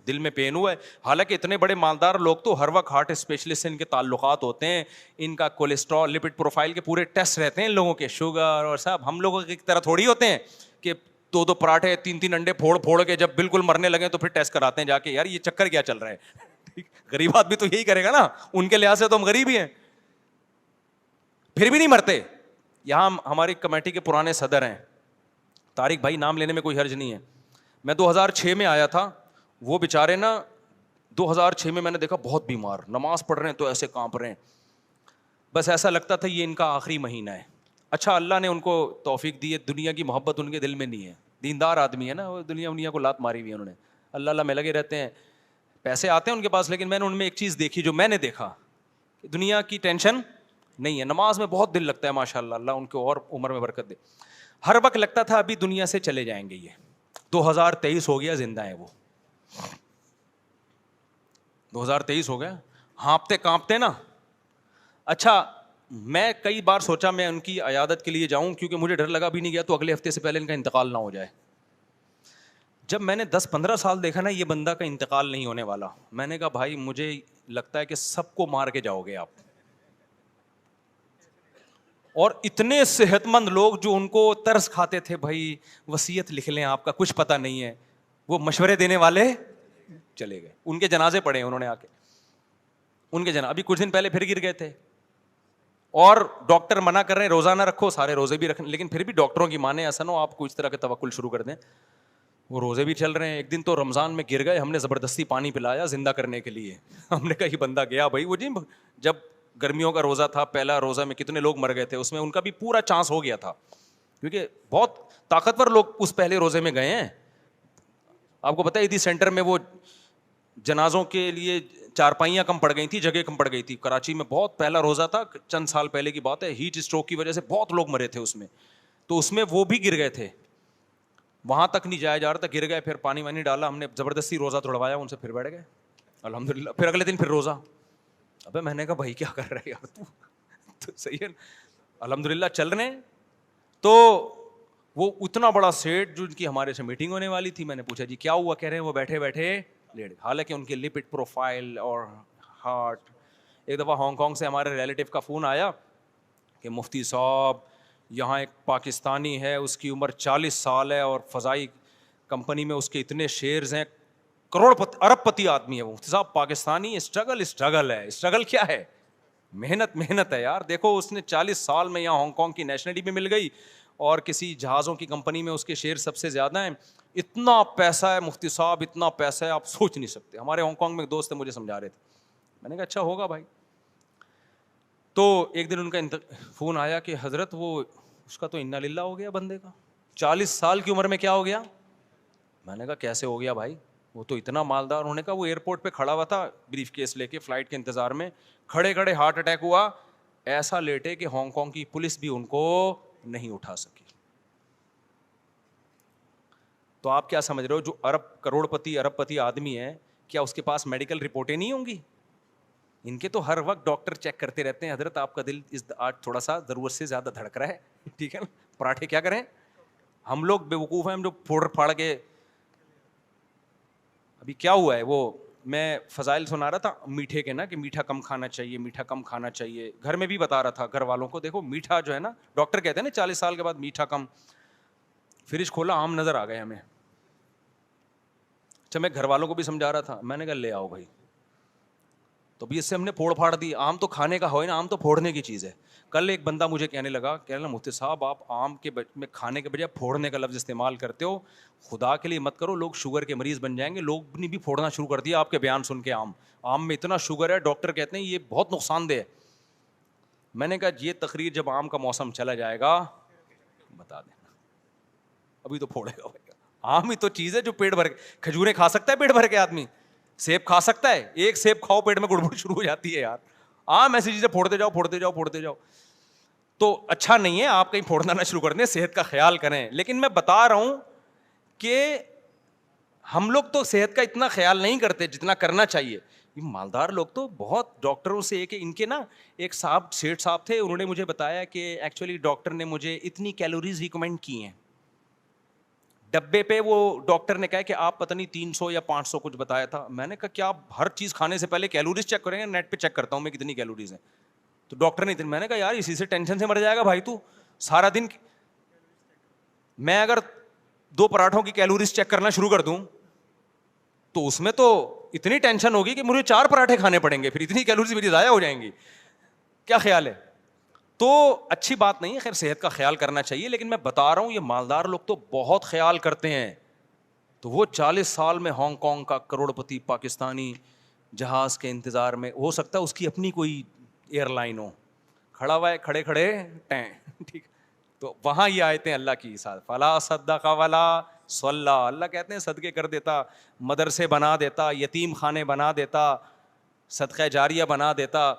دل میں پین ہوا ہے. حالانکہ اتنے بڑے مالدار لوگ تو ہر وقت ہارٹ اسپیشلسٹ سے ان کے تعلقات ہوتے ہیں, ان کا کولیسٹرول لپڈ پروفائل کے پورے ٹیسٹ رہتے ہیں ان لوگوں کے, شوگر اور سب. ہم لوگوں کی طرح تھوڑی ہوتے ہیں کہ 2 پراٹھے 3 انڈے پھوڑ کے جب بالکل مرنے لگے تو پھر ٹیسٹ کراتے ہیں جا کے, یار یہ چکر کیا چل رہا ہے. غریب آدمی تو یہی کرے گا نا, ان کے لحاظ سے تو ہم غریب ہی ہیں, پھر بھی نہیں مرتے. یہاں ہماری کمیٹی کے پرانے صدر ہیں, طارق بھائی, نام لینے میں کوئی حرج نہیں ہے. میں 2006 میں آیا تھا, وہ بیچارے نا 2006 میں نے دیکھا بہت بیمار, نماز پڑھ رہے ہیں تو ایسے کانپ رہے ہیں, بس ایسا لگتا تھا یہ ان کا آخری مہینہ ہے. اچھا اللہ نے ان کو توفیق دی ہے, دنیا کی محبت ان کے دل میں نہیں ہے, دیندار آدمی ہے نا, وہ دنیا کو لات ماری ہوئی ہے انہوں نے, اللہ میں لگے رہتے ہیں, پیسے آتے ہیں ان کے پاس. لیکن میں نے ان میں ایک چیز دیکھی جو میں نے دیکھا, کہ دنیا کی ٹینشن نہیں ہے, نماز میں بہت دل لگتا ہے ماشاء اللہ, اللہ ان کو اور عمر میں برکت دے. ہر وقت لگتا تھا ابھی دنیا سے چلے جائیں گے, یہ 2023 ہو گیا, زندہ ہیں وہ, 2023 ہو گیا, ہانپتے کانپتے نا. اچھا میں کئی بار سوچا میں ان کی عیادت کے لیے جاؤں, کیونکہ مجھے ڈر لگا بھی نہیں گیا تو اگلے ہفتے سے پہلے ان کا انتقال نہ ہو جائے. جب میں نے 10-15 سال دیکھا نا یہ بندہ کا انتقال نہیں ہونے والا, میں نے کہا بھائی مجھے لگتا ہے کہ سب کو مار کے جاؤ گے آپ. اور اتنے صحت مند لوگ جو ان کو ترس کھاتے تھے, بھائی وصیت لکھ لیں آپ کا کچھ پتہ نہیں ہے, وہ مشورے دینے والے چلے گئے. ان کے جنازے پڑے انہوں نے آ کے, ان کے جنازے ابھی کچھ دن پہلے پھر گر گئے تھے. اور ڈاکٹر منع کر رہے ہیں روزہ نہ رکھو, سارے روزے بھی رکھیں, لیکن پھر بھی ڈاکٹروں کی مانیں, ایسا نہ ہو آپ کو اس طرح کے توکل شروع کر دیں. وہ روزے بھی چل رہے ہیں. ایک دن تو رمضان میں گر گئے, ہم نے زبردستی پانی پلایا زندہ کرنے کے لیے. ہم نے کہا یہ بندہ گیا بھائی. وہ جی جب گرمیوں کا روزہ تھا, پہلا روزہ میں کتنے لوگ مر گئے تھے, اس میں ان کا بھی پورا چانس ہو گیا تھا, کیونکہ بہت طاقتور لوگ اس پہلے روزے میں گئے ہیں. آپ کو پتہ ہے عیدی سینٹر میں وہ جنازوں کے لیے چارپائیاں کم پڑ گئی تھی, جگہ کم پڑ گئی تھی. کراچی میں بہت پہلا روزہ تھا, چند سال پہلے کی بات ہے, ہیٹ اسٹروک کی وجہ سے بہت لوگ مرے تھے اس میں, تو اس میں وہ بھی گر گئے تھے. وہاں تک نہیں جایا جا رہا تھا, گر گئے, پھر پانی وانی ڈالا, ہم نے زبردستی روزہ توڑوایا ان سے, پھر بیٹھ گئے. الحمدللہ. پھر اگلے دن پھر روزہ. ابے میں نے کہا بھائی کیا کر رہا ہے یار تو صحیح ہے. الحمدللہ چل رہے ہیں. تو وہ اتنا بڑا سیٹ جو ان کی ہمارے سے میٹنگ ہونے والی تھی, میں نے پوچھا جی کیا ہوا, کہہ رہے ہیں وہ بیٹھے بیٹھے لیٹ, حالانکہ ان کے لپڈ پروفائل اور ہارٹ. ایک دفعہ ہانگ کانگ سے ہمارے ریلیٹیو کا فون آیا کہ مفتی صاحب یہاں ایک پاکستانی ہے, اس کی عمر 40 سال ہے اور فضائی کمپنی میں اس کے اتنے شیئرز ہیں, کروڑ پتی ارب پتی آدمی ہے. مفتی صاحب پاکستانی, اسٹرگل ہے. اسٹرگل کیا ہے؟ محنت ہے یار. دیکھو اس نے 40 سال میں یہاں ہانگ کانگ کی نیشنلٹی بھی مل گئی اور کسی جہازوں کی کمپنی میں اس کے شیئر سب سے زیادہ ہیں. اتنا پیسہ ہے مفتی صاحب, اتنا پیسہ ہے آپ سوچ نہیں سکتے. ہمارے ہانگ کانگ میں ایک دوست ہے, مجھے سمجھا رہے تھے. میں نے کہا اچھا ہوگا بھائی. تو ایک دن ان کا فون آیا کہ حضرت وہ اس کا تو انا للہ ہو گیا بندے کا, 40 سال کی عمر میں کیا ہو گیا. میں نے کہا کیسے ہو گیا بھائی, وہ تو اتنا مالدار. انہوں نے کہا وہ ایئرپورٹ پہ کھڑا ہوا تھا بریف کیس لے کے فلائٹ کے انتظار میں, کھڑے کھڑے ہارٹ اٹیک ہوا, ایسا لیٹے کہ ہانگ کانگ کی پولیس بھی ان کو نہیں اٹھا سکی. تو آپ کیا سمجھ رہے ہو, جو کروڑ پتی آدمی ہے, کیا اس کے پاس میڈیکل رپورٹیں نہیں ہوں گی؟ ان کے تو ہر وقت ڈاکٹر چیک کرتے رہتے ہیں, حضرت آپ کا دل آج تھوڑا سا ضرورت سے زیادہ دھڑک رہا ہے, ٹھیک ہے نا, پراٹھے کیا کریں. ہم لوگ بے وقوف ہیں, ہم جو پھاڑ کے. ابھی کیا ہوا ہے, وہ میں فضائل سنا رہا تھا میٹھے کے نا, کہ میٹھا کم کھانا چاہیے, میٹھا کم کھانا چاہیے. گھر میں بھی بتا رہا تھا گھر والوں کو, دیکھو میٹھا جو ہے نا, ڈاکٹر کہتے ہیں نا 40 سال کے بعد میٹھا کم. فریج کھولا, آم نظر آ گئے ہمیں. اچھا میں گھر والوں کو بھی سمجھا رہا تھا, میں نے کہا لے آؤ بھائی. تو بھی اس سے ہم نے پھوڑ پھاڑ دی. آم تو کھانے کا ہوئے نا, آم تو پھوڑنے کی چیز ہے. کل ایک بندہ مجھے کہنے لگا, کہنے لگا مفتی صاحب آپ آم کے میں کھانے کے بجائے پھوڑنے کا لفظ استعمال کرتے ہو, خدا کے لیے مت کرو, لوگ شوگر کے مریض بن جائیں گے. لوگ نے بھی پھوڑنا شروع کر دیا آپ کے بیان سن کے. آم میں اتنا شوگر ہے, ڈاکٹر کہتے ہیں یہ بہت نقصان دہ ہے. میں نے کہا یہ تقریر جب آم کا موسم چلا جائے گا بتا دینا, ابھی تو پھوڑے گا. آم ہی تو چیز ہے جو پیٹ بھر کے, کھجوریں کھا سکتا ہے پیٹ بھر کے آدمی, سیب کھا سکتا ہے, ایک سیب کھاؤ پیٹ میں گڑبڑ شروع ہو جاتی ہے یار. آم ایسی چیزیں پھوڑتے جاؤ. تو اچھا نہیں ہے, آپ کہیں پھوڑنا نہ شروع کر دیں, صحت کا خیال کریں. لیکن میں بتا رہا ہوں کہ ہم لوگ تو صحت کا اتنا خیال نہیں کرتے جتنا کرنا چاہیے. مالدار لوگ تو بہت, ڈاکٹروں سے ایک ان کے نا ایک صاحب سیٹھ صاحب تھے, انہوں نے مجھے بتایا کہ ایکچولی ڈاکٹر نے مجھے اتنی کیلوریز ریکمینڈ کی ہیں ڈبے پہ. وہ ڈاکٹر نے کہا کہ آپ پتہ نہیں 300 یا 500 کچھ بتایا تھا. میں نے کہا کیا آپ ہر چیز کھانے سے پہلے کیلوریز چیک کریں گے؟ نیٹ پہ چیک کرتا ہوں میں کتنی کیلوریز ہیں. تو ڈاکٹر نے, میں نے کہا یار اسی سے ٹینشن سے مر جائے گا بھائی تو سارا دن. میں اگر 2 پراٹھوں کی کیلوریز چیک کرنا شروع کر دوں تو اس میں تو اتنی ٹینشن ہوگی کہ مجھے 4 پراٹھے کھانے پڑیں گے, پھر اتنی کیلوریز میری ضائع ہو جائیں گی. کیا خیال ہے؟ تو اچھی بات نہیں ہے. خیر صحت کا خیال کرنا چاہیے, لیکن میں بتا رہا ہوں یہ مالدار لوگ تو بہت خیال کرتے ہیں. تو وہ 40 سال میں ہانگ کانگ کا کروڑ پتی پاکستانی جہاز کے انتظار میں, ہو سکتا ہے اس کی اپنی کوئی ایئر لائن ہو, کھڑا ہوا ہے کھڑے ٹھیک. تو وہاں یہ آیتیں اللہ کی ساتھ, فلا صدق ولا صلی, اللہ کہتے ہیں صدقے کر دیتا, مدرسے بنا دیتا, یتیم خانے بنا دیتا, صدقہ جاریہ بنا دیتا,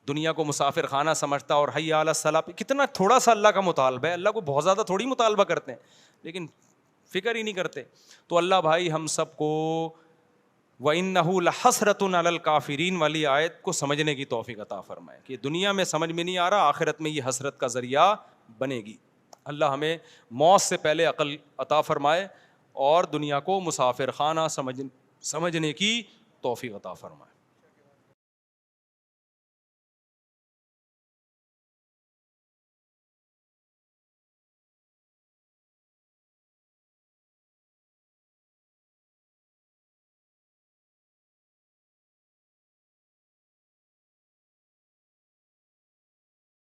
دنیا کو مسافر خانہ سمجھتا, اور حی علی الصلاۃ. کتنا تھوڑا سا اللہ کا مطالبہ ہے, اللہ کو بہت زیادہ تھوڑی مطالبہ کرتے ہیں, لیکن فکر ہی نہیں کرتے. تو اللہ بھائی ہم سب کو وَإِنَّهُ لَحَسْرَةٌ عَلَى الْكَافِرِينَ والی آیت کو سمجھنے کی توفیق عطا فرمائے, کہ دنیا میں سمجھ میں نہیں آ رہا, آخرت میں یہ حسرت کا ذریعہ بنے گی. اللہ ہمیں موت سے پہلے عقل عطا فرمائے اور دنیا کو مسافر خانہ سمجھنے کی توفیق عطا فرمائے.